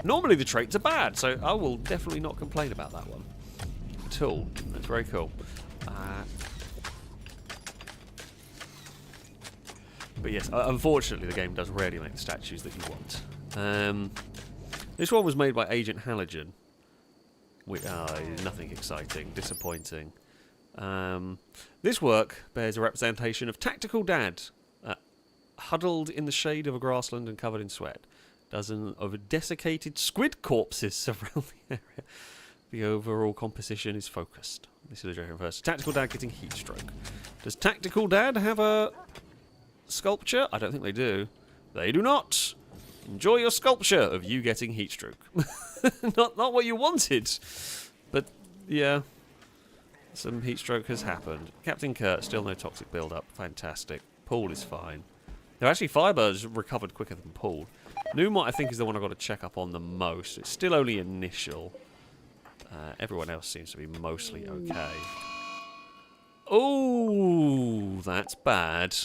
Speaker 1: Normally the traits are bad, so I will definitely not complain about that one at all. That's very cool. But yes, unfortunately the game does rarely make the statues that you want. This one was made by Agent Halogen. Nothing exciting, disappointing. This work bears a representation of Tactical Dad, huddled in the shade of a grassland and covered in sweat. Dozen of desiccated squid corpses surround the area. The overall composition is focused. This is the first. Tactical Dad getting heat stroke. Does Tactical Dad have a sculpture? I don't think they do. They do not. Enjoy your sculpture of you getting heat stroke. not what you wanted, but yeah. Some heat stroke has happened. Captain Kurt, still no toxic build-up. Fantastic. Paul is fine. Now, actually, Firebird's recovered quicker than Paul. Newmont, I think, is the one I've got to check up on the most. It's still only initial. Everyone else seems to be mostly okay. Oh, that's bad.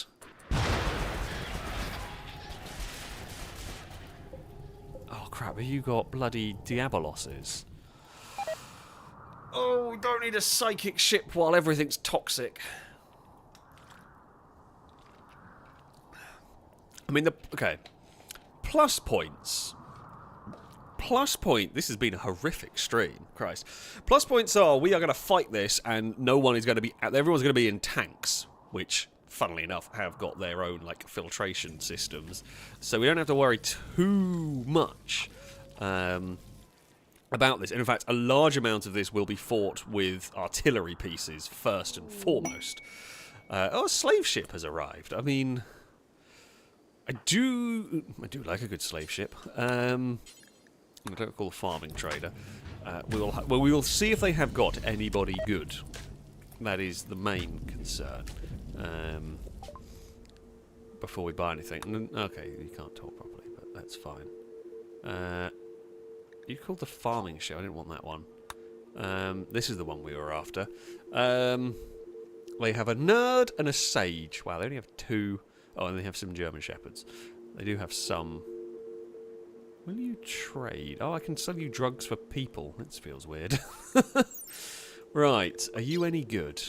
Speaker 1: Oh, crap. Have you got bloody Diaboloses? Oh, we don't need a psychic ship while everything's toxic. I mean, okay. Plus points. Plus point. This has been a horrific stream. Christ. Plus points are we are going to fight this, and no one is going to be. Everyone's going to be in tanks, which, funnily enough, have got their own like filtration systems, so we don't have to worry too much about this. And in fact, a large amount of this will be fought with artillery pieces first and foremost. Oh, a slave ship has arrived. I mean, I do like a good slave ship. I don't call a farming trader. We will see if they have got anybody good. That is the main concern. Before we buy anything. Okay, you can't talk properly, but that's fine. You called the farming ship. I didn't want that one. This is the one we were after. They have a nerd and a sage. Wow, they only have two. Oh, and they have some German shepherds. They do have some Will you trade? Oh, I can sell you drugs for people. This feels weird. Right, are you any good?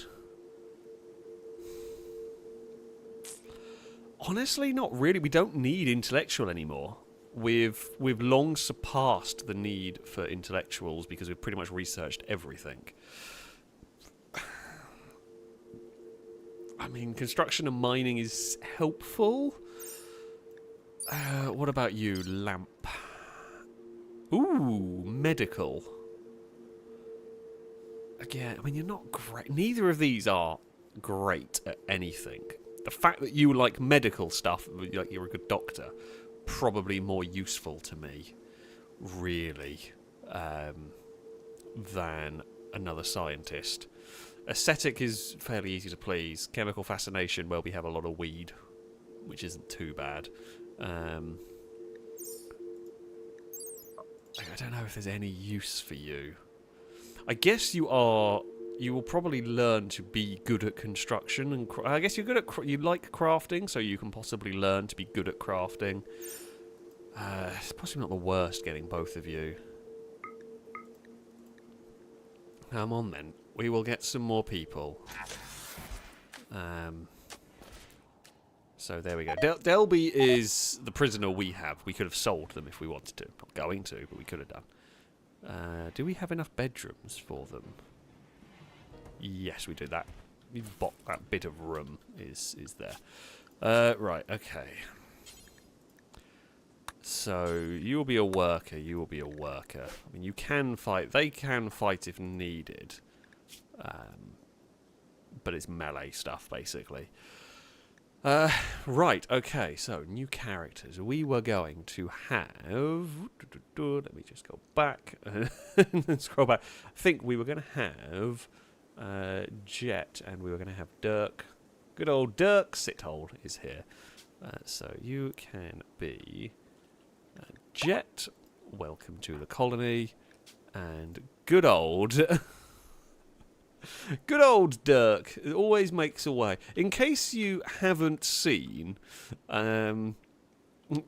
Speaker 1: Honestly, not really. We don't need intellectual anymore. We've long surpassed the need for intellectuals because we've pretty much researched everything. I mean, construction and mining is helpful. What about you, lamp? Ooh, medical. Again, I mean, you're not great. Neither of these are great at anything. The fact that you like medical stuff, like you're a good doctor, probably more useful to me, really, than another scientist. Aesthetic is fairly easy to please. Chemical fascination, well, we have a lot of weed, which isn't too bad. I don't know if there's any use for you. I guess you will probably learn to be good at construction, and I guess you're good at you like crafting, so you can possibly learn to be good at crafting. It's possibly not the worst getting both of you. Come on then, we will get some more people. So there we go. Delby is the prisoner we have. We could have sold them if we wanted to. Not going to, but we could have done. Do we have enough bedrooms for them? Yes, we do. That bit of room is there. Right, okay. So you will be a worker. You will be a worker. I mean, you can fight. They can fight if needed. But it's melee stuff, basically. Right, okay, so new characters. We were going to have... Let me just go back and scroll back. I think we were going to have Jet, and we were going to have Dirk. Good old Dirk Sithold is here. So you can be Jet. Welcome to the colony. And good old... Good old Dirk always makes a way. In case you haven't seen,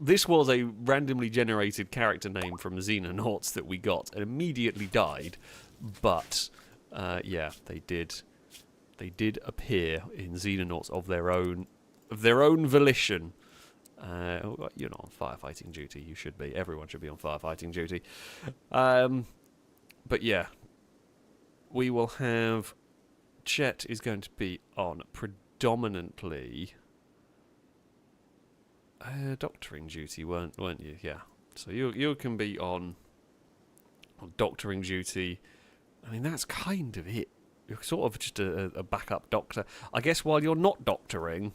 Speaker 1: this was a randomly generated character name from Xenonauts that we got and immediately died. But yeah, they did appear in Xenonauts of their own volition. You're not on firefighting duty. You should be. Everyone should be on firefighting duty. But yeah. We will have... Chet is going to be on predominantly... doctoring duty, weren't you? Yeah. So you can be on doctoring duty. I mean, that's kind of it. You're sort of just a backup doctor. I guess while you're not doctoring,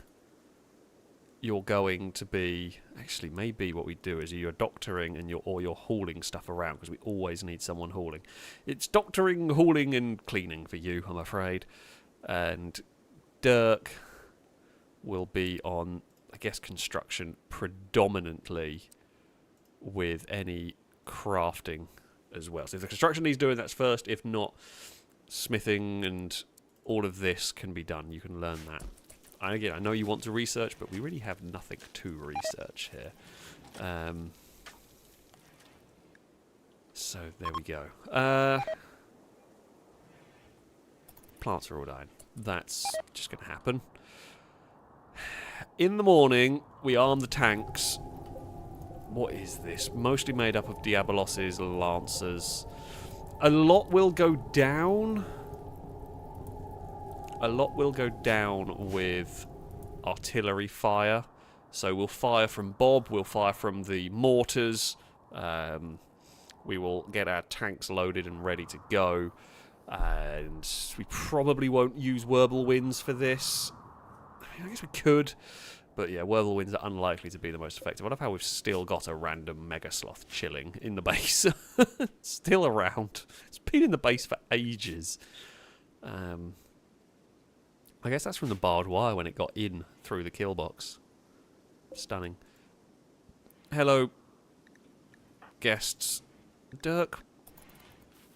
Speaker 1: you're going to be... Actually, maybe what we do is you're doctoring and you're hauling stuff around, because we always need someone hauling. It's doctoring, hauling, and cleaning for you, I'm afraid. And Dirk will be on, I guess, construction predominantly, with any crafting as well. So if the construction he's doing, that's first. If not, smithing and all of this can be done. You can learn that. Again, I know you want to research, but we really have nothing to research here. So, there we go. Plants are all dying. That's just going to happen. In the morning, we arm the tanks. What is this? Mostly made up of Diaboloses, Lancers. A lot will go down. A lot will go down with artillery fire. So we'll fire from Bob, we'll fire from the mortars. We will get our tanks loaded and ready to go. And we probably won't use Whirlwinds for this. I guess we could. But yeah, Whirlwinds are unlikely to be the most effective. I love how we've still got a random Mega Sloth chilling in the base. Still around. It's been in the base for ages. I guess that's from the barbed wire when it got in through the kill box. Stunning. Hello, guests. Dirk,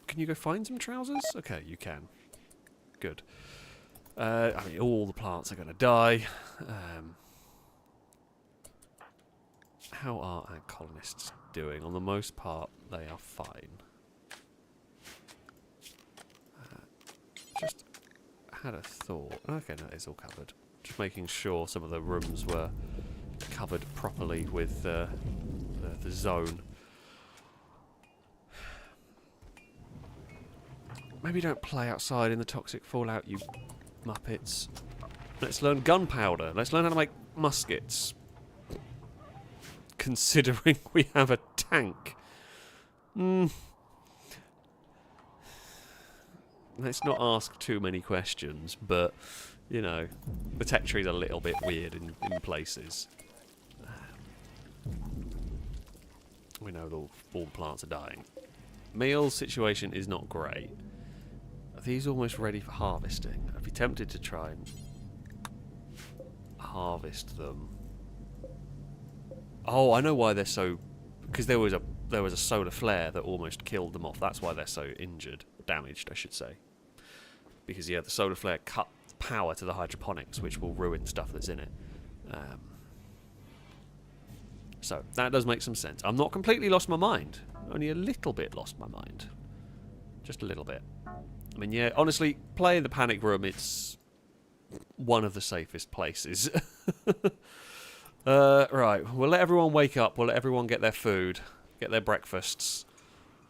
Speaker 1: can you go find some trousers? Okay, you can. Good. I mean, all the plants are going to die. How are our colonists doing. On the most part, they are fine. Just had a thought. Okay, no, it's all covered. Just making sure some of the rooms were covered properly with the zone. Maybe don't play outside in the toxic fallout, you muppets. Let's learn gunpowder. Let's learn how to make muskets. Considering we have a tank. Let's not ask too many questions, but, you know, the tech tree's a little bit weird in places. We know all the plants are dying. Meal's situation is not great. Are these almost ready for harvesting? I'd be tempted to try and harvest them. Oh, I know why they're so... Because there was a solar flare that almost killed them off. That's why they're so injured. Damaged, I should say. Because, yeah, the solar flare cut power to the hydroponics, which will ruin stuff that's in it. So, that does make some sense. I'm not completely lost my mind. Only a little bit lost my mind. Just a little bit. I mean, yeah, honestly, playing the panic room, it's one of the safest places. Right, we'll let everyone wake up, we'll let everyone get their food, get their breakfasts,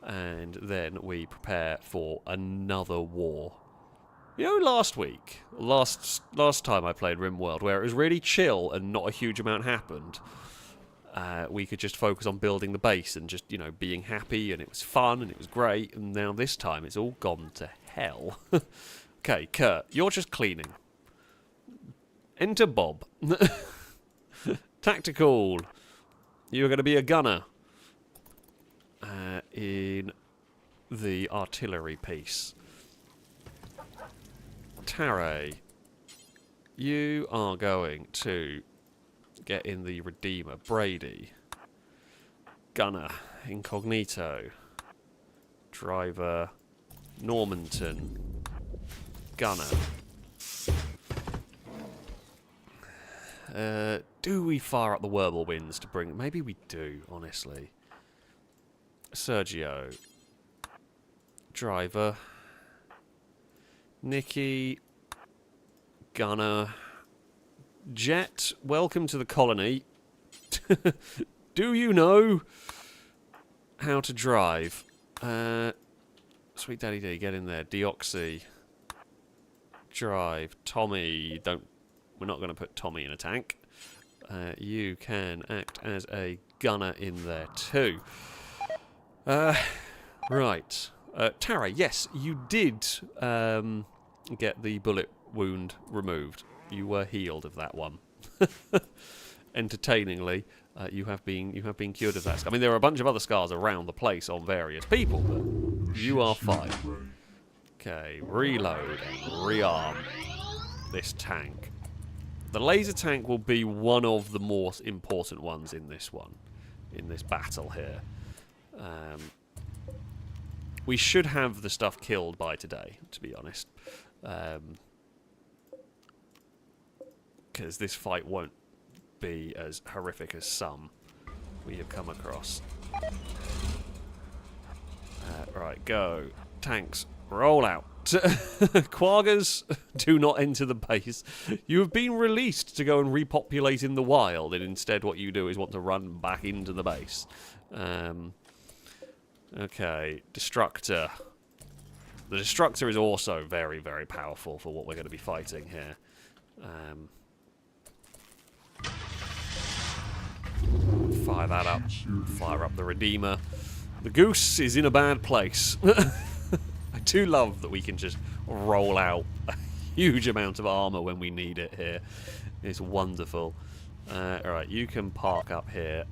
Speaker 1: and then we prepare for another war. You know, last time I played Rimworld, where it was really chill and not a huge amount happened, we could just focus on building the base and just, you know, being happy, and it was fun and it was great, and now this time it's all gone to hell. Okay, Kurt, you're just cleaning. Enter Bob. Tactical. You're going to be a gunner in the artillery piece. Tare, you are going to get in the Redeemer. Brady, gunner. Incognito. Driver. Normanton, gunner. Do we fire up the whirlwinds to bring... Maybe we do, honestly. Sergio. Driver. Nikki. Gunner. Jet, welcome to the colony. Do you know how to drive? Sweet Daddy D, get in there. Deoxy. Drive. Tommy, we're not going to put Tommy in a tank. You can act as a gunner in there too. Right. Tara, yes, you did get the bullet wound removed. You were healed of that one. Entertainingly, you have been cured of that. I mean, there are a bunch of other scars around the place on various people, but you are fine. Okay, reload and rearm this tank. The laser tank will be one of the more important ones in this battle here. We should have the stuff killed by today, to be honest. Because this fight won't be as horrific as some we have come across. Right, go. Tanks, roll out. Quaggers, do not enter the base. You have been released to go and repopulate in the wild, and instead what you do is want to run back into the base. Okay, Destructor. The Destructor is also very, very powerful for what we're going to be fighting here. Fire that up. Fire up the Redeemer. The Goose is in a bad place. I do love that we can just roll out a huge amount of armor when we need it here. It's wonderful. Alright, you can park up here.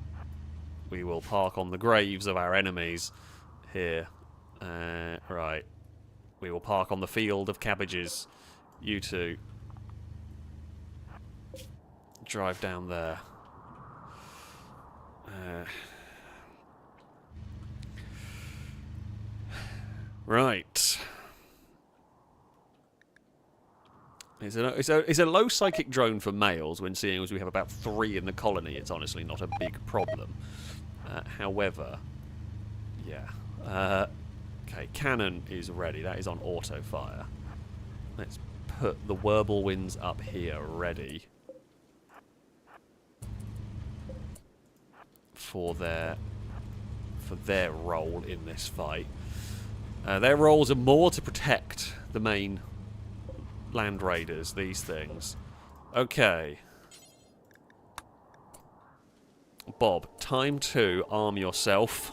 Speaker 1: We will park on the graves of our enemies here. Right. We will park on the field of cabbages. You two. Drive down there. Right. It's a low psychic drone for males when seeing as we have about 3 in the colony. It's honestly not a big problem. However, yeah. Okay, cannon is ready. That is on auto fire. Let's put the Whirlwinds up here ready for their role in this fight. Their roles are more to protect the main land raiders, these things. Okay. Bob, time to arm yourself.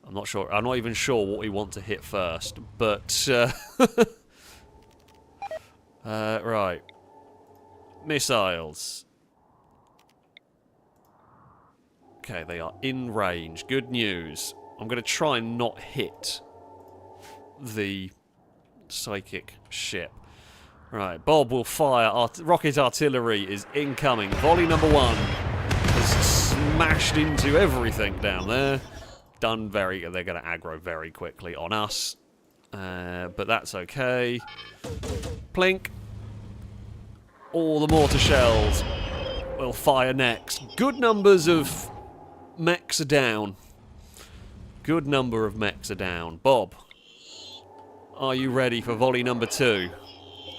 Speaker 1: I'm not sure. I'm not even sure what we want to hit first, but right. Missiles. Okay, they are in range. Good news. I'm going to try and not hit the psychic ship. Right, Bob will fire. Rocket artillery is incoming. Volley number 1 has smashed into everything down there. They're going to aggro very quickly on us. But that's okay. Plink. All the mortar shells will fire next. Good numbers of mechs are down. Good number of mechs are down. Bob, are you ready for volley number 2?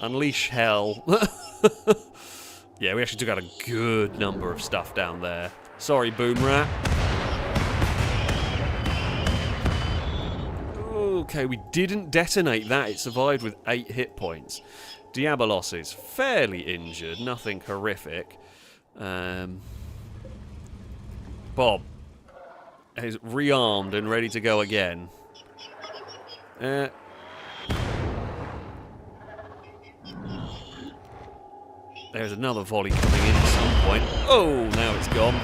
Speaker 1: Unleash hell. Yeah, we actually took out a good number of stuff down there. Sorry, Boom Rat. Okay, we didn't detonate that. It survived with 8 hit points. Diabolos is fairly injured. Nothing horrific. Bob is rearmed and ready to go again. There's another volley coming in at some point. Oh, now it's gone.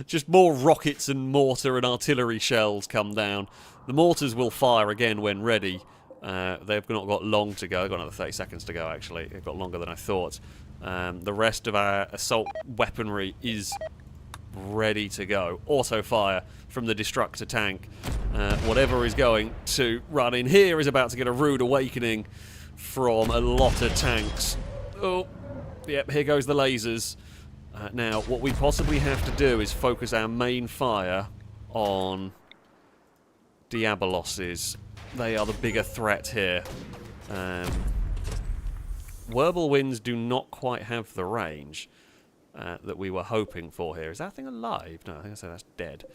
Speaker 1: Just more rockets and mortar and artillery shells come down. The mortars will fire again when ready. They've not got long to go. They've got another 30 seconds to go, actually. They've got longer than I thought. The rest of our assault weaponry is ready to go. Auto fire from the destructor tank. Whatever is going to run in here is about to get a rude awakening from a lot of tanks. Oh, yep, here goes the lasers. Now, what we possibly have to do is focus our main fire on Diaboloses. They are the bigger threat here. Whirlwinds do not quite have the range that we were hoping for here. Is that thing alive? No, I think I said that's dead.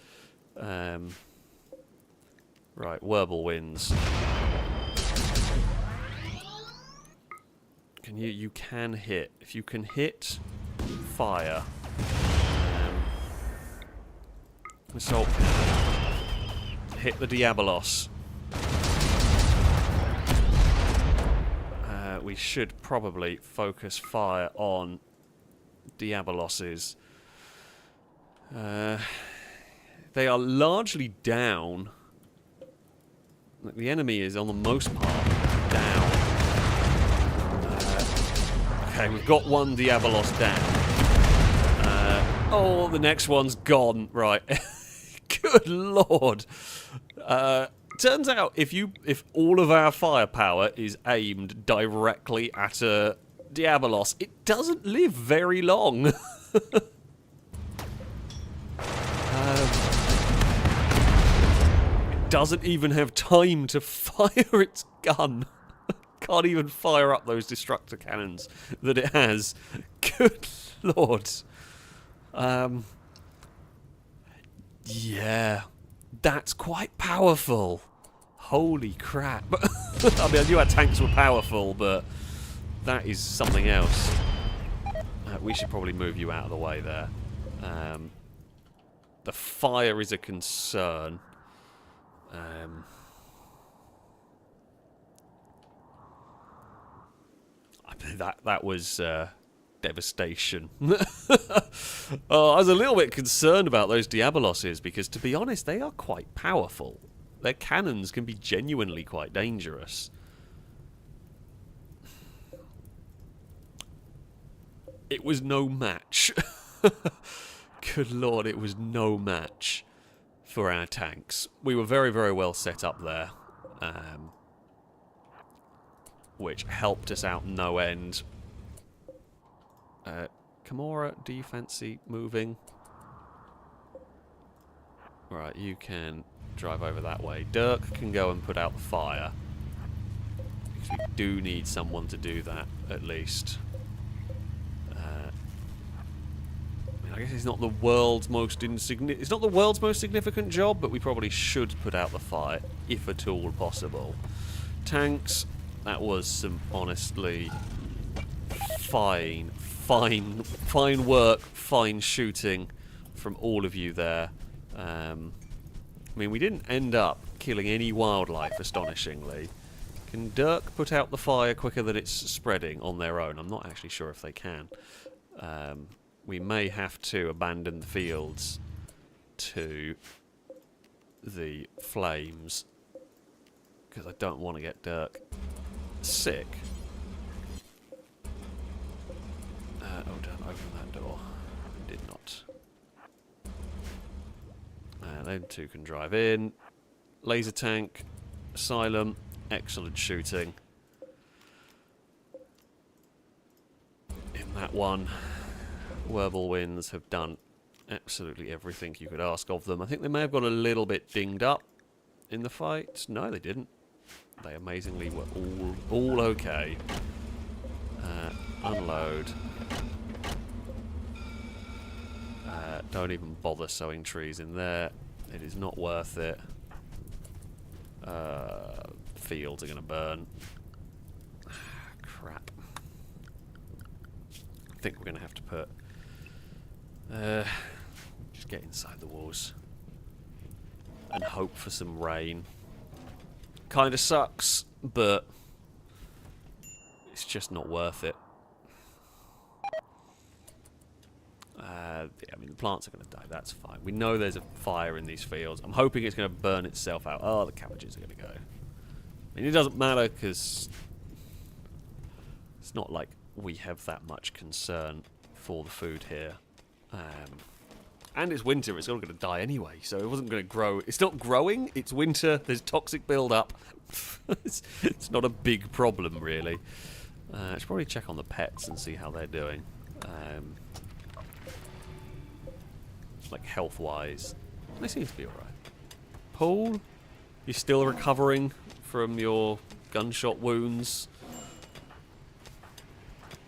Speaker 1: Right, Whirlwinds. You can hit. If you can hit, fire. Assault. Hit the Diabolos. We should probably focus fire on Diaboloses. They are largely down. The enemy is, on the most part, down. Okay, we've got one Diabolos down. Oh, the next one's gone. Right. Good lord. Turns out if all of our firepower is aimed directly at a Diabolos, it doesn't live very long. It doesn't even have time to fire its gun. Can't even fire up those destructor cannons that it has. Good lord. Yeah. That's quite powerful. Holy crap. I mean, I knew our tanks were powerful, but that is something else. We should probably move you out of the way there. The fire is a concern. That was devastation. I was a little bit concerned about those Diaboloses because, to be honest, they are quite powerful. Their cannons can be genuinely quite dangerous. It was no match. Good lord, it was no match for our tanks. We were very, very well set up there, which helped us out no end. Kimura, do you fancy moving? Right, you can drive over that way. Dirk can go and put out the fire. Because we do need someone to do that, at least. I guess it's not the world's most it's not the world's most significant job, but we probably should put out the fire, if at all possible. Tanks, that was some honestly fine work, fine shooting from all of you there. I mean, we didn't end up killing any wildlife, astonishingly. Can Dirk put out the fire quicker than it's spreading on their own? I'm not actually sure if they can. We may have to abandon the fields to the flames, because I don't want to get Dirk sick. Oh, don't open that door. I did not. Them two can drive in. Laser tank, asylum, excellent shooting. In that one, Whirlwinds have done absolutely everything you could ask of them. I think they may have got a little bit dinged up in the fight. No, they didn't. They amazingly were all okay. Unload. Don't even bother sowing trees in there. It is not worth it. Fields are going to burn. Crap. I think we're going to have to put... just get inside the walls. And hope for some rain. Kinda sucks, but... it's just not worth it. Yeah, I mean, the plants are going to die. That's fine. We know there's a fire in these fields. I'm hoping it's going to burn itself out. Oh, the cabbages are going to go. I mean, it doesn't matter because it's not like we have that much concern for the food here. And it's winter. It's all going to die anyway, so it wasn't going to grow. It's not growing. It's winter. There's toxic build-up. It's not a big problem, really. I should probably check on the pets and see how they're doing. Like health-wise, they seem to be alright. Paul, you're still recovering from your gunshot wounds.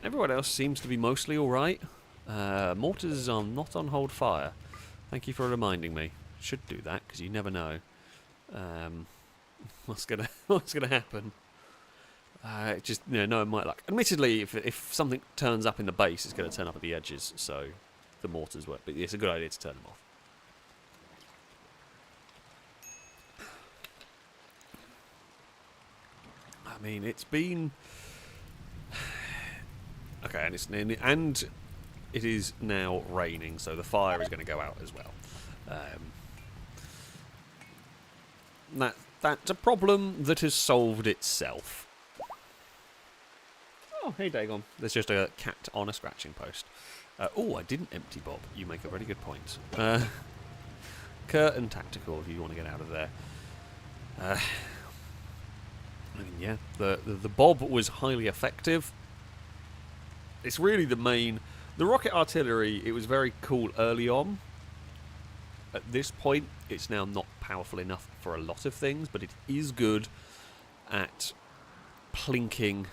Speaker 1: Everyone else seems to be mostly alright. Mortars are not on hold fire. Thank you for reminding me. Should do that, because you never know. What's gonna happen? Just, you know, my luck. Admittedly, if something turns up in the base, it's going to turn up at the edges, so the mortars work. But it's a good idea to turn them off. I mean, it's been... okay, and it is now raining, so the fire is going to go out as well. That's a problem that has solved itself. Oh, hey, Dagon. There's just a cat on a scratching post. Oh, I didn't empty Bob. You make a very good point. Kurt and Tactical, if you want to get out of there. I mean, yeah, the Bob was highly effective. It's really the main... the rocket artillery, it was very cool early on. At this point, it's now not powerful enough for a lot of things, but it is good at plinking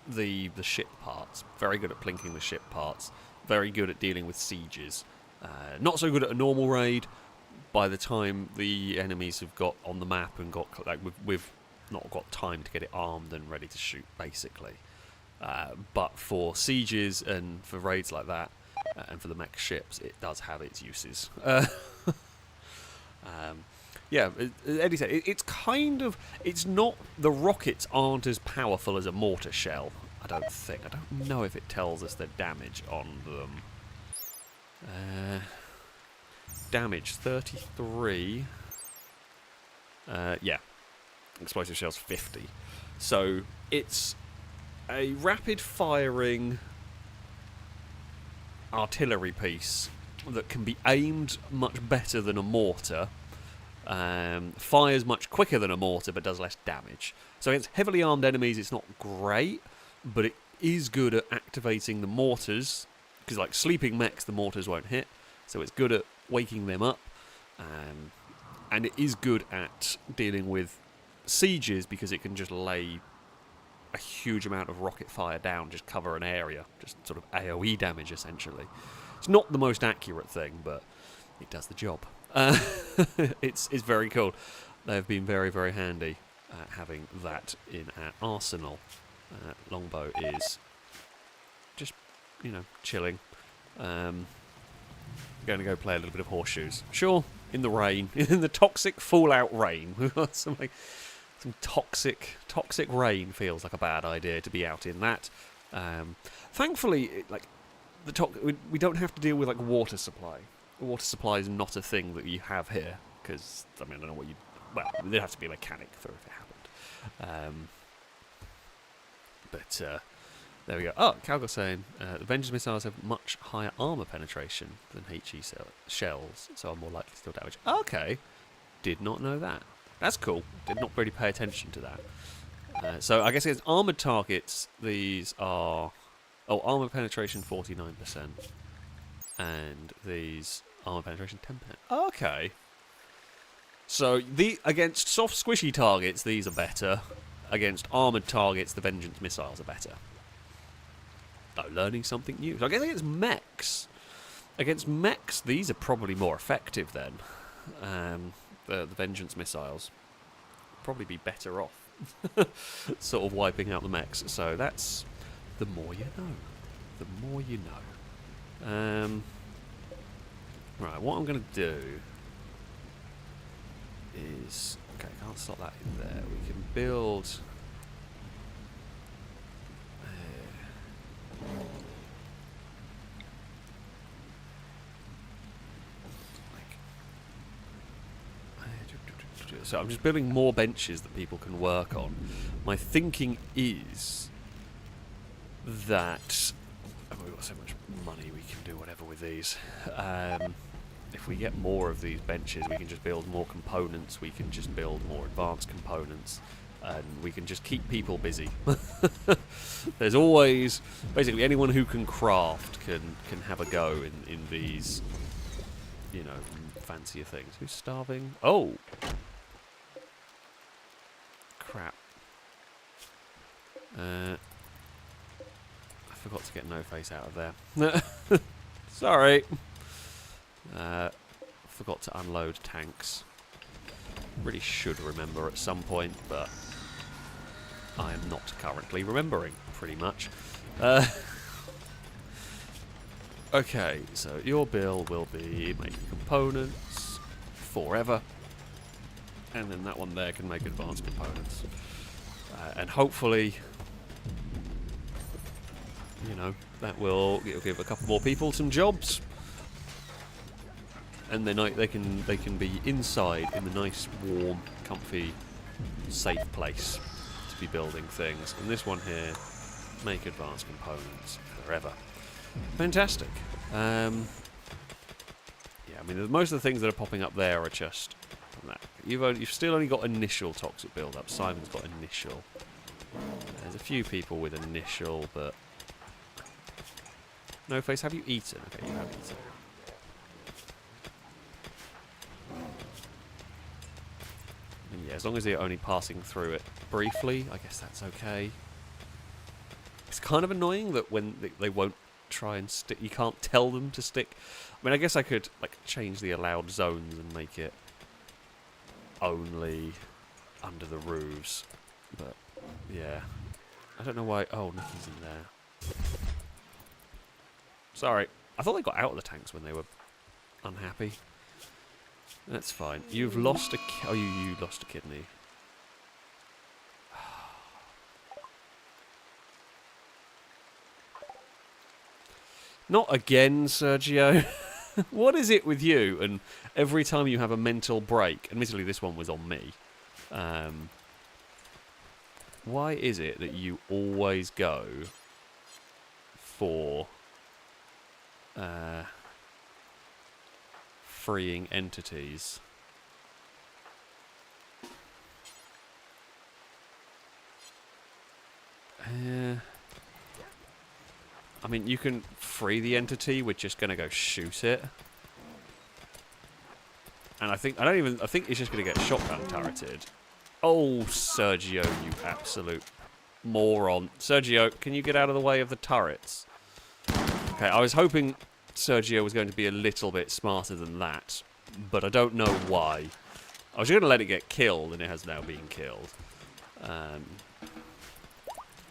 Speaker 1: the ship parts. Very good at plinking the ship parts. Very good at dealing with sieges. Not so good at a normal raid. By the time the enemies have got on the map and got like we've not got time to get it armed and ready to shoot, basically. But for sieges and for raids like that, and for the mech ships, it does have its uses. Yeah, Eddie said, it's kind of... it's not... the rockets aren't as powerful as a mortar shell, I don't think. I don't know if it tells us the damage on them. Damage, 33. Yeah. Explosive shells, 50. So, it's a rapid-firing artillery piece that can be aimed much better than a mortar. Fires much quicker than a mortar, but does less damage. So against heavily armed enemies, it's not great, but is good at activating the mortars, because like sleeping mechs, the mortars won't hit, so it's good at waking them up, and it is good at dealing with sieges because it can just lay a huge amount of rocket fire down, just cover an area, just sort of AoE damage essentially. It's not the most accurate thing, but it does the job. It's very cool. They've been very, very handy having that in our arsenal. Longbow is just, you know, chilling. Going to go play a little bit of horseshoes. Sure, in the rain, in the toxic fallout rain. We've got some toxic rain. Feels like a bad idea to be out in that. Thankfully, like we don't have to deal with like water supply. Water supply is not a thing that you have here because I mean I don't know what you. Well, there'd have to be a mechanic for if it happened. But there we go. Oh, Calgo's saying the Vengeance missiles have much higher armor penetration than HE shells, so are more likely to deal damage. Okay, did not know that. That's cool. Did not really pay attention to that. So I guess against armored targets, these are armor penetration 49%, and these armor penetration 10%. Okay. So against soft squishy targets, these are better. Against armoured targets, the Vengeance missiles are better. Oh, learning something new. So I guess against mechs, these are probably more effective then. The Vengeance missiles probably be better off, sort of wiping out the mechs. So that's the more you know. The more you know. Right, what I'm going to do is... Okay, can't slot that in there. We can build... So I'm just building more benches that people can work on. My thinking is that... Oh, we've got so much money, we can do whatever with these. If we get more of these benches, we can just build more components, we can just build more advanced components, and we can just keep people busy. There's always... Basically, anyone who can craft can have a go in these, you know, fancier things. Who's starving? Oh! Crap. I forgot to get No Face out of there. Sorry. Forgot to unload tanks. Really should remember at some point, but I am not currently remembering, pretty much. Okay, so your build will be making components forever. And then that one there can make advanced components. And hopefully, you know, it'll give a couple more people some jobs. And then they can be inside in the nice, warm, comfy, safe place to be building things. And this one here, make advanced components forever. Fantastic. Yeah, I mean, most of the things that are popping up there are just from that. You've still only got initial toxic build-up. Simon's got initial. There's a few people with initial, but... No Face, have you eaten? Okay, you have eaten. And yeah, as long as you're only passing through it briefly, I guess that's okay. It's kind of annoying that when they won't try and stick, you can't tell them to stick. I mean, I guess I could like change the allowed zones and make it only under the roofs, but yeah, I don't know why. Oh, Nikki's in there. Sorry, I thought they got out of the tanks when they were unhappy. That's fine. You've lost a... Oh, you lost a kidney. Not again, Sergio. What is it with you? And every time you have a mental break... Admittedly, this one was on me. Why is it that you always go for... freeing entities? I mean, you can free the entity. We're just going to go shoot it. And I think it's just going to get shotgun turreted. Oh, Sergio, you absolute moron. Sergio, can you get out of the way of the turrets? Okay, I was hoping Sergio was going to be a little bit smarter than that, but I don't know why. I was going to let it get killed, and it has now been killed. I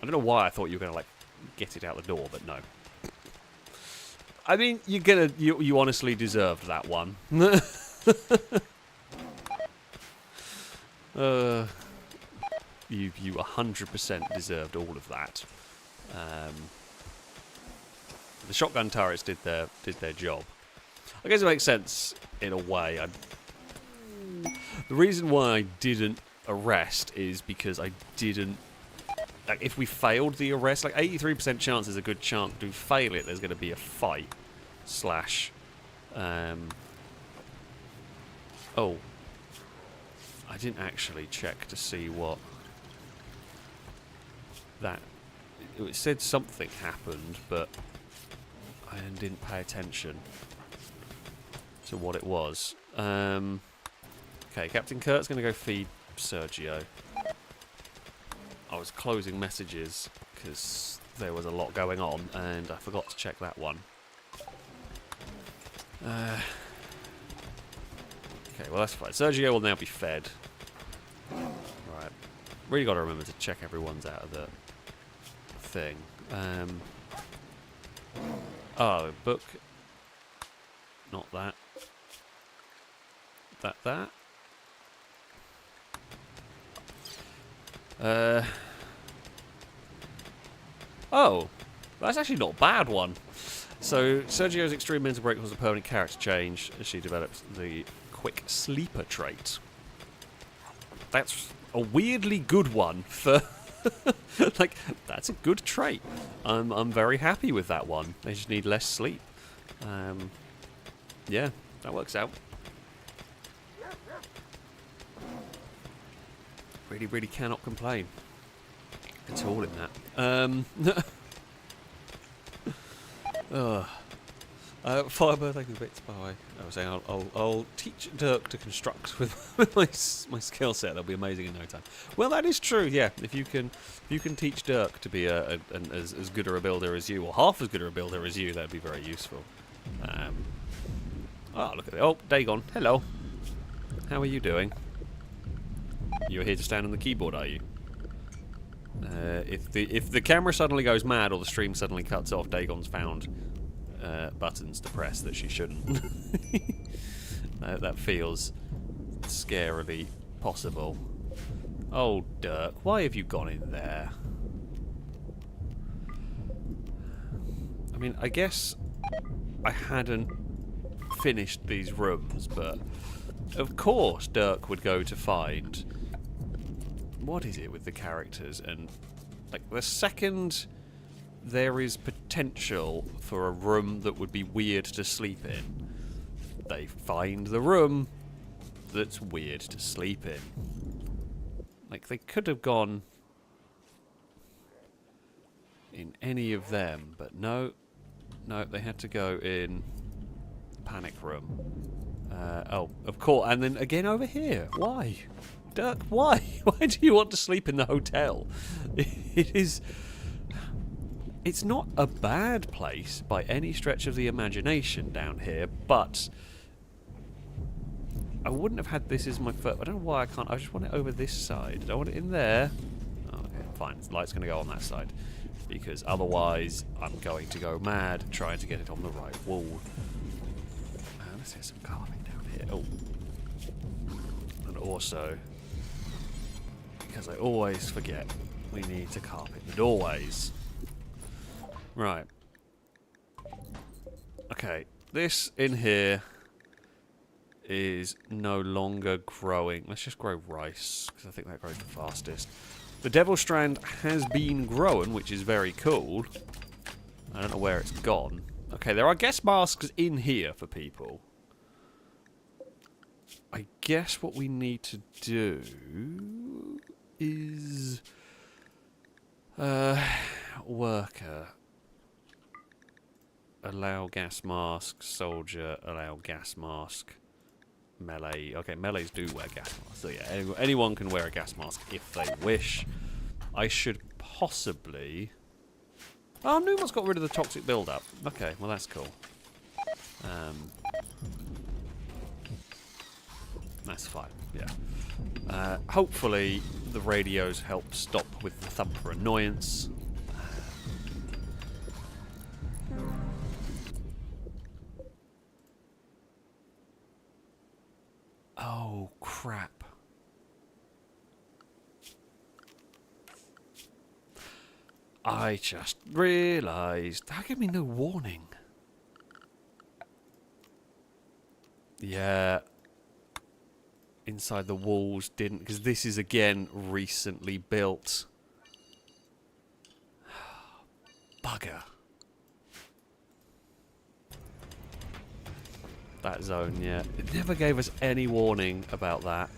Speaker 1: don't know why I thought you were going to, like, get it out the door, but no. I mean, you honestly deserved that one. You 100% deserved all of that. The shotgun turrets did their job. I guess it makes sense in a way. The reason why I didn't arrest is because I didn't. Like, if we failed the arrest, like 83% chance is a good chance. To fail it, there's going to be a fight. Slash. Oh. I didn't actually check to see what that. It said something happened, but I didn't pay attention to what it was. Okay, Captain Kurt's going to go feed Sergio. I was closing messages because there was a lot going on, and I forgot to check that one. Okay, well that's fine. Sergio will now be fed. Right. Really got to remember to check everyone's out of the thing. Oh, book. Not that. That. Oh, that's actually not a bad one. So, Sergio's extreme mental break was a permanent character change as she developed the quick sleeper trait. That's a weirdly good one for... like, that's a good trait. I'm very happy with that one. They just need less sleep. Yeah, that works out. Really cannot complain at all in that. Firebird, thank you bits. By I was saying I'll teach Dirk to construct with my skill set. That'll be amazing in no time. Well, that is true. Yeah, if you can teach Dirk to be as good a builder as you, or half as good a builder as you, that'd be very useful. Oh, look at it. Oh, Dagon. Hello. How are you doing? You're here to stand on the keyboard, are you? If the camera suddenly goes mad or the stream suddenly cuts off, Dagon's found buttons to press that she shouldn't. That feels scarily possible. Oh, Dirk, why have you gone in there? I mean, I guess I hadn't finished these rooms, but of course Dirk would go to find... What is it with the characters? And like the second there is potential for a room that would be weird to sleep in, they find the room that's weird to sleep in. Like, they could have gone in any of them, but no, they had to go in the panic room. Oh, of course, and then again over here. Why? Dirk, why? Why do you want to sleep in the hotel? It's not a bad place by any stretch of the imagination down here, but I wouldn't have had this as my first. I don't know why I can't. I just want it over this side. I want it in there. Oh, okay, fine. The light's going to go on that side, because otherwise I'm going to go mad trying to get it on the right wall. Let's get some carving down here. Oh. And also, because I always forget, we need to carpet the doorways. Right. Okay, this in here is no longer growing. Let's just grow rice, because I think that grows the fastest. The Devil Strand has been grown, which is very cool. I don't know where it's gone. Okay, there are guest masks in here for people. I guess what we need to do is... worker. Allow gas mask. Soldier, allow gas mask. Melee. Okay, melees do wear gas masks. So yeah, anyone can wear a gas mask if they wish. I should possibly... Oh, Numot's got rid of the toxic build-up. Okay, well that's cool. That's fine, yeah. Hopefully the radios help stop with the thumper annoyance. Oh, crap. I just realised. How gave me no warning? Yeah. Inside the walls didn't, because this is again recently built. Bugger. That zone, yeah. It never gave us any warning about that.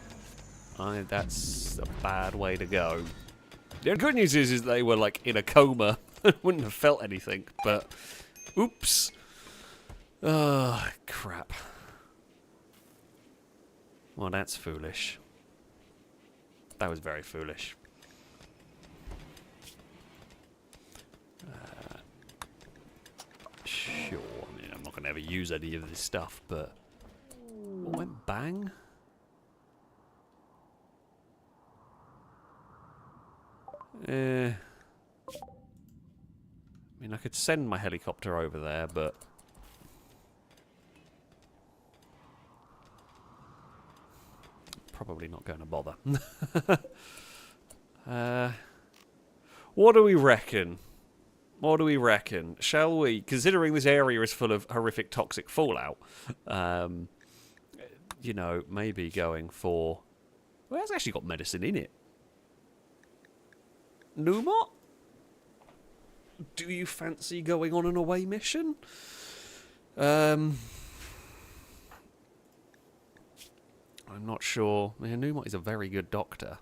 Speaker 1: That's a bad way to go. The good news is they were like in a coma. Wouldn't have felt anything, but oops. Oh, crap. Well, that's foolish. That was very foolish. Sure, I mean, I'm not going to ever use any of this stuff, but... What went bang? I mean, I could send my helicopter over there, but... Probably not going to bother. What do we reckon? What do we reckon? Shall we, considering this area is full of horrific toxic fallout, you know, maybe going for... Well, it's actually got medicine in it. Numot? Do you fancy going on an away mission? I'm not sure. Yeah, Numot is a very good doctor.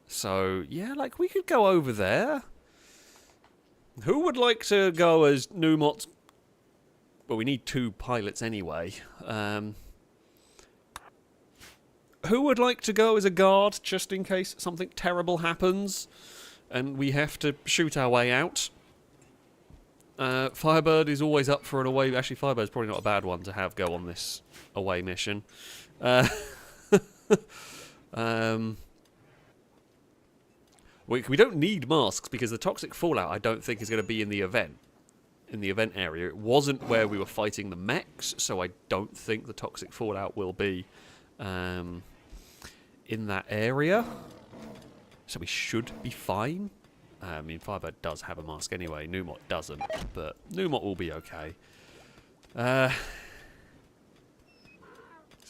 Speaker 1: So, yeah, like, we could go over there. Who would like to go as Numot's... Well, we need 2 pilots anyway. Who would like to go as a guard, just in case something terrible happens and we have to shoot our way out? Firebird is always up for an away... Actually, Firebird's probably not a bad one to have go on this away mission. We don't need masks because the toxic fallout I don't think is going to be in the event. In the event area. It wasn't where we were fighting the mechs, so I don't think the toxic fallout will be in that area. So we should be fine. I mean, Firebird does have a mask anyway. Numot doesn't, but Numot will be okay. So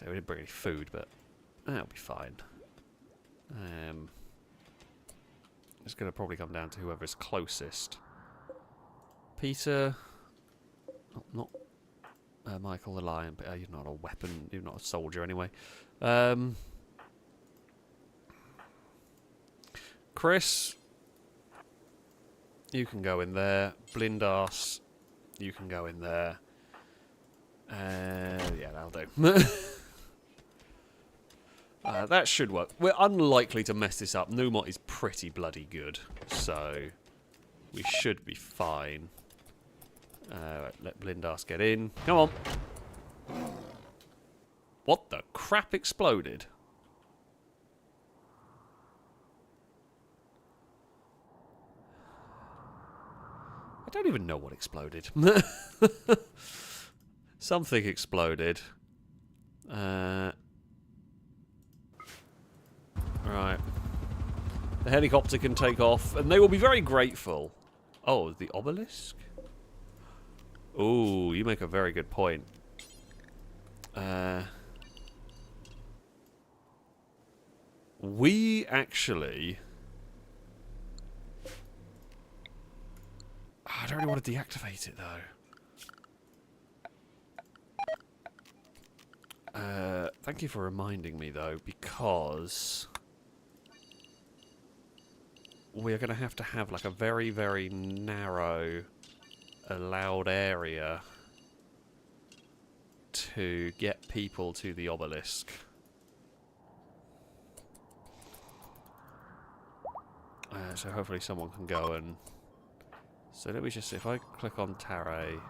Speaker 1: we didn't bring any food, but that'll be fine. It's going to probably come down to whoever's closest. Peter... Not Michael the Lion, but you're not a weapon, you're not a soldier anyway. Chris, you can go in there. Blindass, you can go in there. Yeah, that'll do. That should work. We're unlikely to mess this up. Numot is pretty bloody good, so we should be fine. Right, let Blindass get in. Come on. What the crap exploded? I don't even know what exploded. Something exploded. Right. The helicopter can take off, and they will be very grateful. Oh, the obelisk? Ooh, you make a very good point. We actually... I don't really want to deactivate it, though. Thank you for reminding me, though, because... we are going to have like, a very, very narrow allowed area to get people to the obelisk. So hopefully someone can go and... So let me just see, if I click on Tare...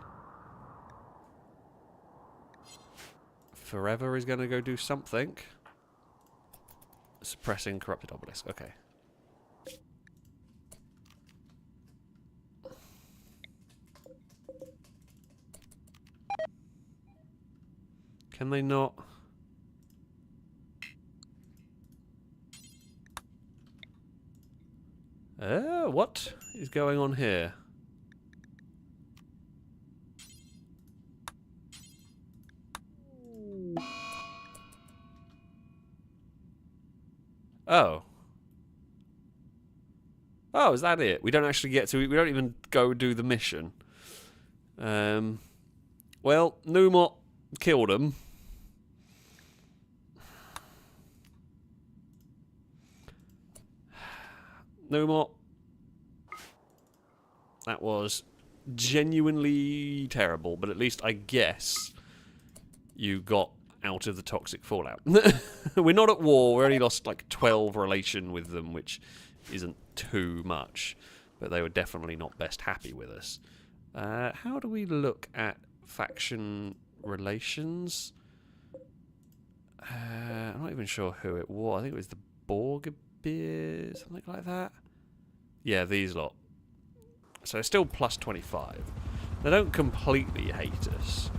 Speaker 1: Forever is going to go do something. Suppressing corrupted obelisk, okay. Can they not... what is going on here? Oh. Oh, is that it? We don't actually get to... We don't even go do the mission. Well, Numot killed him. Numot. That was genuinely terrible, but at least I guess you got out of the toxic fallout. We're not at war, we only lost like 12 relation with them, which isn't too much, but they were definitely not best happy with us. How do we look at faction relations? I'm not even sure who it was. I think it was the Borgabeer, something like that. Yeah, these lot. So it's still plus 25. They don't completely hate us.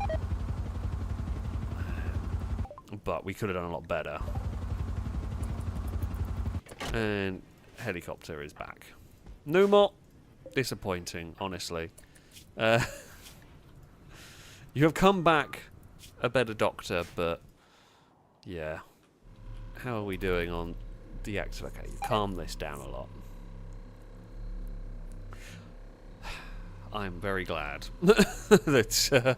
Speaker 1: But we could have done a lot better. And helicopter is back. Numot, disappointing, honestly. You have come back a better doctor, but yeah. How are we doing on deactivate? Okay, calm this down a lot. I'm very glad that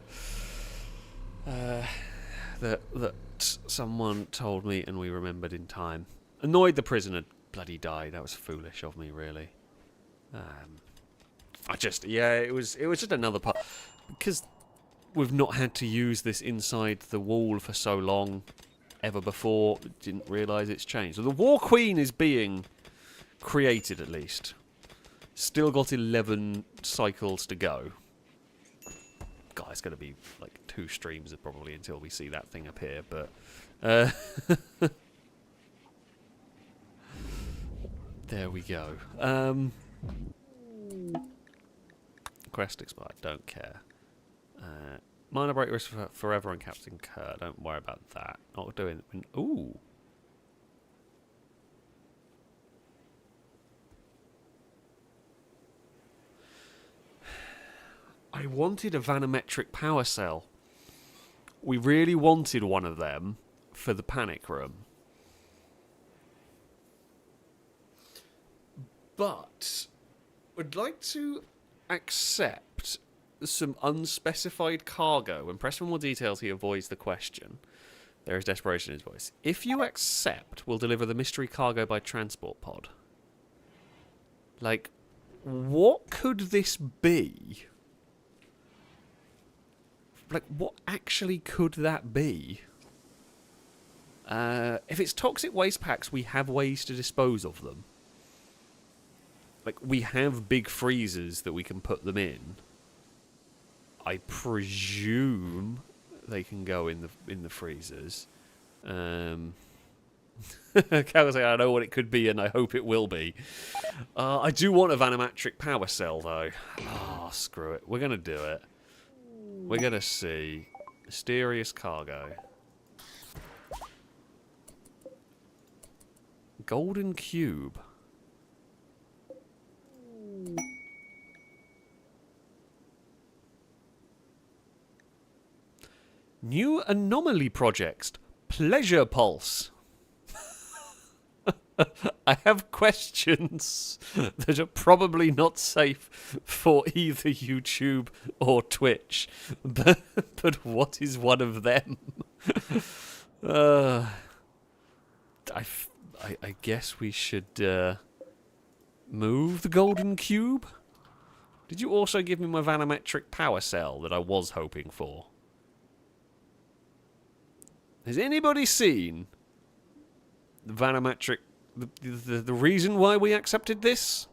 Speaker 1: that someone told me and we remembered in time. Annoyed the prisoner bloody died. That was foolish of me, really. It was just another part, because we've not had to use this inside the wall for so long ever before. Didn't realise it's changed. So the War Queen is being created, at least. Still got 11 cycles to go. God, it's going to be like 2 streams probably until we see that thing appear, but there we go. Quest expired, don't care. Minor break risk for forever and Captain Kerr, don't worry about that. Not doing... Ooh! I wanted a vanometric power cell. We really wanted one of them for the panic room. But would like to accept some unspecified cargo. When pressed for more details, he avoids the question. There is desperation in his voice. If you accept, we'll deliver the mystery cargo by transport pod. Like, what could this be? Like, what actually could that be? If it's toxic waste packs, we have ways to dispose of them. Like, we have big freezers that we can put them in. I presume they can go in the freezers. Cal's like, I know what it could be, and I hope it will be. I do want a vanometric power cell, though. Oh, screw it. We're going to do it. We're going to see. Mysterious cargo. Golden cube. New Anomaly projects. Pleasure Pulse. I have questions that are probably not safe for either YouTube or Twitch. But what is one of them? I guess we should move the golden cube. Did you also give me my vanometric power cell that I was hoping for? Has anybody seen the vanometric... the reason why we accepted this?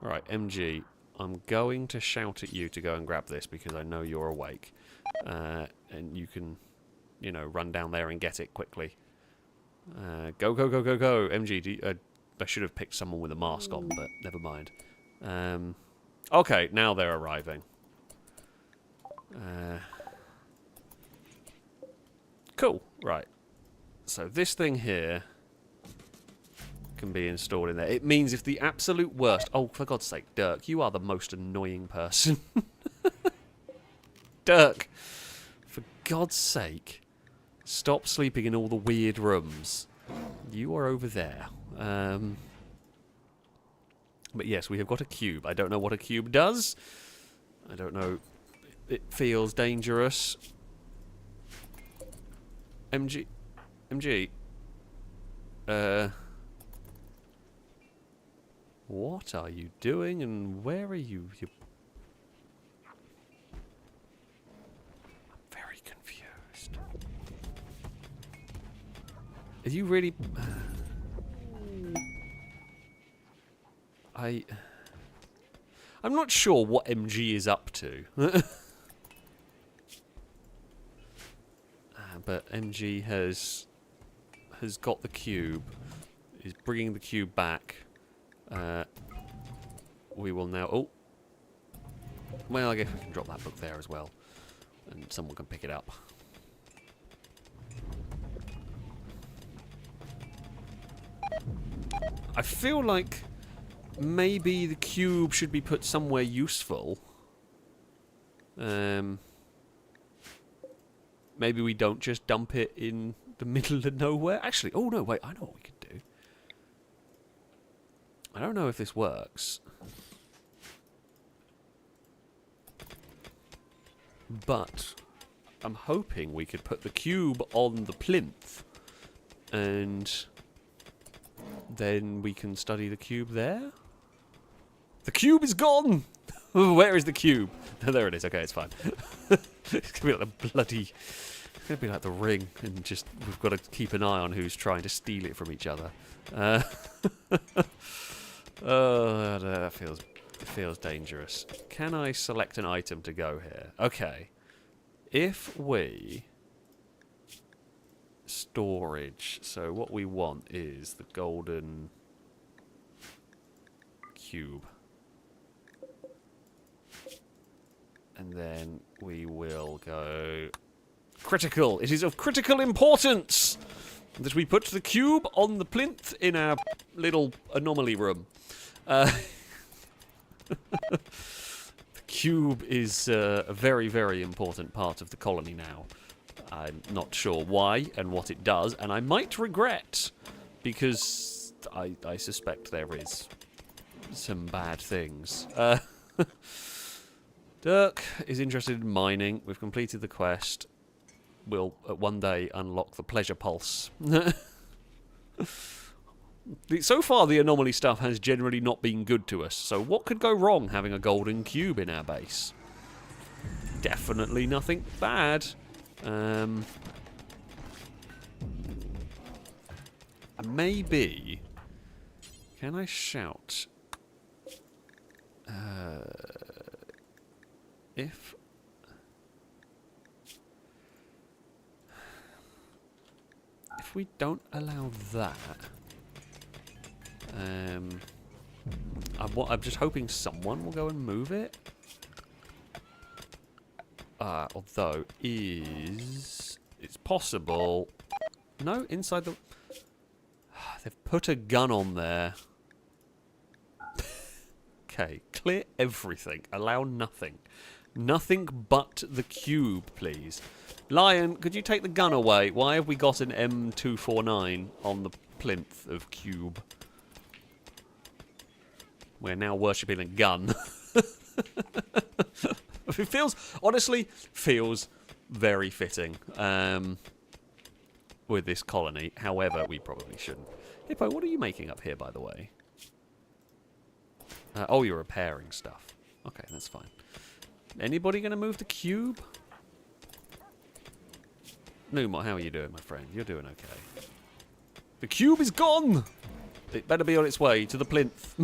Speaker 1: Right, MG. I'm going to shout at you to go and grab this because I know you're awake. And you can, you know, run down there and get it quickly. Go, go, go, go, go. MG, I should have picked someone with a mask on, but never mind. Okay, now they're arriving. Cool, right. So this thing here can be installed in there. It means if the absolute worst... Oh, for God's sake, Dirk, you are the most annoying person. Dirk, for God's sake, stop sleeping in all the weird rooms. You are over there. But yes, we have got a cube. I don't know what a cube does. I don't know. It feels dangerous. MG. What are you doing and where are you? I'm very confused. Are you really... I'm not sure what MG is up to. But MG has got the cube. Is bringing the cube back. We will now... Oh! Well, I guess we can drop that book there as well. And someone can pick it up. I feel like maybe the cube should be put somewhere useful. Maybe we don't just dump it in the middle of nowhere. Actually, oh no, wait, I know what we could do. I don't know if this works. But I'm hoping we could put the cube on the plinth. And then we can study the cube there. The cube is gone! Where is the cube? There it is. Okay, it's fine. It's gonna be like the bloody... It's gonna be like the Ring, and just we've got to keep an eye on who's trying to steal it from each other. Oh, that feels dangerous. Can I select an item to go here? Okay. If we... Storage. So what we want is the golden cube. And then we will go... Critical! It is of critical importance that we put the cube on the plinth in our little anomaly room. The cube is a very, very important part of the colony now. I'm not sure why and what it does, and I might regret, because I suspect there is some bad things. Dirk is interested in mining. We've completed the quest. We'll one day unlock the pleasure pulse. So far, the anomaly stuff has generally not been good to us. So what could go wrong having a golden cube in our base? Definitely nothing bad. Maybe... Can I shout? If we don't allow that, I'm just hoping someone will go and move it. Although it's possible. No, inside the. They've put a gun on there. Okay, clear everything. Allow nothing. Nothing but the cube, please. Lion, could you take the gun away? Why have we got an M249 on the plinth of cube? We're now worshipping a gun. It feels, honestly, feels very fitting. with this colony. However, we probably shouldn't. Hippo, what are you making up here, by the way? Oh, you're repairing stuff. Okay, that's fine. Anybody going to move the cube? Numa, how are you doing, my friend? You're doing okay. The cube is gone! It better be on its way to the plinth.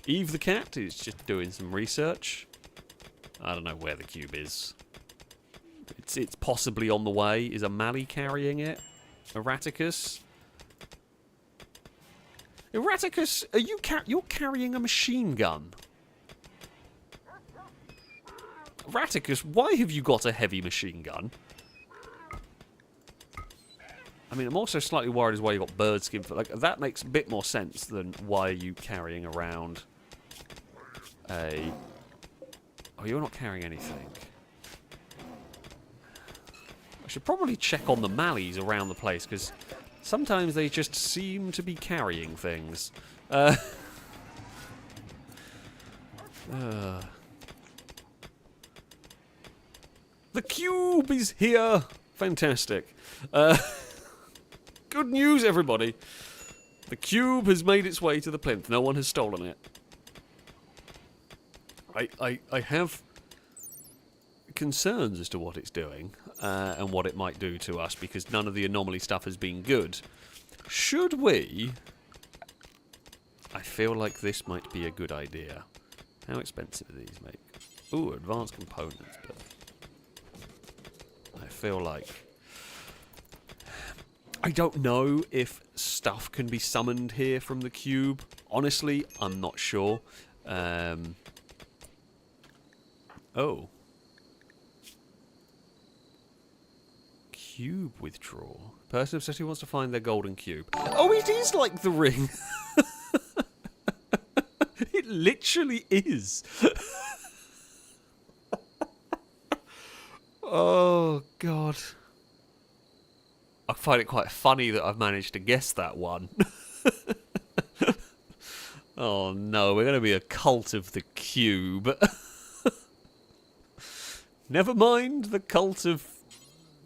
Speaker 1: Eve the cat is just doing some research. I don't know where the cube is. It's possibly on the way. Is Anomaly carrying it? Erraticus? Erraticus, are you're carrying a machine gun? Erraticus, why have you got a heavy machine gun? I mean, I'm also slightly worried as why you got bird skin. Like, that makes a bit more sense than why are you carrying around a... Oh, you're not carrying anything. I should probably check on the Mallies around the place, because sometimes they just seem to be carrying things. The cube is here! Fantastic. Good news, everybody. The cube has made its way to the plinth. No one has stolen it. I have concerns as to what it's doing and what it might do to us, because none of the Anomaly stuff has been good. Should we... I feel like this might be a good idea. How expensive are these, mate? Ooh, advanced components, but... I feel like... I don't know if stuff can be summoned here from the cube. Honestly, I'm not sure. Oh. Cube withdrawal. Person obsessed who wants to find their golden cube. Oh, it is like the ring! It literally is. Oh, God. I find it quite funny that I've managed to guess that one. Oh no, we're going to be a cult of the cube. Never mind the cult of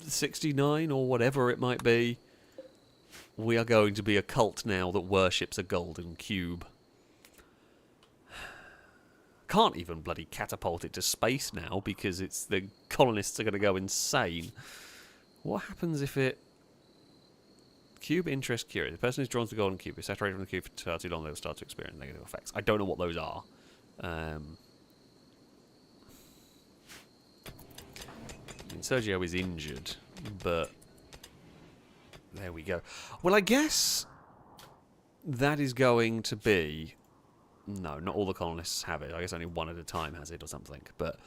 Speaker 1: 69 or whatever it might be. We are going to be a cult now that worships a golden cube. Can't even bloody catapult it to space now because it's the colonists are going to go insane. What happens if it... Cube interest curious. The person who's drawn to the golden cube is separated from the cube for too long, they will start to experience negative effects. I don't know what those are. I mean, Sergio is injured, but there we go. Well, I guess that is going to be... No, not all the colonists have it. I guess only one at a time has it or something. But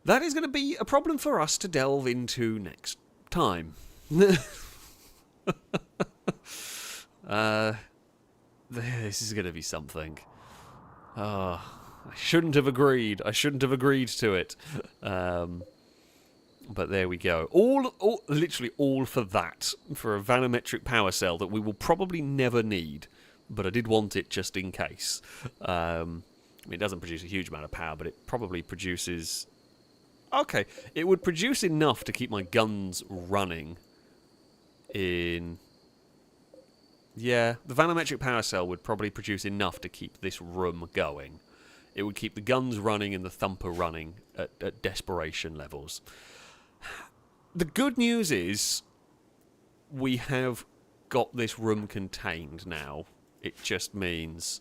Speaker 1: that is going to be a problem for us to delve into next time. This is going to be something. I shouldn't have agreed. I shouldn't have agreed to it. But there we go. Literally all for that. For a vanometric power cell that we will probably never need. But I did want it just in case. I mean, it doesn't produce a huge amount of power, but it probably produces... Okay, it would produce enough to keep my guns running in... Yeah, the vanometric power cell would probably produce enough to keep this room going. It would keep the guns running and the thumper running at desperation levels. The good news is we have got this room contained now. It just means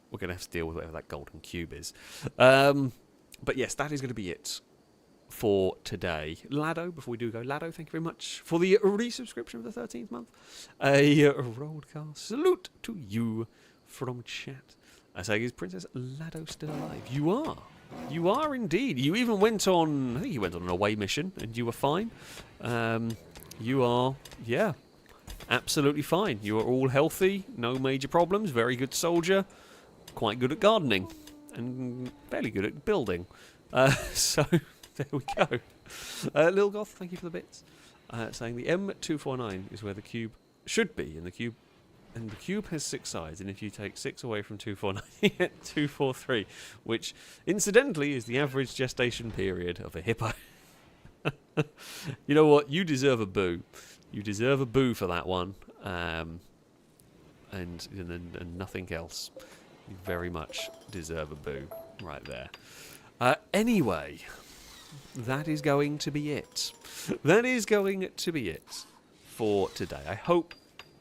Speaker 1: we're going to have to deal with whatever that golden cube is. But yes, that is going to be it for today. Lado, before we do go, Lado, thank you very much for the resubscription of the 13th month. A roadcast salute to you from chat. I say, is Princess Lado still alive? You are. You are indeed. You even went on, I think you went on an away mission and you were fine. You are, yeah, absolutely fine. You are all healthy, no major problems, very good soldier, quite good at gardening, and fairly good at building. So, there we go. Lil Goth, thank you for the bits. Saying the M249 is where the cube should be, and the cube has 6 sides, and if you take 6 away from 249, you get 243, which, incidentally, is the average gestation period of a hippo. You know what? You deserve a boo. You deserve a boo for that one. And nothing else. You very much deserve a boo right there. Anyway, that is going to be it. That is going to be it for today. I hope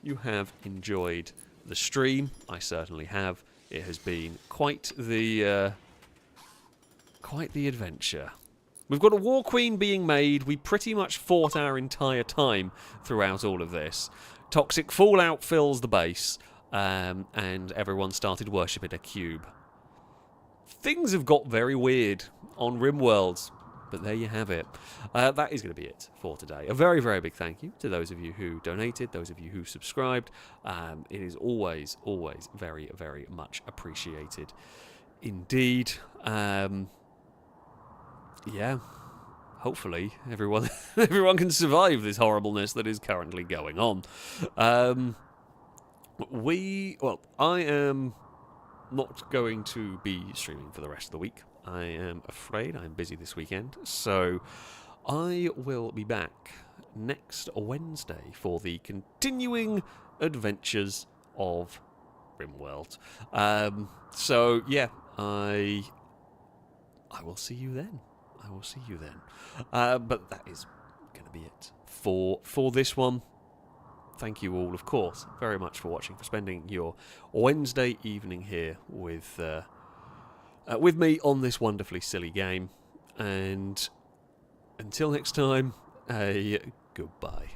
Speaker 1: you have enjoyed the stream. I certainly have. It has been quite the adventure. We've got a War Queen being made. We pretty much fought our entire time throughout all of this. Toxic Fallout fills the base, and everyone started worshipping a cube. Things have got very weird on Rimworld, but there you have it. That is going to be it for today. A very, very big thank you to those of you who donated, those of you who subscribed. It is always, always very, very much appreciated indeed. Yeah, hopefully everyone can survive this horribleness that is currently going on. I am not going to be streaming for the rest of the week. I am afraid I'm busy this weekend, so I will be back next Wednesday for the continuing adventures of Rimworld. So yeah, I will see you then. But that is going to be it for this one. Thank you all, of course, very much for watching, for spending your Wednesday evening here with me on this wonderfully silly game. And until next time, goodbye.